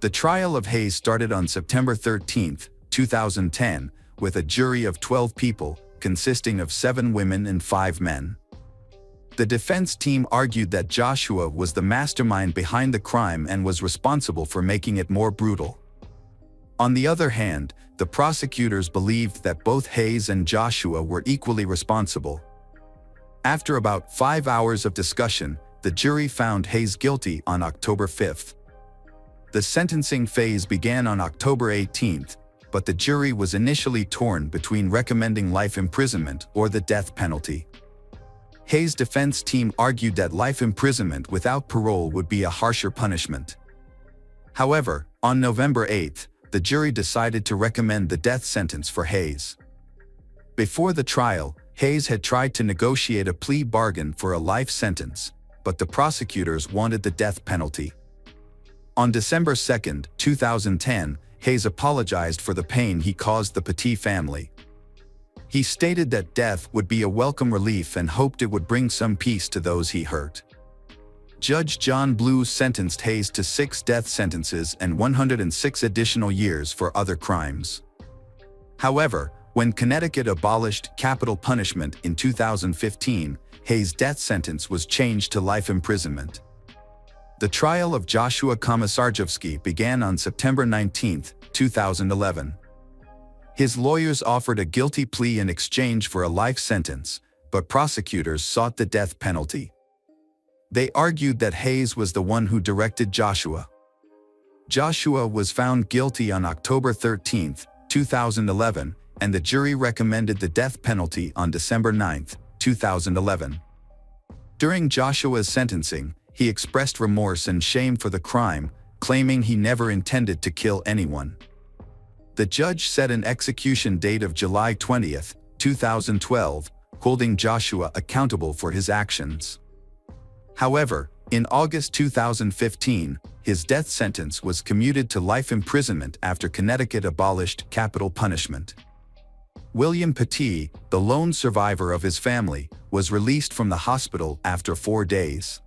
The trial of Hayes started on September 13, 2010, with a jury of 12 people, consisting of 7 women and 5 men. The defense team argued that Joshua was the mastermind behind the crime and was responsible for making it more brutal. On the other hand, the prosecutors believed that both Hayes and Joshua were equally responsible. After about 5 hours of discussion, the jury found Hayes guilty on October 5th. The sentencing phase began on October 18th, but the jury was initially torn between recommending life imprisonment or the death penalty. Hayes' defense team argued that life imprisonment without parole would be a harsher punishment. However, on November 8th, the jury decided to recommend the death sentence for Hayes. Before the trial, Hayes had tried to negotiate a plea bargain for a life sentence, but the prosecutors wanted the death penalty. On December 2, 2010, Hayes apologized for the pain he caused the Petit family. He stated that death would be a welcome relief and hoped it would bring some peace to those he hurt. Judge John Blue sentenced Hayes to 6 death sentences and 106 additional years for other crimes. However, when Connecticut abolished capital punishment in 2015, Hayes' death sentence was changed to life imprisonment. The trial of Joshua Komisarjevsky began on September 19, 2011. His lawyers offered a guilty plea in exchange for a life sentence, but prosecutors sought the death penalty. They argued that Hayes was the one who directed Joshua. Joshua was found guilty on October 13, 2011, and the jury recommended the death penalty on December 9, 2011. During Joshua's sentencing, he expressed remorse and shame for the crime, claiming he never intended to kill anyone. The judge set an execution date of July 20, 2012, holding Joshua accountable for his actions. However, in August 2015, his death sentence was commuted to life imprisonment after Connecticut abolished capital punishment. William Petit, the lone survivor of his family, was released from the hospital after 4 days.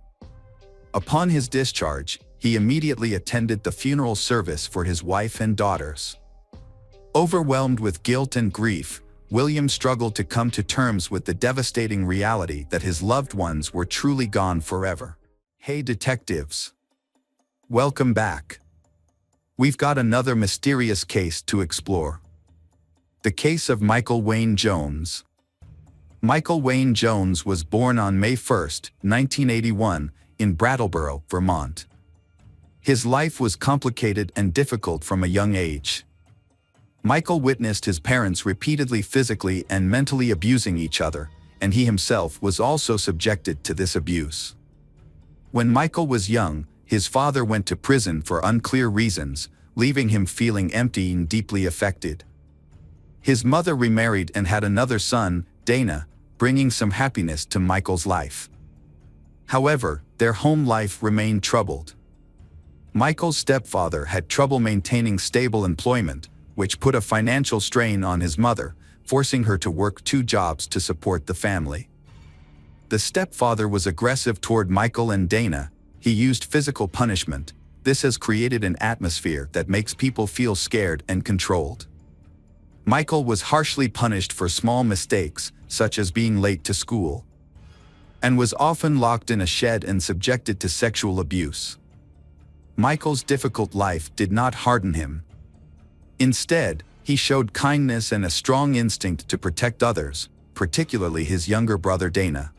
Upon his discharge, he immediately attended the funeral service for his wife and daughters. Overwhelmed with guilt and grief, William struggled to come to terms with the devastating reality that his loved ones were truly gone forever. Hey detectives! Welcome back. We've got another mysterious case to explore. The case of Michael Wayne Jones. Michael Wayne Jones was born on May 1, 1981, in Brattleboro, Vermont. His life was complicated and difficult from a young age. Michael witnessed his parents repeatedly physically and mentally abusing each other, and he himself was also subjected to this abuse. When Michael was young, his father went to prison for unclear reasons, leaving him feeling empty and deeply affected. His mother remarried and had another son, Dana, bringing some happiness to Michael's life. However, their home life remained troubled. Michael's stepfather had trouble maintaining stable employment, which put a financial strain on his mother, forcing her to work 2 jobs to support the family. The stepfather was aggressive toward Michael and Dana. He used physical punishment. This has created an atmosphere that makes people feel scared and controlled. Michael was harshly punished for small mistakes, such as being late to school, and was often locked in a shed and subjected to sexual abuse. Michael's difficult life did not harden him. Instead, he showed kindness and a strong instinct to protect others, particularly his younger brother Dana.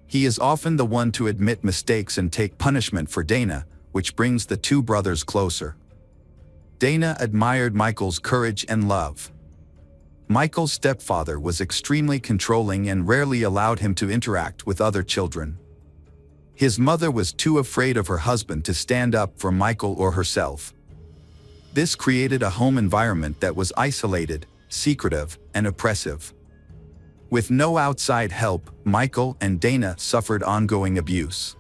He is often the one to admit mistakes and take punishment for Dana, which brings the 2 brothers closer. Dana admired Michael's courage and love. Michael's stepfather was extremely controlling and rarely allowed him to interact with other children. His mother was too afraid of her husband to stand up for Michael or herself. This created a home environment that was isolated, secretive, and oppressive. With no outside help, Michael and Dana suffered ongoing abuse.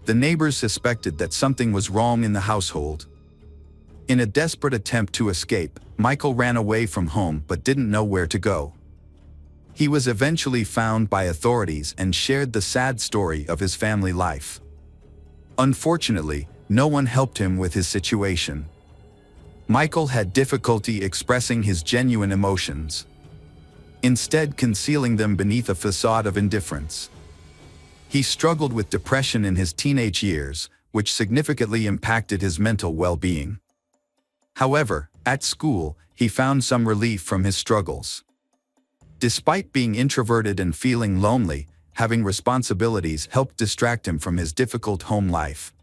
The neighbors suspected that something was wrong in the household. In a desperate attempt to escape, Michael ran away from home but didn't know where to go. He was eventually found by authorities and shared the sad story of his family life. Unfortunately, no one helped him with his situation. Michael had difficulty expressing his genuine emotions, instead concealing them beneath a facade of indifference. He struggled with depression in his teenage years, which significantly impacted his mental well-being. However, at school, he found some relief from his struggles. Despite being introverted and feeling lonely, Having responsibilities helped distract him from his difficult home life.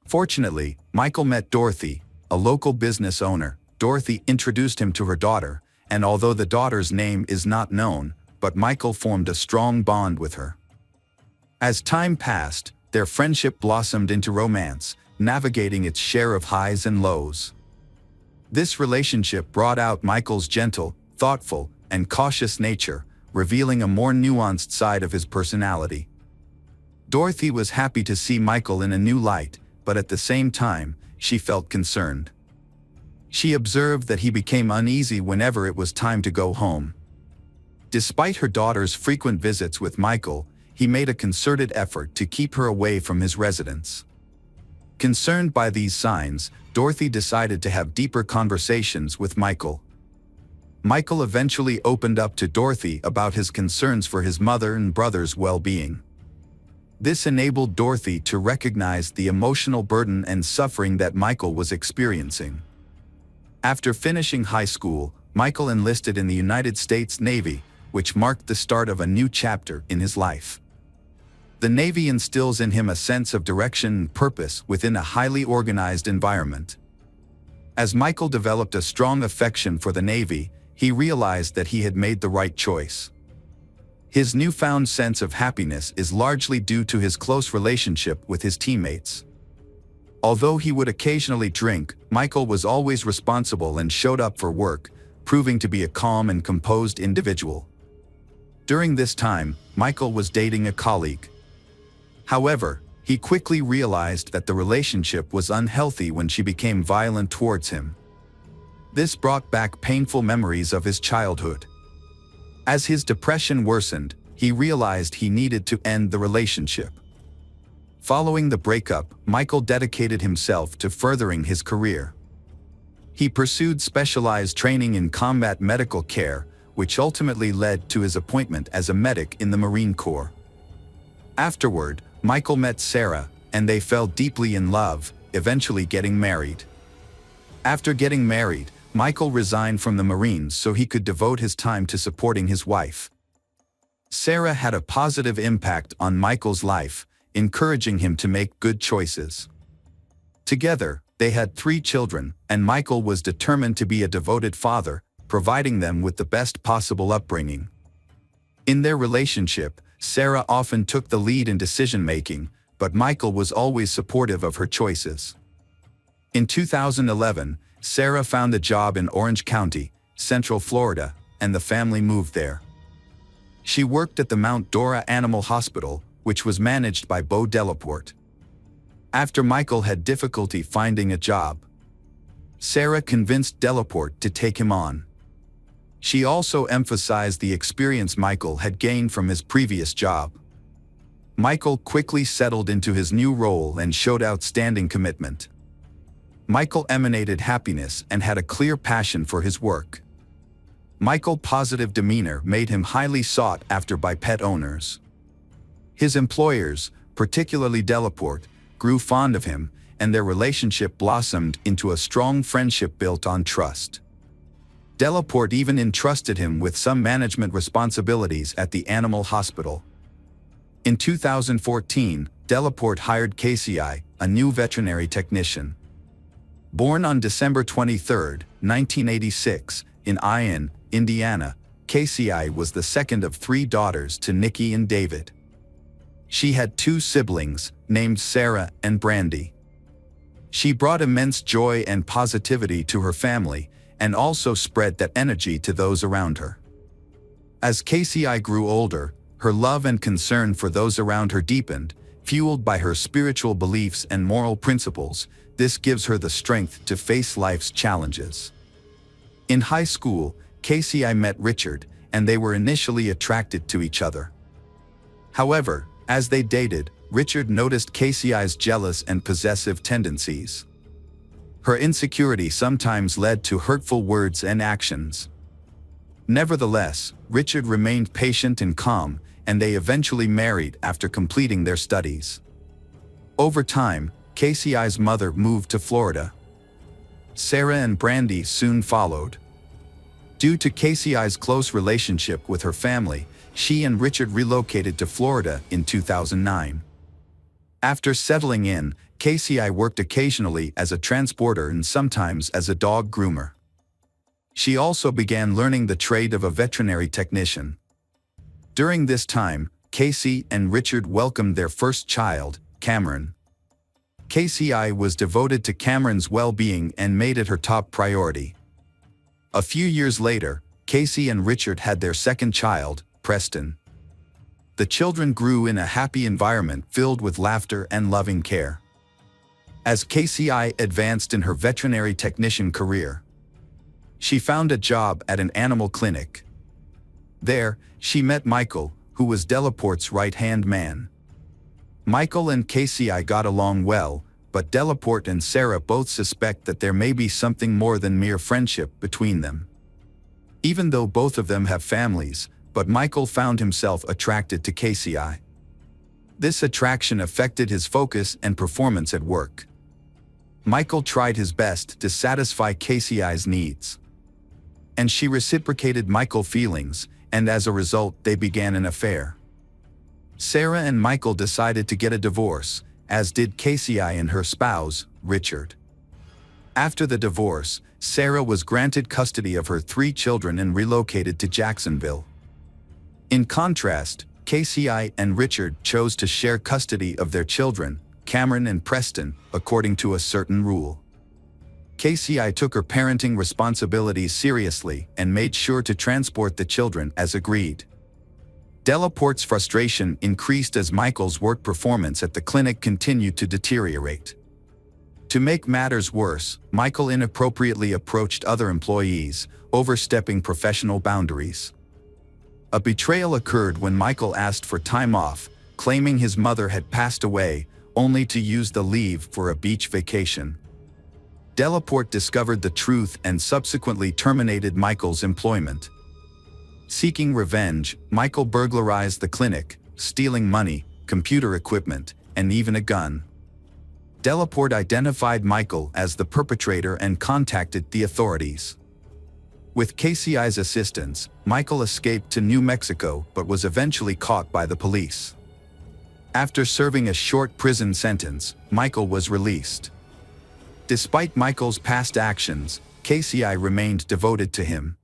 Fortunately, Michael met Dorothy, a local business owner. Dorothy introduced him to her daughter, and although the daughter's name is not known, but Michael formed a strong bond with her. As time passed, their friendship blossomed into romance, navigating its share of highs and lows. This relationship brought out Michael's gentle, thoughtful, and cautious nature, revealing a more nuanced side of his personality. Dorothy was happy to see Michael in a new light, but at the same time, she felt concerned. She observed that he became uneasy whenever it was time to go home. Despite her daughter's frequent visits with Michael, he made a concerted effort to keep her away from his residence. Concerned by these signs, Dorothy decided to have deeper conversations with Michael. Michael eventually opened up to Dorothy about his concerns for his mother and brother's well-being. This enabled Dorothy to recognize the emotional burden and suffering that Michael was experiencing. After finishing high school, Michael enlisted in the United States Navy, which marked the start of a new chapter in his life. The Navy instills in him a sense of direction and purpose within a highly organized environment. As Michael developed a strong affection for the Navy, he realized that he had made the right choice. His newfound sense of happiness is largely due to his close relationship with his teammates. Although he would occasionally drink, Michael was always responsible and showed up for work, proving to be a calm and composed individual. During this time, Michael was dating a colleague. However, he quickly realized that the relationship was unhealthy when she became violent towards him. This brought back painful memories of his childhood. As his depression worsened, he realized he needed to end the relationship. Following the breakup, Michael dedicated himself to furthering his career. He pursued specialized training in combat medical care, which ultimately led to his appointment as a medic in the Marine Corps. Afterward, Michael met Sarah, and they fell deeply in love, eventually getting married. After getting married, Michael resigned from the Marines so he could devote his time to supporting his wife. Sarah had a positive impact on Michael's life, encouraging him to make good choices. Together, they had 3 children, and Michael was determined to be a devoted father, providing them with the best possible upbringing. In their relationship, Sarah often took the lead in decision-making, but Michael was always supportive of her choices. In 2011, Sarah found a job in Orange County, Central Florida, and the family moved there. She worked at the Mount Dora Animal Hospital, which was managed by Bo Delaporte. After Michael had difficulty finding a job, Sarah convinced Delaporte to take him on. She also emphasized the experience Michael had gained from his previous job. Michael quickly settled into his new role and showed outstanding commitment. Michael emanated happiness and had a clear passion for his work. Michael's positive demeanor made him highly sought after by pet owners. His employers, particularly Delaporte, grew fond of him, and their relationship blossomed into a strong friendship built on trust. Delaporte even entrusted him with some management responsibilities at the animal hospital. In 2014, Delaporte hired KCI, a new veterinary technician. Born on December 23, 1986, in Ion, Indiana, KCI was the second of 3 daughters to Nikki and David. She had 2 siblings, named Sarah and Brandy. She brought immense joy and positivity to her family, and also spread that energy to those around her. As KCI grew older, her love and concern for those around her deepened, fueled by her spiritual beliefs and moral principles. This gives her the strength to face life's challenges. In high school, KCI met Richard, and they were initially attracted to each other. However, as they dated, Richard noticed KCI's jealous and possessive tendencies. Her insecurity sometimes led to hurtful words and actions. Nevertheless, Richard remained patient and calm, and they eventually married after completing their studies. Over time, KCI's mother moved to Florida. Sarah and Brandy soon followed. Due to KCI's close relationship with her family, she and Richard relocated to Florida in 2009. After settling in, KCI worked occasionally as a transporter and sometimes as a dog groomer. She also began learning the trade of a veterinary technician. During this time, Casey and Richard welcomed their first child, Cameron. KCI was devoted to Cameron's well-being and made it her top priority. A few years later, Casey and Richard had their second child, Preston. The children grew in a happy environment filled with laughter and loving care. As KCI advanced in her veterinary technician career, she found a job at an animal clinic. There, she met Michael, who was Delaporte's right-hand man. Michael and KCI got along well, but Delaporte and Sarah both suspect that there may be something more than mere friendship between them. Even though both of them have families, but Michael found himself attracted to KCI. This attraction affected his focus and performance at work. Michael tried his best to satisfy KCI's needs. And she reciprocated Michael's feelings, and as a result they began an affair. Sarah and Michael decided to get a divorce, as did KCI and her spouse, Richard. After the divorce, Sarah was granted custody of her 3 children and relocated to Jacksonville. In contrast, KCI and Richard chose to share custody of their children, Cameron and Preston, according to a certain rule. KCI took her parenting responsibilities seriously and made sure to transport the children as agreed. Delaporte's frustration increased as Michael's work performance at the clinic continued to deteriorate. To make matters worse, Michael inappropriately approached other employees, overstepping professional boundaries. A betrayal occurred when Michael asked for time off, claiming his mother had passed away, only to use the leave for a beach vacation. Delaporte discovered the truth and subsequently terminated Michael's employment. Seeking revenge, Michael burglarized the clinic, stealing money, computer equipment, and even a gun. Delaporte identified Michael as the perpetrator and contacted the authorities. With KCI's assistance, Michael escaped to New Mexico but was eventually caught by the police. After serving a short prison sentence, Michael was released. Despite Michael's past actions, KCI remained devoted to him.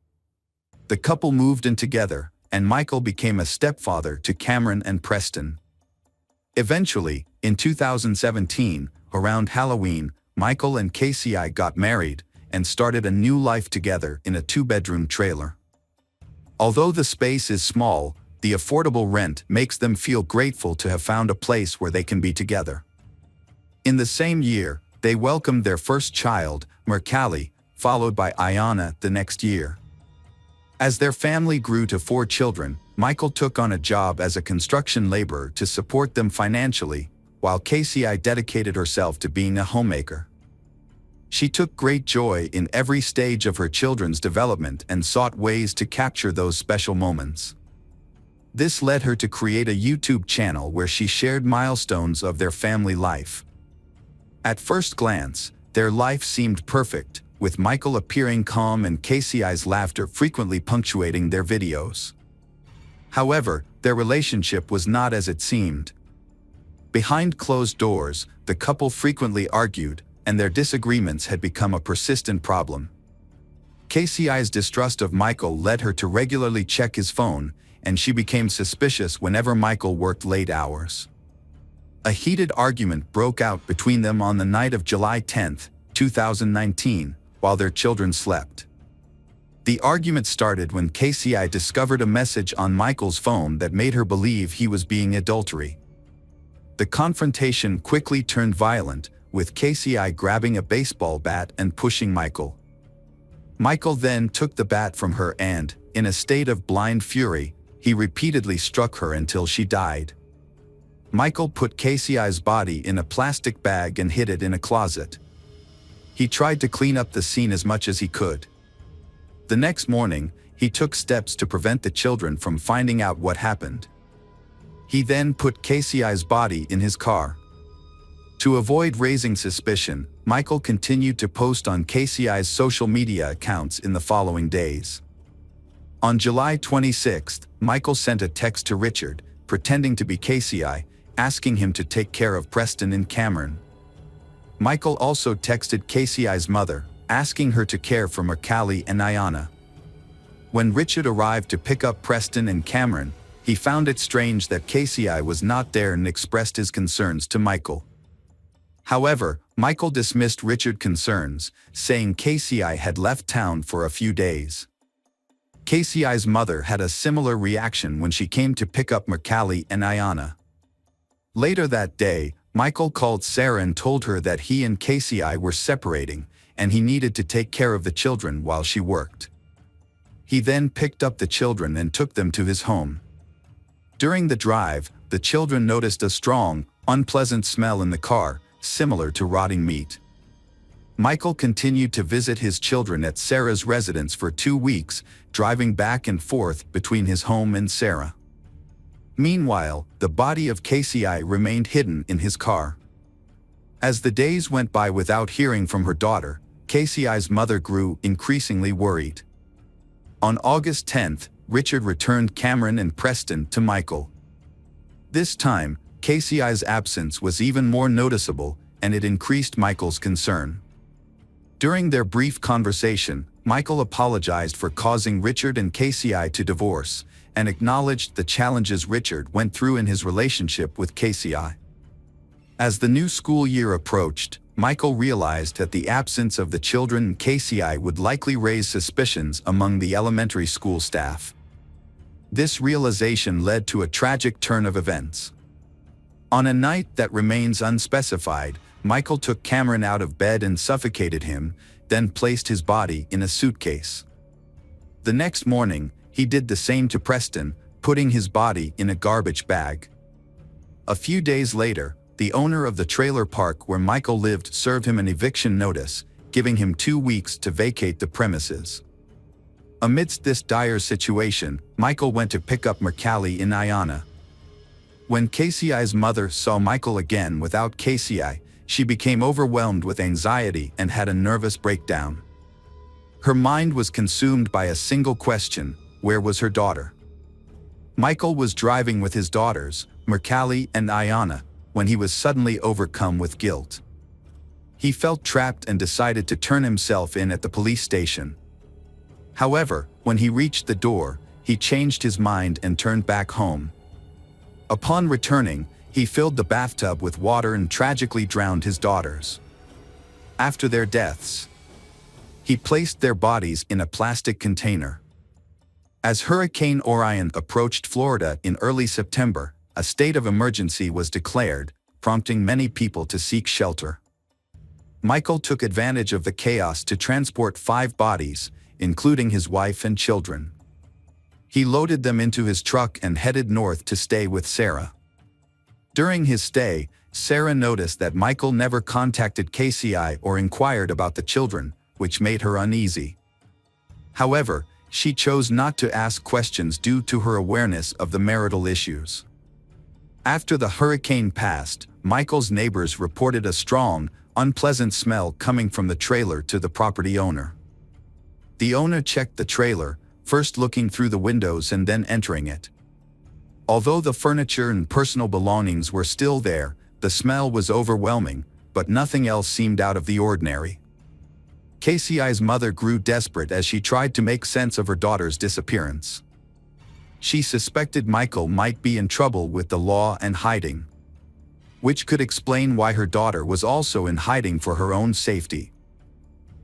The couple moved in together, and Michael became a stepfather to Cameron and Preston. Eventually, in 2017, around Halloween, Michael and KCI got married and started a new life together in a 2-bedroom trailer. Although the space is small, the affordable rent makes them feel grateful to have found a place where they can be together. In the same year, they welcomed their first child, Michele, followed by Ayana the next year. As their family grew to 4 children, Michael took on a job as a construction laborer to support them financially, while KCI dedicated herself to being a homemaker. She took great joy in every stage of her children's development and sought ways to capture those special moments. This led her to create a YouTube channel where she shared milestones of their family life. At first glance, their life seemed perfect, with Michael appearing calm and KCI's laughter frequently punctuating their videos. However, their relationship was not as it seemed. Behind closed doors, the couple frequently argued, and their disagreements had become a persistent problem. KCI's distrust of Michael led her to regularly check his phone, and she became suspicious whenever Michael worked late hours. A heated argument broke out between them on the night of July 10, 2019, while their children slept. The argument started when KCI discovered a message on Michael's phone that made her believe he was being adultery. The confrontation quickly turned violent, with KCI grabbing a baseball bat and pushing Michael. Michael then took the bat from her and, in a state of blind fury, he repeatedly struck her until she died. Michael put KCI's body in a plastic bag and hid it in a closet. He tried to clean up the scene as much as he could. The next morning, he took steps to prevent the children from finding out what happened. He then put KCI's body in his car. To avoid raising suspicion, Michael continued to post on KCI's social media accounts in the following days. On July 26, Michael sent a text to Richard, pretending to be KCI, asking him to take care of Preston and Cameron. Michael also texted KCI's mother, asking her to care for Michele and Ayanna. When Richard arrived to pick up Preston and Cameron, he found it strange that KCI was not there and expressed his concerns to Michael. However, Michael dismissed Richard's concerns, saying KCI had left town for a few days. KCI's mother had a similar reaction when she came to pick up Michele and Ayanna. Later that day, Michael called Sarah and told her that he and KCI were separating, and he needed to take care of the children while she worked. He then picked up the children and took them to his home. During the drive, the children noticed a strong, unpleasant smell in the car, similar to rotting meat. Michael continued to visit his children at Sarah's residence for 2 weeks, driving back and forth between his home and Sarah. Meanwhile, the body of KCI remained hidden in his car. As the days went by without hearing from her daughter, KCI's mother grew increasingly worried. On August 10th, Richard returned Cameron and Preston to Michael. This time, KCI's absence was even more noticeable, and it increased Michael's concern. During their brief conversation, Michael apologized for causing Richard and KCI to divorce, and acknowledged the challenges Richard went through in his relationship with KCI. As the new school year approached, Michael realized that the absence of the children and KCI would likely raise suspicions among the elementary school staff. This realization led to a tragic turn of events. On a night that remains unspecified, Michael took Cameron out of bed and suffocated him, then placed his body in a suitcase. The next morning, he did the same to Preston, putting his body in a garbage bag. A few days later, the owner of the trailer park where Michael lived served him an eviction notice, giving him 2 weeks to vacate the premises. Amidst this dire situation, Michael went to pick up Michele and Ayanna. When KCI's mother saw Michael again without KCI, she became overwhelmed with anxiety and had a nervous breakdown. Her mind was consumed by a single question: where was her daughter? Michael was driving with his daughters, Michele and Ayanna, when he was suddenly overcome with guilt. He felt trapped and decided to turn himself in at the police station. However, when he reached the door, he changed his mind and turned back home. Upon returning, he filled the bathtub with water and tragically drowned his daughters. After their deaths, he placed their bodies in a plastic container. As Hurricane Orion approached Florida in early September, a state of emergency was declared, prompting many people to seek shelter. Michael took advantage of the chaos to transport 5 bodies, including his wife and children. He loaded them into his truck and headed north to stay with Sarah. During his stay, Sarah noticed that Michael never contacted KCI or inquired about the children, which made her uneasy. However, she chose not to ask questions due to her awareness of the marital issues. After the hurricane passed, Michael's neighbors reported a strong, unpleasant smell coming from the trailer to the property owner. The owner checked the trailer, first looking through the windows and then entering it. Although the furniture and personal belongings were still there, the smell was overwhelming, but nothing else seemed out of the ordinary. KCI's mother grew desperate as she tried to make sense of her daughter's disappearance. She suspected Michael might be in trouble with the law and hiding, which could explain why her daughter was also in hiding for her own safety.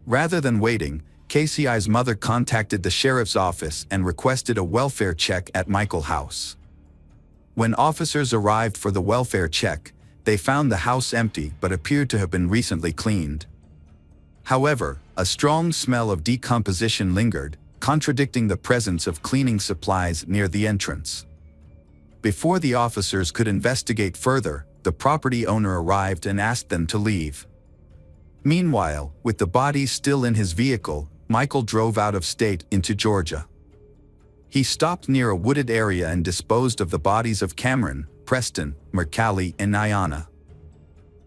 Rather than waiting, KCI's mother contacted the sheriff's office and requested a welfare check at Michael's house. When officers arrived for the welfare check, they found the house empty but appeared to have been recently cleaned. However, a strong smell of decomposition lingered, contradicting the presence of cleaning supplies near the entrance. Before the officers could investigate further, the property owner arrived and asked them to leave. Meanwhile, with the bodies still in his vehicle, Michael drove out of state into Georgia. He stopped near a wooded area and disposed of the bodies of Cameron, Preston, Michele, and Ayanna.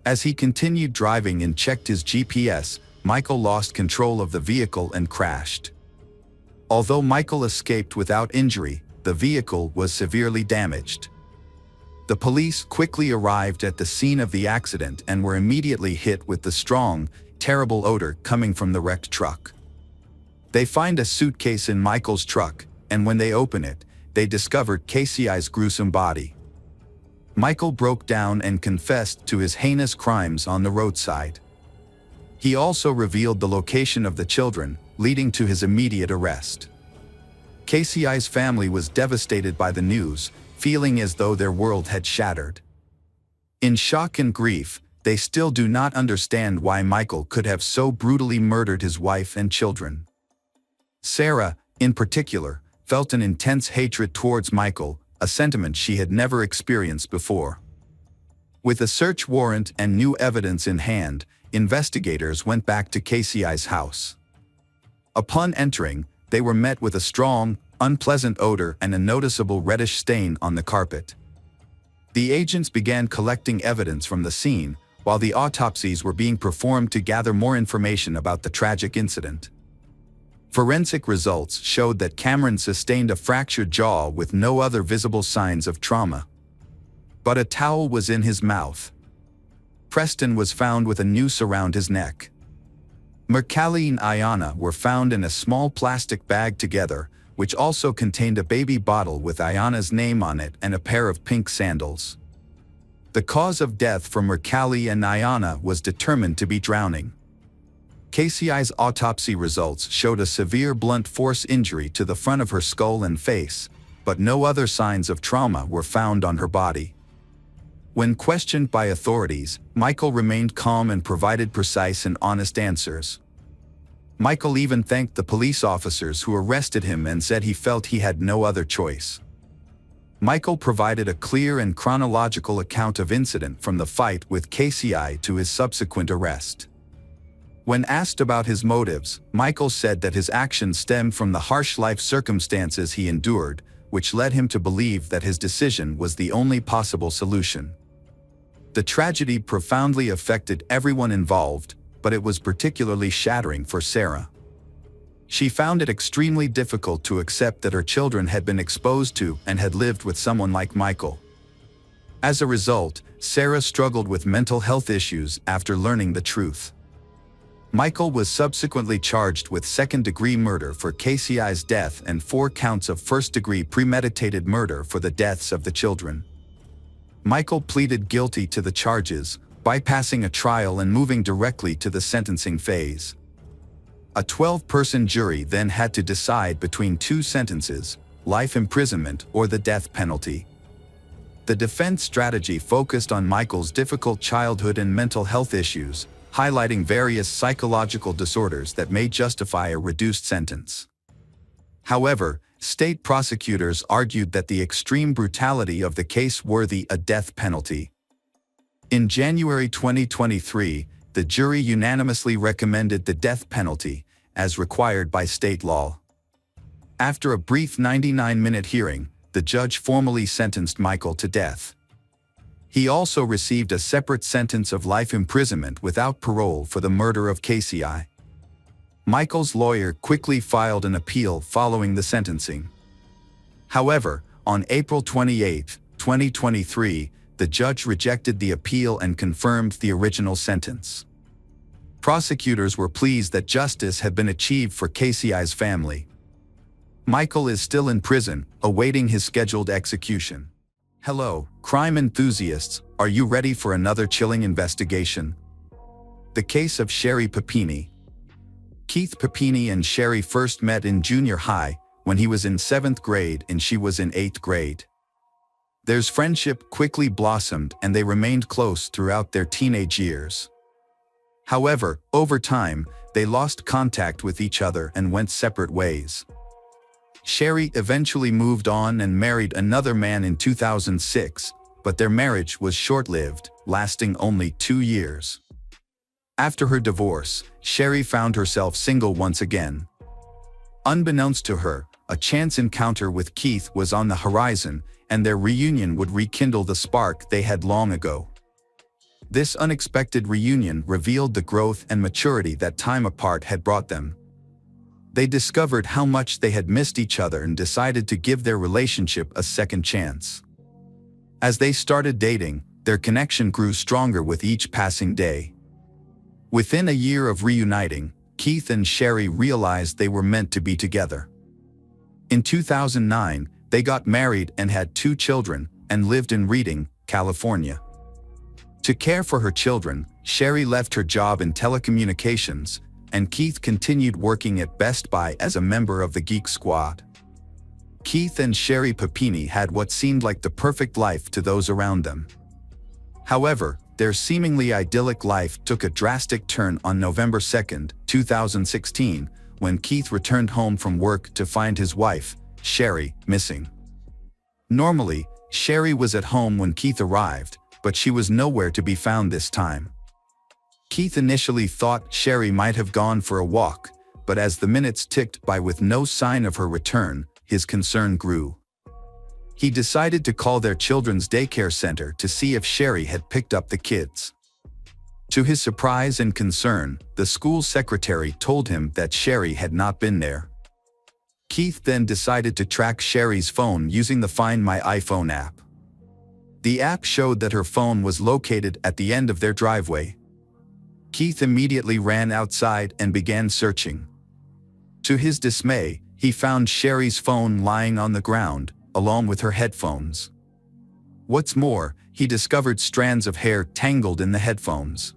As he continued driving and checked his GPS, Michael lost control of the vehicle and crashed. Although Michael escaped without injury, the vehicle was severely damaged. The police quickly arrived at the scene of the accident and were immediately hit with the strong, terrible odor coming from the wrecked truck. They find a suitcase in Michael's truck, and when they open it, they discovered KCI's gruesome body. Michael broke down and confessed to his heinous crimes on the roadside. He also revealed the location of the children, leading to his immediate arrest. KCI's family was devastated by the news, feeling as though their world had shattered. In shock and grief, they still do not understand why Michael could have so brutally murdered his wife and children. Sarah, in particular, felt an intense hatred towards Michael, a sentiment she had never experienced before. With a search warrant and new evidence in hand, investigators went back to KCI's house. Upon entering, they were met with a strong, unpleasant odor and a noticeable reddish stain on the carpet. The agents began collecting evidence from the scene, while the autopsies were being performed to gather more information about the tragic incident. Forensic results showed that Cameron sustained a fractured jaw with no other visible signs of trauma. But a towel was in his mouth. Preston was found with a noose around his neck. Michele and Ayana were found in a small plastic bag together, which also contained a baby bottle with Ayana's name on it and a pair of pink sandals. The cause of death for Michele and Ayana was determined to be drowning. KCI's autopsy results showed a severe blunt force injury to the front of her skull and face, but no other signs of trauma were found on her body. When questioned by authorities, Michael remained calm and provided precise and honest answers. Michael even thanked the police officers who arrested him and said he felt he had no other choice. Michael provided a clear and chronological account of incident from the fight with KCI to his subsequent arrest. When asked about his motives, Michael said that his actions stemmed from the harsh life circumstances he endured, which led him to believe that his decision was the only possible solution. The tragedy profoundly affected everyone involved, but it was particularly shattering for Sarah. She found it extremely difficult to accept that her children had been exposed to and had lived with someone like Michael. As a result, Sarah struggled with mental health issues after learning the truth. Michael was subsequently charged with second-degree murder for KCI's death and 4 counts of first-degree premeditated murder for the deaths of the children. Michael pleaded guilty to the charges, bypassing a trial and moving directly to the sentencing phase. A 12-person jury then had to decide between 2 sentences, life imprisonment or the death penalty. The defense strategy focused on Michael's difficult childhood and mental health issues, highlighting various psychological disorders that may justify a reduced sentence. However, state prosecutors argued that the extreme brutality of the case worthy a death penalty. In January 2023, the jury unanimously recommended the death penalty, as required by state law. After a brief 99-minute hearing, the judge formally sentenced Michael to death. He also received a separate sentence of life imprisonment without parole for the murder of KCI. Michael's lawyer quickly filed an appeal following the sentencing. However, on April 28, 2023, the judge rejected the appeal and confirmed the original sentence. Prosecutors were pleased that justice had been achieved for KCI's family. Michael is still in prison, awaiting his scheduled execution. Hello, crime enthusiasts, are you ready for another chilling investigation? The case of Sherry Papini. Keith Papini and Sherry first met in junior high, when he was in 7th grade and she was in 8th grade. Their friendship quickly blossomed and they remained close throughout their teenage years. However, over time, they lost contact with each other and went separate ways. Sherry eventually moved on and married another man in 2006, but their marriage was short-lived, lasting only 2 years. After her divorce, Sherry found herself single once again. Unbeknownst to her, a chance encounter with Keith was on the horizon, and their reunion would rekindle the spark they had long ago. This unexpected reunion revealed the growth and maturity that time apart had brought them. They discovered how much they had missed each other and decided to give their relationship a second chance. As they started dating, their connection grew stronger with each passing day. Within a year of reuniting, Keith and Sherry realized they were meant to be together. In 2009, they got married and had 2 children and lived in Reading, California. To care for her children, Sherry left her job in telecommunications, and Keith continued working at Best Buy as a member of the Geek Squad. Keith and Sherry Papini had what seemed like the perfect life to those around them. However, their seemingly idyllic life took a drastic turn on November 2, 2016, when Keith returned home from work to find his wife, Sherry, missing. Normally, Sherry was at home when Keith arrived, but she was nowhere to be found this time. Keith initially thought Sherry might have gone for a walk, but as the minutes ticked by with no sign of her return, his concern grew. He decided to call their children's daycare center to see if Sherry had picked up the kids. To his surprise and concern, the school secretary told him that Sherry had not been there. Keith then decided to track Sherry's phone using the Find My iPhone app. The app showed that her phone was located at the end of their driveway. Keith immediately ran outside and began searching. To his dismay, he found Sherry's phone lying on the ground, along with her headphones. What's more, he discovered strands of hair tangled in the headphones.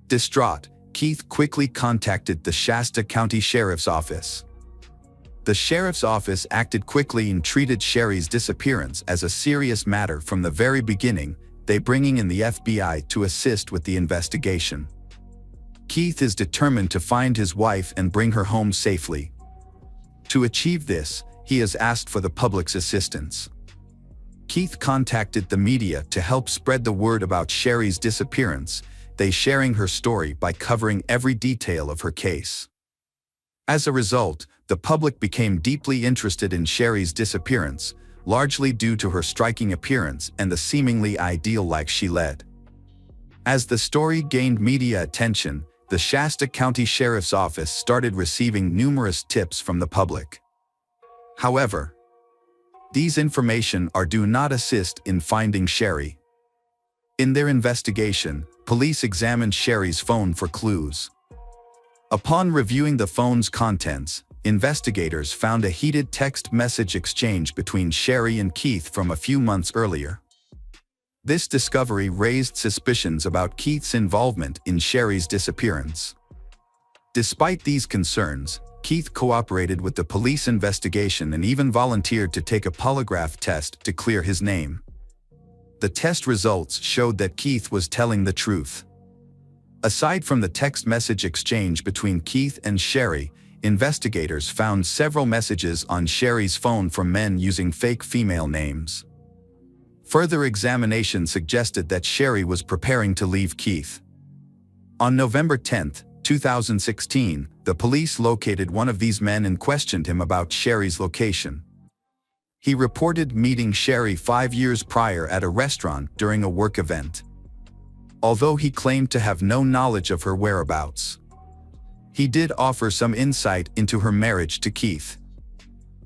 Distraught, Keith quickly contacted the Shasta County Sheriff's Office. The sheriff's office acted quickly and treated Sherry's disappearance as a serious matter from the very beginning, they bringing in the FBI to assist with the investigation. Keith is determined to find his wife and bring her home safely. To achieve this, he has asked for the public's assistance. Keith contacted the media to help spread the word about Sherry's disappearance, they sharing her story by covering every detail of her case. As a result, the public became deeply interested in Sherry's disappearance, largely due to her striking appearance and the seemingly ideal life she led. As the story gained media attention, the Shasta County Sheriff's Office started receiving numerous tips from the public. However, these information do not assist in finding Sherry. In their investigation, police examined Sherry's phone for clues. Upon reviewing the phone's contents, investigators found a heated text message exchange between Sherry and Keith from a few months earlier. This discovery raised suspicions about Keith's involvement in Sherry's disappearance. Despite these concerns, Keith cooperated with the police investigation and even volunteered to take a polygraph test to clear his name. The test results showed that Keith was telling the truth. Aside from the text message exchange between Keith and Sherry, investigators found several messages on Sherry's phone from men using fake female names. Further examination suggested that Sherry was preparing to leave Keith. On November 10, 2016, the police located one of these men and questioned him about Sherry's location. He reported meeting Sherry 5 years prior at a restaurant during a work event. Although he claimed to have no knowledge of her whereabouts, he did offer some insight into her marriage to Keith.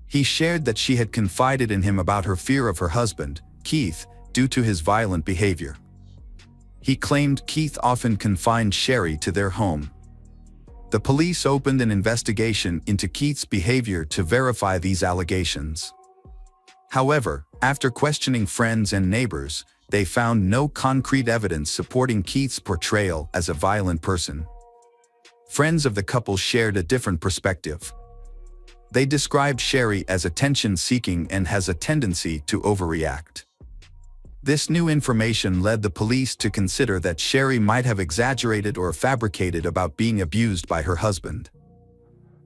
He shared that she had confided in him about her fear of her husband, Keith, due to his violent behavior. He claimed Keith often confined Sherry to their home. The police opened an investigation into Keith's behavior to verify these allegations. However, after questioning friends and neighbors, they found no concrete evidence supporting Keith's portrayal as a violent person. Friends of the couple shared a different perspective. They described Sherry as attention-seeking and has a tendency to overreact. This new information led the police to consider that Sherry might have exaggerated or fabricated about being abused by her husband.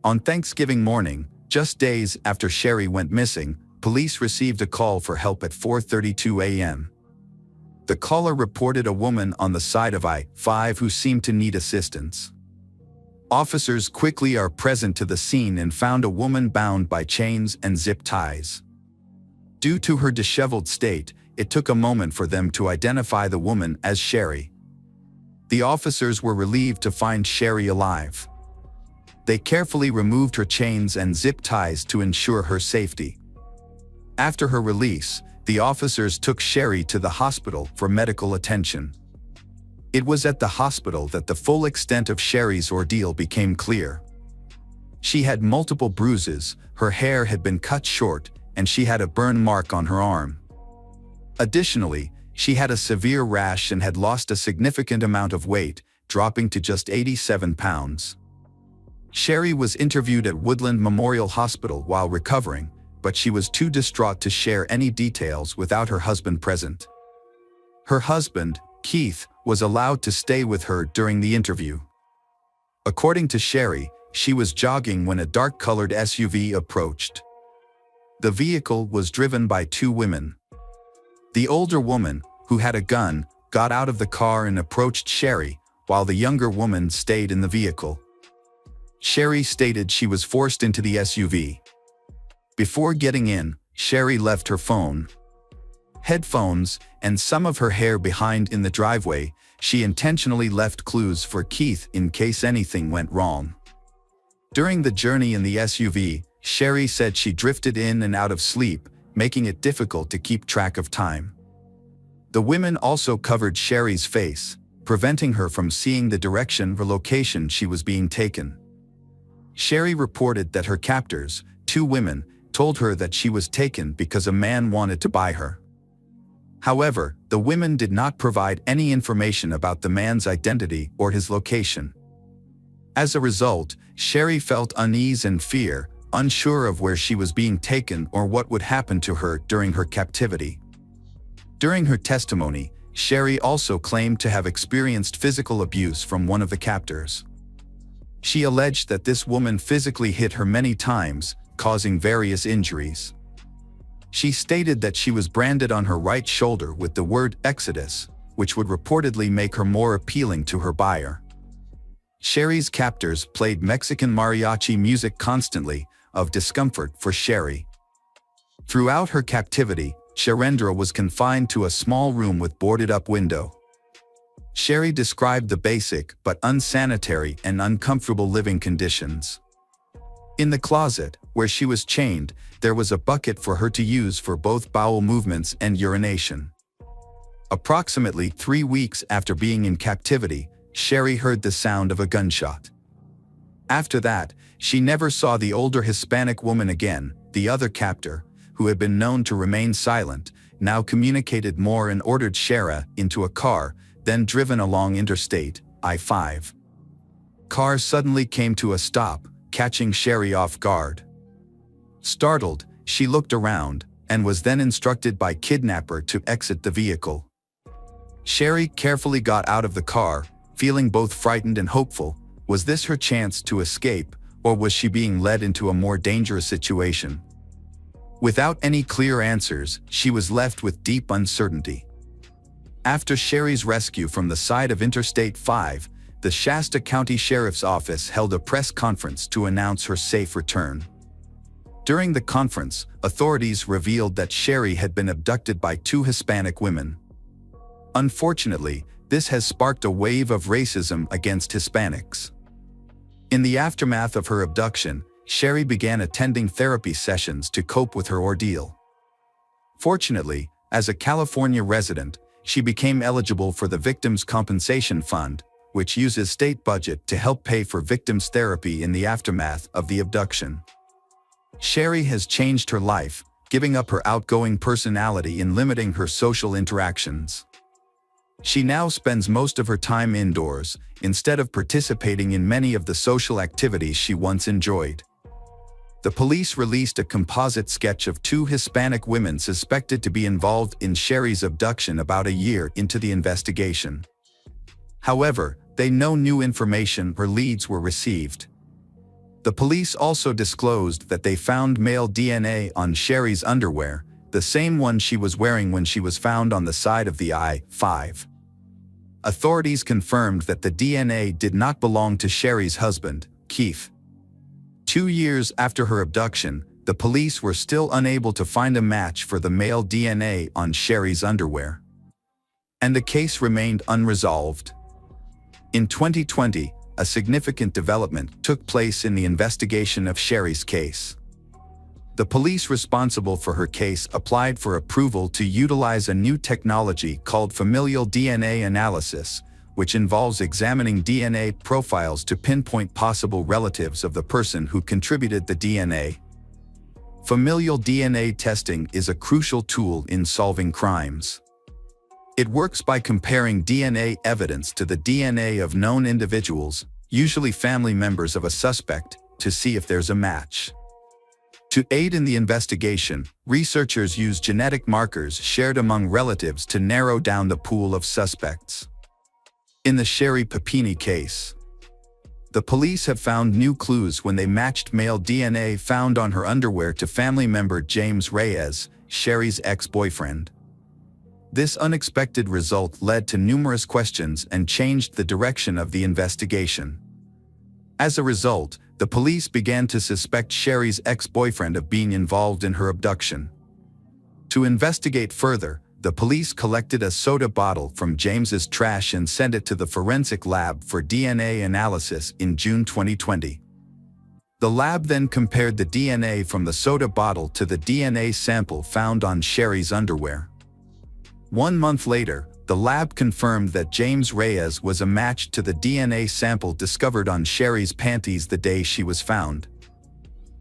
On Thanksgiving morning, just days after Sherry went missing, police received a call for help at 4:32 a.m. The caller reported a woman on the side of I-5 who seemed to need assistance. Officers quickly are present to the scene and found a woman bound by chains and zip ties. Due to her disheveled state, it took a moment for them to identify the woman as Sherry. The officers were relieved to find Sherry alive. They carefully removed her chains and zip ties to ensure her safety. After her release, the officers took Sherry to the hospital for medical attention. It was at the hospital that the full extent of Sherry's ordeal became clear. She had multiple bruises, her hair had been cut short, and she had a burn mark on her arm. Additionally, she had a severe rash and had lost a significant amount of weight, dropping to just 87 pounds. Sherry was interviewed at Woodland Memorial Hospital while recovering, but she was too distraught to share any details without her husband present. Her husband, Keith, was allowed to stay with her during the interview. According to Sherry, she was jogging when a dark-colored SUV approached. The vehicle was driven by two women. The older woman, who had a gun, got out of the car and approached Sherry, while the younger woman stayed in the vehicle. Sherry stated she was forced into the SUV. Before getting in, Sherry left her phone, headphones, and some of her hair behind in the driveway. She intentionally left clues for Keith in case anything went wrong. During the journey in the SUV, Sherry said she drifted in and out of sleep, making it difficult to keep track of time. The women also covered Sherry's face, preventing her from seeing the direction or location she was being taken. Sherry reported that her captors, two women, told her that she was taken because a man wanted to buy her. However, the women did not provide any information about the man's identity or his location. As a result, Sherry felt unease and fear, unsure of where she was being taken or what would happen to her during her captivity. During her testimony, Sherry also claimed to have experienced physical abuse from one of the captors. She alleged that this woman physically hit her many times, causing various injuries. She stated that she was branded on her right shoulder with the word Exodus, which would reportedly make her more appealing to her buyer. Sherry's captors played Mexican mariachi music constantly, of discomfort for Sherry. Throughout her captivity, Sherendra was confined to a small room with boarded-up window. Sherry described the basic but unsanitary and uncomfortable living conditions. In the closet, where she was chained, there was a bucket for her to use for both bowel movements and urination. Approximately 3 weeks after being in captivity, Sherry heard the sound of a gunshot. After that, she never saw the older Hispanic woman again. The other captor, who had been known to remain silent, now communicated more and ordered Sherry into a car, then driven along Interstate I-5. Car suddenly came to a stop, catching Sherry off guard. Startled, she looked around, and was then instructed by kidnapper to exit the vehicle. Sherry carefully got out of the car, feeling both frightened and hopeful. Was this her chance to escape, or was she being led into a more dangerous situation? Without any clear answers, she was left with deep uncertainty. After Sherry's rescue from the side of Interstate 5, the Shasta County Sheriff's Office held a press conference to announce her safe return. During the conference, authorities revealed that Sherry had been abducted by two Hispanic women. Unfortunately, this has sparked a wave of racism against Hispanics. In the aftermath of her abduction, Sherry began attending therapy sessions to cope with her ordeal. Fortunately, as a California resident, she became eligible for the Victims' Compensation Fund, which uses state budget to help pay for victims' therapy in the aftermath of the abduction. Sherry has changed her life, giving up her outgoing personality and limiting her social interactions. She now spends most of her time indoors, instead of participating in many of the social activities she once enjoyed. The police released a composite sketch of two Hispanic women suspected to be involved in Sherry's abduction about a year into the investigation. However, no new information or leads were received. The police also disclosed that they found male DNA on Sherry's underwear, the same one she was wearing when she was found on the side of the I-5. Authorities confirmed that the DNA did not belong to Sherry's husband, Keith. 2 years after her abduction, the police were still unable to find a match for the male DNA on Sherry's underwear. And the case remained unresolved. In 2020, a significant development took place in the investigation of Sherry's case. The police responsible for her case applied for approval to utilize a new technology called familial DNA analysis, which involves examining DNA profiles to pinpoint possible relatives of the person who contributed the DNA. Familial DNA testing is a crucial tool in solving crimes. It works by comparing DNA evidence to the DNA of known individuals, usually family members of a suspect, to see if there's a match. To aid in the investigation, researchers use genetic markers shared among relatives to narrow down the pool of suspects. In the Sherry Papini case, the police have found new clues when they matched male DNA found on her underwear to family member James Reyes, Sherry's ex-boyfriend. This unexpected result led to numerous questions and changed the direction of the investigation. As a result, the police began to suspect Sherry's ex-boyfriend of being involved in her abduction. To investigate further, the police collected a soda bottle from James's trash and sent it to the forensic lab for DNA analysis in June 2020. The lab then compared the DNA from the soda bottle to the DNA sample found on Sherry's underwear. 1 month later, the lab confirmed that James Reyes was a match to the DNA sample discovered on Sherry's panties the day she was found.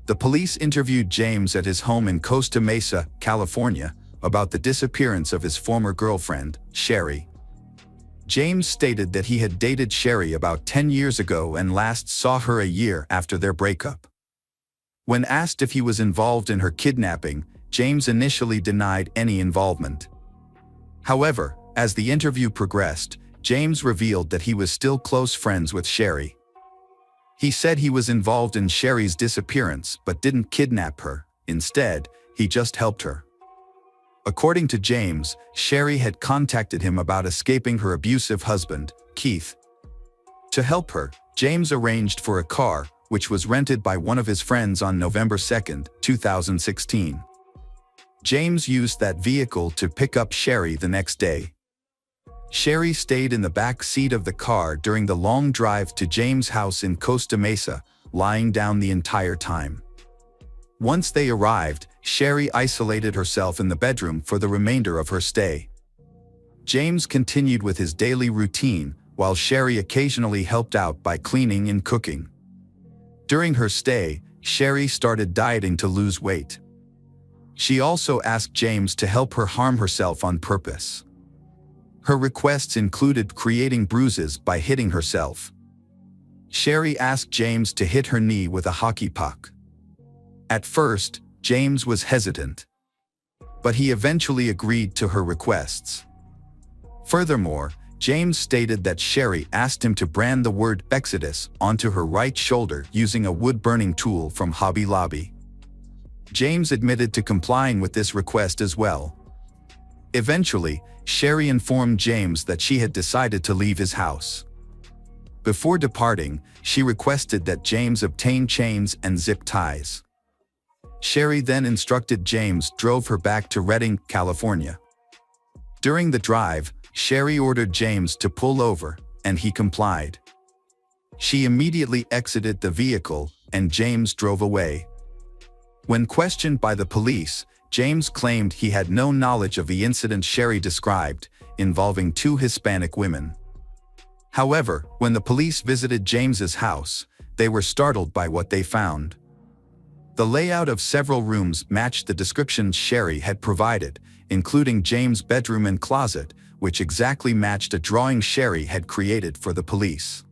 The police interviewed James at his home in Costa Mesa, California, about the disappearance of his former girlfriend, Sherry. James stated that he had dated Sherry about 10 years ago and last saw her a year after their breakup. When asked if he was involved in her kidnapping, James initially denied any involvement. However, as the interview progressed, James revealed that he was still close friends with Sherry. He said he was involved in Sherry's disappearance but didn't kidnap her. Instead, he just helped her. According to James, Sherry had contacted him about escaping her abusive husband, Keith. To help her, James arranged for a car, which was rented by one of his friends on November 2, 2016. James used that vehicle to pick up Sherry the next day. Sherry stayed in the back seat of the car during the long drive to James' house in Costa Mesa, lying down the entire time. Once they arrived, Sherry isolated herself in the bedroom for the remainder of her stay. James continued with his daily routine, while Sherry occasionally helped out by cleaning and cooking. During her stay, Sherry started dieting to lose weight. She also asked James to help her harm herself on purpose. Her requests included creating bruises by hitting herself. Sherry asked James to hit her knee with a hockey puck. At first, James was hesitant, but he eventually agreed to her requests. Furthermore, James stated that Sherry asked him to brand the word Exodus onto her right shoulder using a wood-burning tool from Hobby Lobby. James admitted to complying with this request as well. Eventually, Sherry informed James that she had decided to leave his house. Before departing, she requested that James obtain chains and zip ties. Sherry then instructed James drove her back to Redding, California. During the drive, Sherry ordered James to pull over, and he complied. She immediately exited the vehicle, and James drove away. When questioned by the police, James claimed he had no knowledge of the incident Sherry described, involving 2 Hispanic women. However, when the police visited James's house, they were startled by what they found. The layout of several rooms matched the descriptions Sherry had provided, including James' bedroom and closet, which exactly matched a drawing Sherry had created for the police.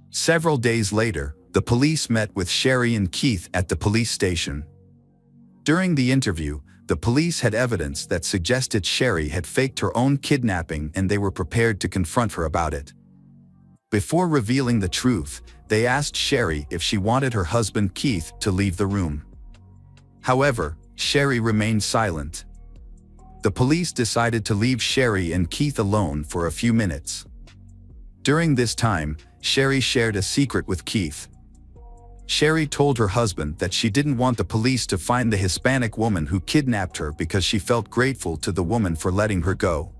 Several days later, the police met with Sherry and Keith at the police station. During the interview, the police had evidence that suggested Sherry had faked her own kidnapping, and they were prepared to confront her about it. Before revealing the truth, they asked Sherry if she wanted her husband Keith to leave the room. However, Sherry remained silent. The police decided to leave Sherry and Keith alone for a few minutes. During this time, Sherry shared a secret with Keith. Sherry told her husband that she didn't want the police to find the Hispanic woman who kidnapped her because she felt grateful to the woman for letting her go.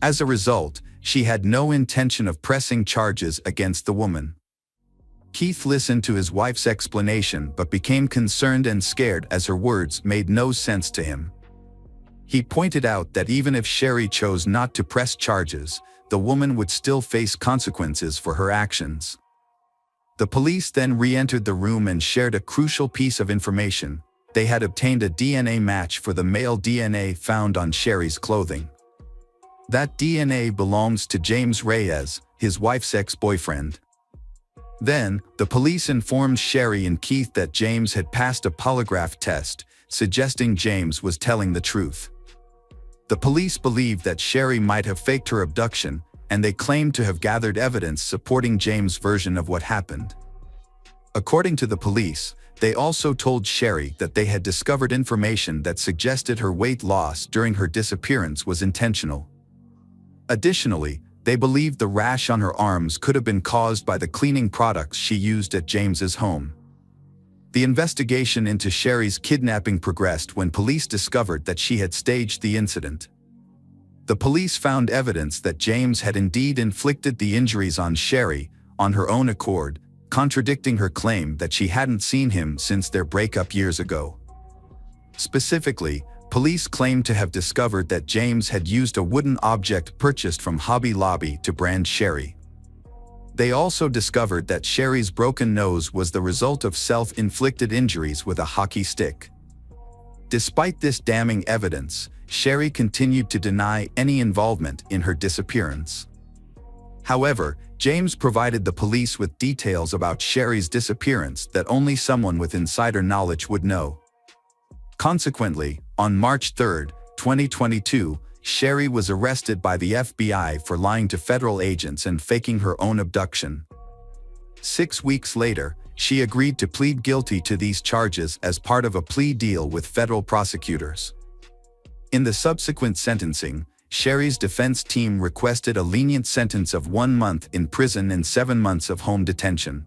As a result, she had no intention of pressing charges against the woman. Keith listened to his wife's explanation but became concerned and scared as her words made no sense to him. He pointed out that even if Sherry chose not to press charges, the woman would still face consequences for her actions. The police then re-entered the room and shared a crucial piece of information. They had obtained a DNA match for the male DNA found on Sherry's clothing. That DNA belongs to James Reyes, his wife's ex-boyfriend. Then, the police informed Sherry and Keith that James had passed a polygraph test, suggesting James was telling the truth. The police believed that Sherry might have faked her abduction, and they claimed to have gathered evidence supporting James' version of what happened. According to the police, they also told Sherry that they had discovered information that suggested her weight loss during her disappearance was intentional. Additionally, they believed the rash on her arms could have been caused by the cleaning products she used at James's home. The investigation into Sherry's kidnapping progressed when police discovered that she had staged the incident. The police found evidence that James had indeed inflicted the injuries on Sherry on her own accord, contradicting her claim that she hadn't seen him since their breakup years ago. Specifically, police claimed to have discovered that James had used a wooden object purchased from Hobby Lobby to brand Sherry. They also discovered that Sherry's broken nose was the result of self-inflicted injuries with a hockey stick. Despite this damning evidence, Sherry continued to deny any involvement in her disappearance. However, James provided the police with details about Sherry's disappearance that only someone with insider knowledge would know. Consequently, on March 3, 2022, Sherry was arrested by the FBI for lying to federal agents and faking her own abduction. 6 weeks later, she agreed to plead guilty to these charges as part of a plea deal with federal prosecutors. In the subsequent sentencing, Sherry's defense team requested a lenient sentence of 1 month in prison and 7 months of home detention.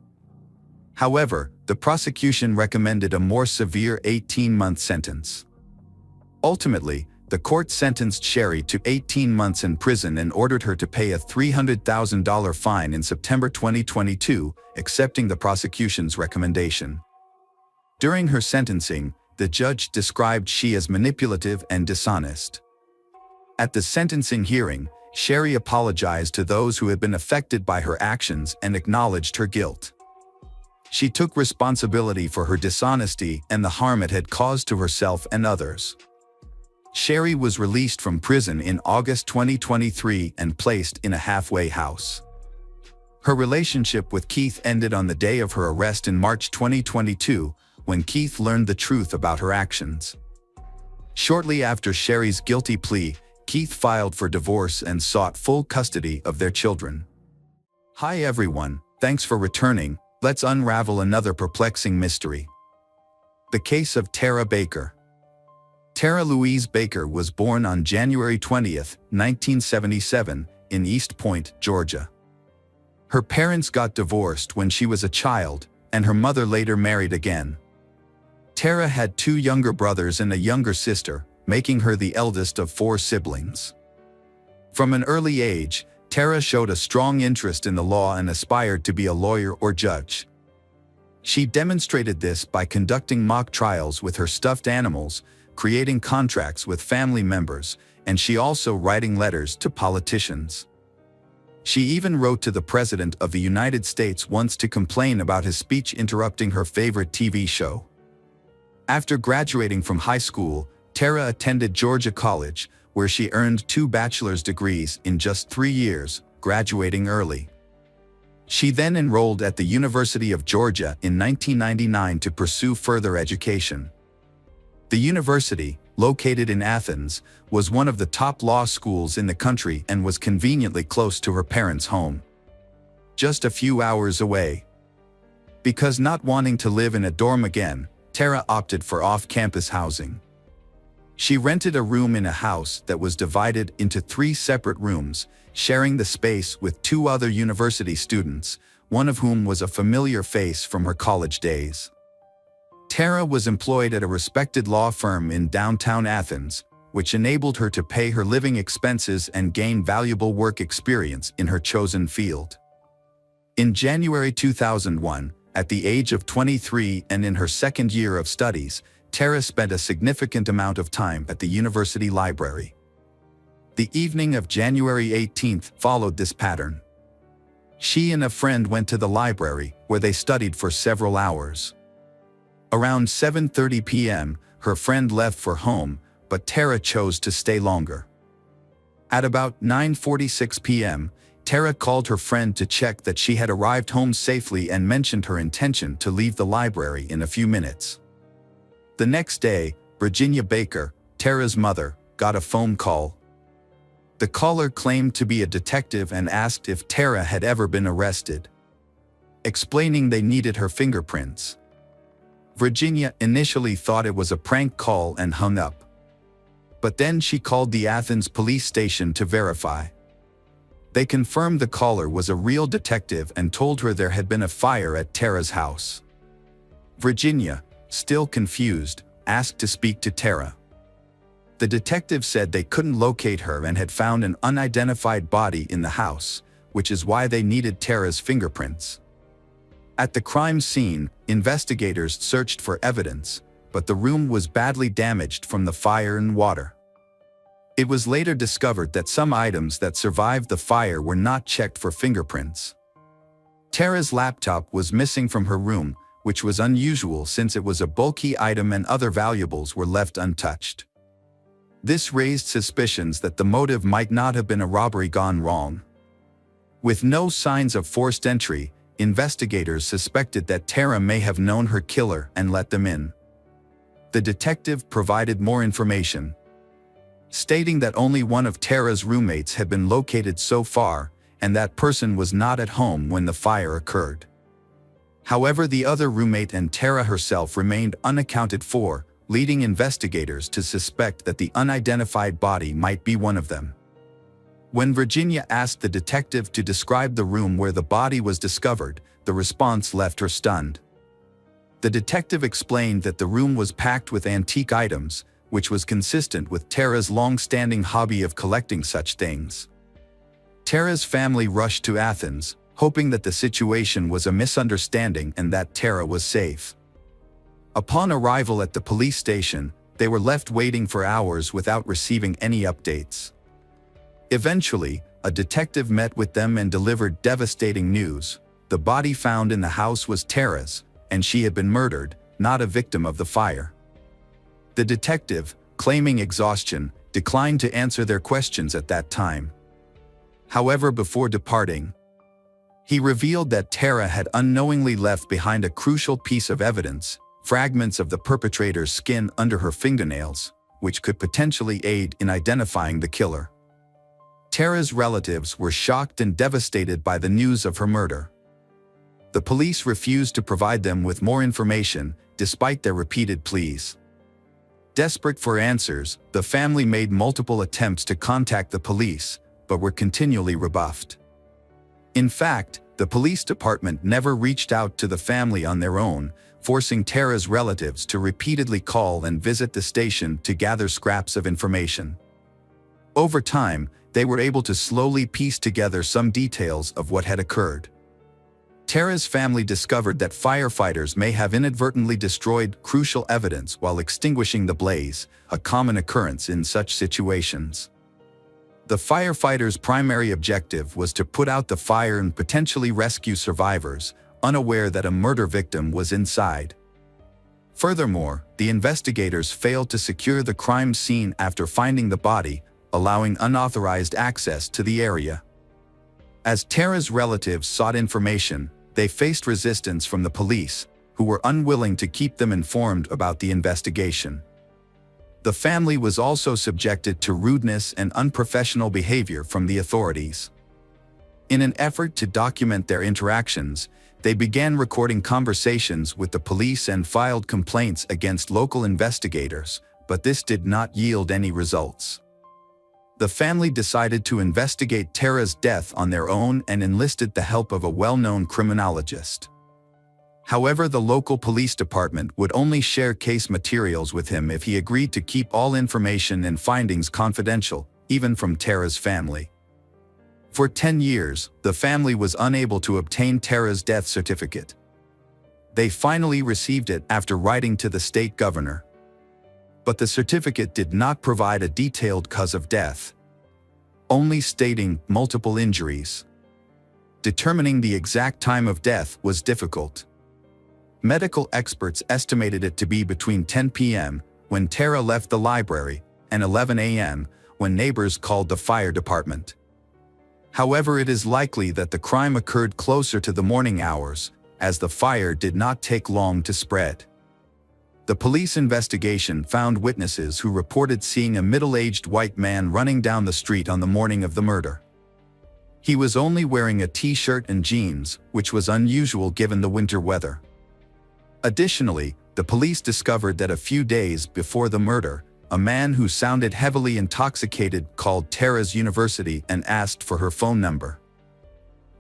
However, the prosecution recommended a more severe 18-month sentence. Ultimately, the court sentenced Sherry to 18 months in prison and ordered her to pay a $300,000 fine in September 2022, accepting the prosecution's recommendation. During her sentencing, the judge described she as manipulative and dishonest. At the sentencing hearing, Sherry apologized to those who had been affected by her actions and acknowledged her guilt. She took responsibility for her dishonesty and the harm it had caused to herself and others. Sherry was released from prison in August 2023 and placed in a halfway house. Her relationship with Keith ended on the day of her arrest in March 2022, when Keith learned the truth about her actions. Shortly after Sherry's guilty plea, Keith filed for divorce and sought full custody of their children. Hi everyone, thanks for returning. Let's unravel another perplexing mystery. The case of Tara Baker. Tara Louise Baker was born on January 20, 1977, in East Point, Georgia. Her parents got divorced when she was a child, and her mother later married again. Tara had 2 younger brothers and a younger sister, making her the eldest of 4 siblings. From an early age, Tara showed a strong interest in the law and aspired to be a lawyer or judge. She demonstrated this by conducting mock trials with her stuffed animals, creating contracts with family members, and she also writing letters to politicians. She even wrote to the President of the United States once to complain about his speech interrupting her favorite TV show. After graduating from high school, Tara attended Georgia College, where she earned 2 bachelor's degrees in just 3 years, graduating early. She then enrolled at the University of Georgia in 1999 to pursue further education. The university, located in Athens, was one of the top law schools in the country and was conveniently close to her parents' home. Just a few hours away. Because not wanting to live in a dorm again, Tara opted for off-campus housing. She rented a room in a house that was divided into 3 separate rooms, sharing the space with 2 other university students, one of whom was a familiar face from her college days. Tara was employed at a respected law firm in downtown Athens, which enabled her to pay her living expenses and gain valuable work experience in her chosen field. In January 2001, at the age of 23 and in her second year of studies, Tara spent a significant amount of time at the university library. The evening of January 18th followed this pattern. She and a friend went to the library, where they studied for several hours. Around 7:30 p.m., her friend left for home, but Tara chose to stay longer. At about 9:46 p.m., Tara called her friend to check that she had arrived home safely and mentioned her intention to leave the library in a few minutes. The next day, Virginia Baker, Tara's mother, got a phone call. The caller claimed to be a detective and asked if Tara had ever been arrested, explaining they needed her fingerprints. Virginia initially thought it was a prank call and hung up. But then she called the Athens police station to verify. They confirmed the caller was a real detective and told her there had been a fire at Tara's house. Virginia, still confused, asked to speak to Tara. The detective said they couldn't locate her and had found an unidentified body in the house, which is why they needed Tara's fingerprints. At the crime scene, investigators searched for evidence, but the room was badly damaged from the fire and water. It was later discovered that some items that survived the fire were not checked for fingerprints. Tara's laptop was missing from her room, which was unusual since it was a bulky item and other valuables were left untouched. This raised suspicions that the motive might not have been a robbery gone wrong. With no signs of forced entry, investigators suspected that Tara may have known her killer and let them in. The detective provided more information, stating that only one of Tara's roommates had been located so far, and that person was not at home when the fire occurred. However, the other roommate and Tara herself remained unaccounted for, leading investigators to suspect that the unidentified body might be one of them. When Virginia asked the detective to describe the room where the body was discovered, the response left her stunned. The detective explained that the room was packed with antique items, which was consistent with Tara's long-standing hobby of collecting such things. Tara's family rushed to Athens, hoping that the situation was a misunderstanding and that Tara was safe. Upon arrival at the police station, they were left waiting for hours without receiving any updates. Eventually, a detective met with them and delivered devastating news. The body found in the house was Tara's, and she had been murdered, not a victim of the fire. The detective, claiming exhaustion, declined to answer their questions at that time. However, before departing, he revealed that Tara had unknowingly left behind a crucial piece of evidence, fragments of the perpetrator's skin under her fingernails, which could potentially aid in identifying the killer. Tara's relatives were shocked and devastated by the news of her murder. The police refused to provide them with more information, despite their repeated pleas. Desperate for answers, the family made multiple attempts to contact the police, but were continually rebuffed. In fact, the police department never reached out to the family on their own, forcing Tara's relatives to repeatedly call and visit the station to gather scraps of information. Over time, they were able to slowly piece together some details of what had occurred. Tara's family discovered that firefighters may have inadvertently destroyed crucial evidence while extinguishing the blaze, a common occurrence in such situations. The firefighters' primary objective was to put out the fire and potentially rescue survivors, unaware that a murder victim was inside. Furthermore, the investigators failed to secure the crime scene after finding the body, allowing unauthorized access to the area. As Tara's relatives sought information, they faced resistance from the police, who were unwilling to keep them informed about the investigation. The family was also subjected to rudeness and unprofessional behavior from the authorities. In an effort to document their interactions, they began recording conversations with the police and filed complaints against local investigators, but this did not yield any results. The family decided to investigate Tara's death on their own and enlisted the help of a well-known criminologist. However, the local police department would only share case materials with him if he agreed to keep all information and findings confidential, even from Tara's family. For 10 years, the family was unable to obtain Tara's death certificate. They finally received it after writing to the state governor. But the certificate did not provide a detailed cause of death, only stating multiple injuries. Determining the exact time of death was difficult. Medical experts estimated it to be between 10 p.m., when Tara left the library, and 11 a.m., when neighbors called the fire department. However, it is likely that the crime occurred closer to the morning hours, as the fire did not take long to spread. The police investigation found witnesses who reported seeing a middle-aged white man running down the street on the morning of the murder. He was only wearing a t-shirt and jeans, which was unusual given the winter weather. Additionally, the police discovered that a few days before the murder, a man who sounded heavily intoxicated called Tara's university and asked for her phone number.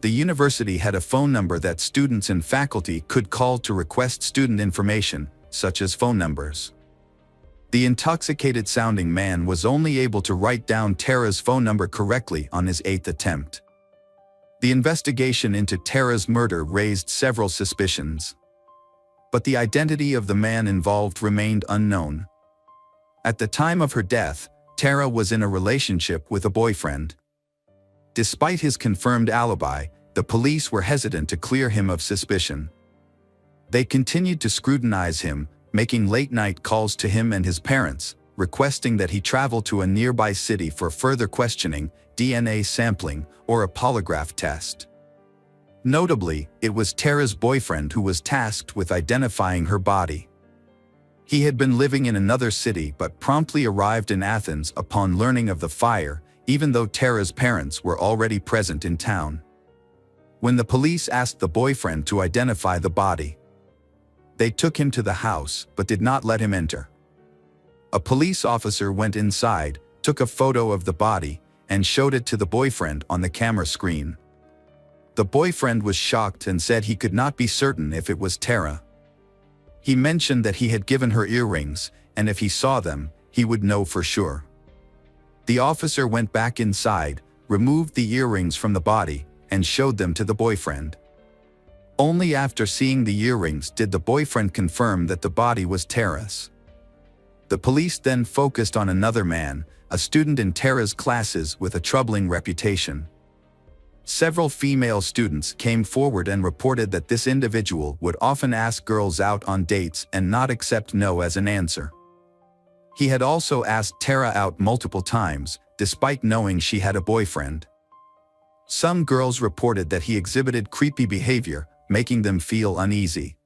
The university had a phone number that students and faculty could call to request student information, such as phone numbers. The intoxicated-sounding man was only able to write down Tara's phone number correctly on his 8th attempt. The investigation into Tara's murder raised several suspicions, but the identity of the man involved remained unknown. At the time of her death, Tara was in a relationship with a boyfriend. Despite his confirmed alibi, the police were hesitant to clear him of suspicion. They continued to scrutinize him, making late-night calls to him and his parents, requesting that he travel to a nearby city for further questioning, DNA sampling, or a polygraph test. Notably, it was Tara's boyfriend who was tasked with identifying her body. He had been living in another city but promptly arrived in Athens upon learning of the fire, even though Tara's parents were already present in town. When the police asked the boyfriend to identify the body, they took him to the house but did not let him enter. A police officer went inside, took a photo of the body, and showed it to the boyfriend on the camera screen. The boyfriend was shocked and said he could not be certain if it was Tara. He mentioned that he had given her earrings, and if he saw them, he would know for sure. The officer went back inside, removed the earrings from the body, and showed them to the boyfriend. Only after seeing the earrings did the boyfriend confirm that the body was Tara's. The police then focused on another man, a student in Tara's classes with a troubling reputation. Several female students came forward and reported that this individual would often ask girls out on dates and not accept no as an answer. He had also asked Tara out multiple times, despite knowing she had a boyfriend. Some girls reported that he exhibited creepy behavior, making them feel uneasy.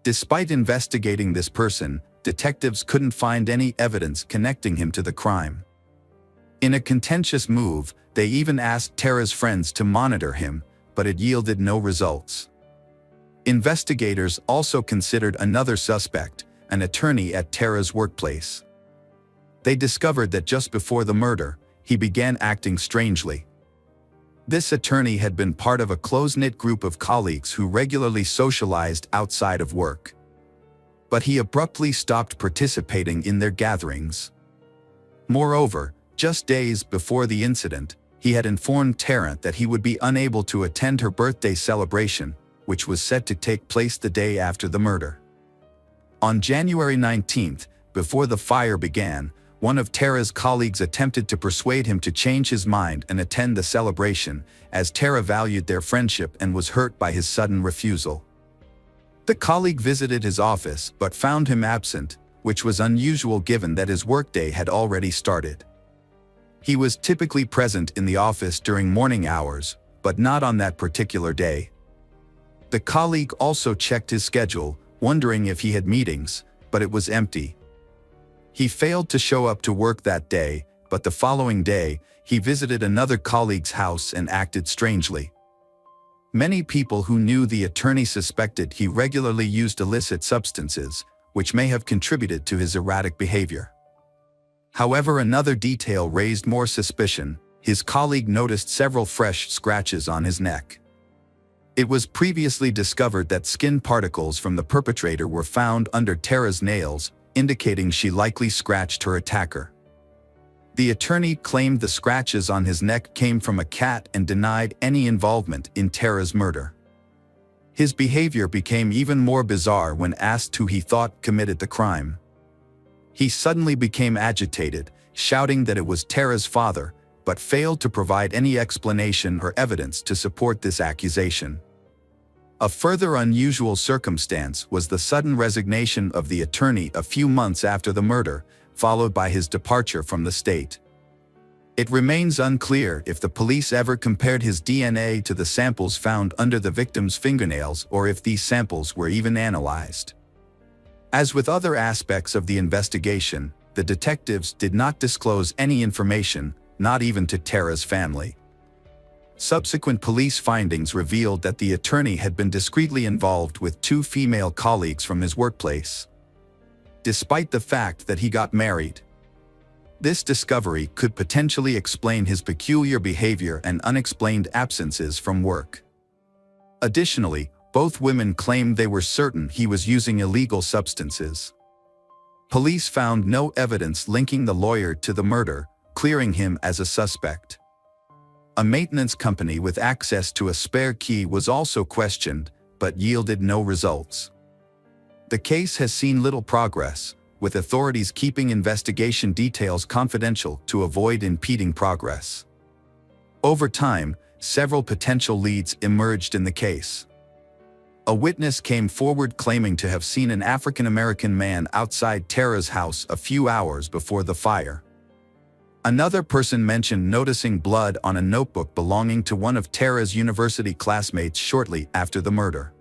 Despite investigating this person, detectives couldn't find any evidence connecting him to the crime. In a contentious move, they even asked Tara's friends to monitor him, but it yielded no results. Investigators also considered another suspect, an attorney at Tara's workplace. They discovered that just before the murder, he began acting strangely. This attorney had been part of a close-knit group of colleagues who regularly socialized outside of work. But he abruptly stopped participating in their gatherings. Moreover, just days before the incident, he had informed Tara that he would be unable to attend her birthday celebration, which was set to take place the day after the murder. On January 19th, before the fire began, one of Tara's colleagues attempted to persuade him to change his mind and attend the celebration, as Tara valued their friendship and was hurt by his sudden refusal. The colleague visited his office but found him absent, which was unusual given that his workday had already started. He was typically present in the office during morning hours, but not on that particular day. The colleague also checked his schedule, wondering if he had meetings, but it was empty. He failed to show up to work that day, but the following day, he visited another colleague's house and acted strangely. Many people who knew the attorney suspected he regularly used illicit substances, which may have contributed to his erratic behavior. However, another detail raised more suspicion. His colleague noticed several fresh scratches on his neck. It was previously discovered that skin particles from the perpetrator were found under Tara's nails, indicating she likely scratched her attacker. The attorney claimed the scratches on his neck came from a cat and denied any involvement in Tara's murder. His behavior became even more bizarre when asked who he thought committed the crime. He suddenly became agitated, shouting that it was Tara's father, but failed to provide any explanation or evidence to support this accusation. A further unusual circumstance was the sudden resignation of the attorney a few months after the murder, followed by his departure from the state. It remains unclear if the police ever compared his DNA to the samples found under the victim's fingernails or if these samples were even analyzed. As with other aspects of the investigation, the detectives did not disclose any information, not even to Tara's family. Subsequent police findings revealed that the attorney had been discreetly involved with two female colleagues from his workplace, despite the fact that he got married. This discovery could potentially explain his peculiar behavior and unexplained absences from work. Additionally, both women claimed they were certain he was using illegal substances. Police found no evidence linking the lawyer to the murder, clearing him as a suspect. A maintenance company with access to a spare key was also questioned, but yielded no results. The case has seen little progress, with authorities keeping investigation details confidential to avoid impeding progress. Over time, several potential leads emerged in the case. A witness came forward claiming to have seen an African-American man outside Tara's house a few hours before the fire. Another person mentioned noticing blood on a notebook belonging to one of Tara's university classmates shortly after the murder.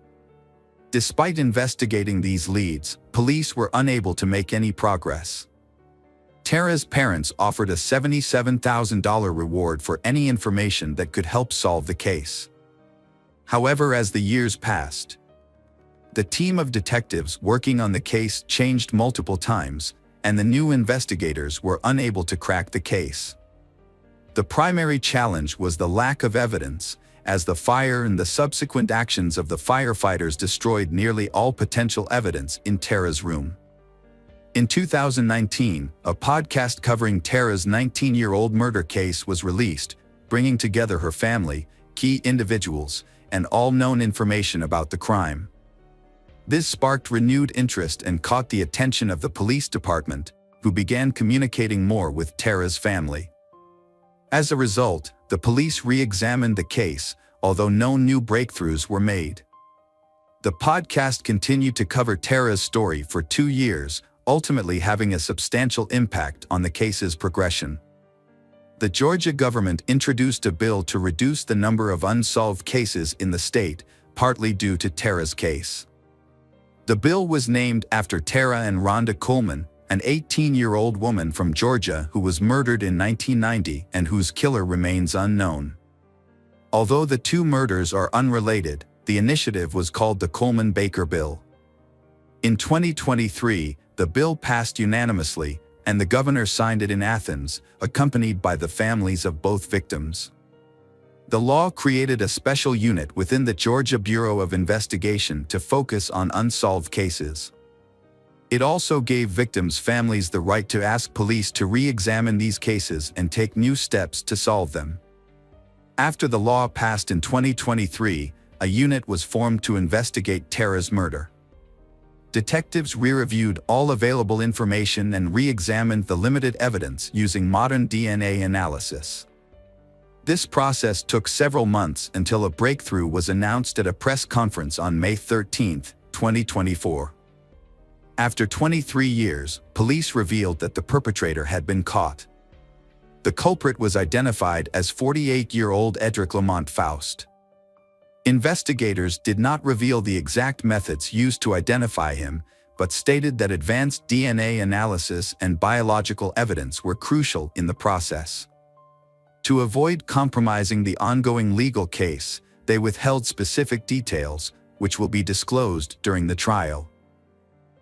Despite investigating these leads, police were unable to make any progress. Tara's parents offered a $77,000 reward for any information that could help solve the case. However, as the years passed, the team of detectives working on the case changed multiple times, and the new investigators were unable to crack the case. The primary challenge was the lack of evidence, as the fire and the subsequent actions of the firefighters destroyed nearly all potential evidence in Tara's room. In 2019, a podcast covering Tara's 19-year-old murder case was released, bringing together her family, key individuals, and all known information about the crime. This sparked renewed interest and caught the attention of the police department, who began communicating more with Tara's family. As a result, the police re-examined the case, although no new breakthroughs were made. The podcast continued to cover Tara's story for 2 years, ultimately having a substantial impact on the case's progression. The Georgia government introduced a bill to reduce the number of unsolved cases in the state, partly due to Tara's case. The bill was named after Tara and Rhonda Coleman, an 18-year-old woman from Georgia who was murdered in 1990 and whose killer remains unknown. Although the two murders are unrelated, the initiative was called the Coleman-Baker Bill. In 2023, the bill passed unanimously, and the governor signed it in Athens, accompanied by the families of both victims. The law created a special unit within the Georgia Bureau of Investigation to focus on unsolved cases. It also gave victims' families the right to ask police to re-examine these cases and take new steps to solve them. After the law passed in 2023, a unit was formed to investigate Tara's murder. Detectives re-reviewed all available information and re-examined the limited evidence using modern DNA analysis. This process took several months until a breakthrough was announced at a press conference on May 13, 2024. After 23 years, police revealed that the perpetrator had been caught. The culprit was identified as 48-year-old Edric Lamont Faust. Investigators did not reveal the exact methods used to identify him, but stated that advanced DNA analysis and biological evidence were crucial in the process. To avoid compromising the ongoing legal case, they withheld specific details, which will be disclosed during the trial.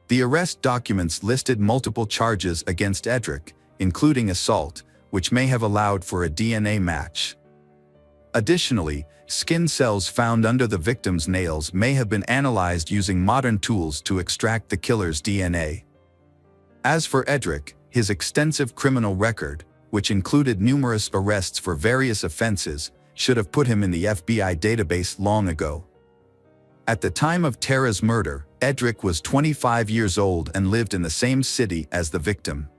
The arrest documents listed multiple charges against Edric, including assault, which may have allowed for a DNA match. Additionally, skin cells found under the victim's nails may have been analyzed using modern tools to extract the killer's DNA. As for Edric, his extensive criminal record, which included numerous arrests for various offenses, should have put him in the FBI database long ago. At the time of Tara's murder, Edric was 25 years old and lived in the same city as the victim.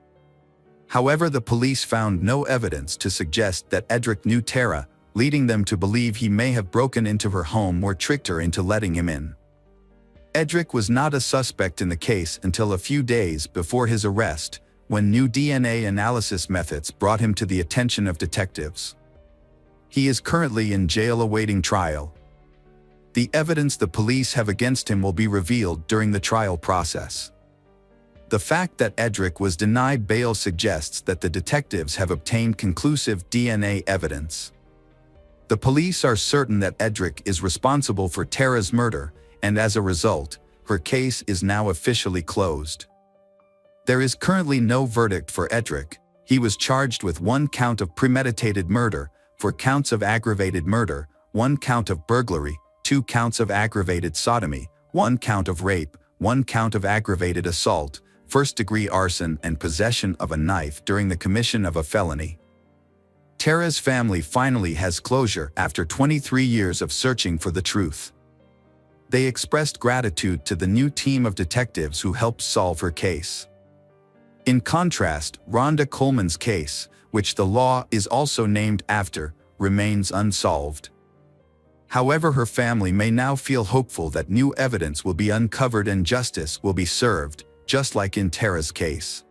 However, the police found no evidence to suggest that Edric knew Tara, leading them to believe he may have broken into her home or tricked her into letting him in. Edric was not a suspect in the case until a few days before his arrest, when new DNA analysis methods brought him to the attention of detectives. He is currently in jail awaiting trial. The evidence the police have against him will be revealed during the trial process. The fact that Edric was denied bail suggests that the detectives have obtained conclusive DNA evidence. The police are certain that Edric is responsible for Tara's murder, and as a result, her case is now officially closed. There is currently no verdict for Edric. He was charged with 1 count of premeditated murder, 4 counts of aggravated murder, 1 count of burglary, 2 counts of aggravated sodomy, 1 count of rape, 1 count of aggravated assault, first-degree arson, and possession of a knife during the commission of a felony. Tara's family finally has closure after 23 years of searching for the truth. They expressed gratitude to the new team of detectives who helped solve her case. In contrast, Rhonda Coleman's case, which the law is also named after, remains unsolved. However, her family may now feel hopeful that new evidence will be uncovered and justice will be served, just like in Tara's case.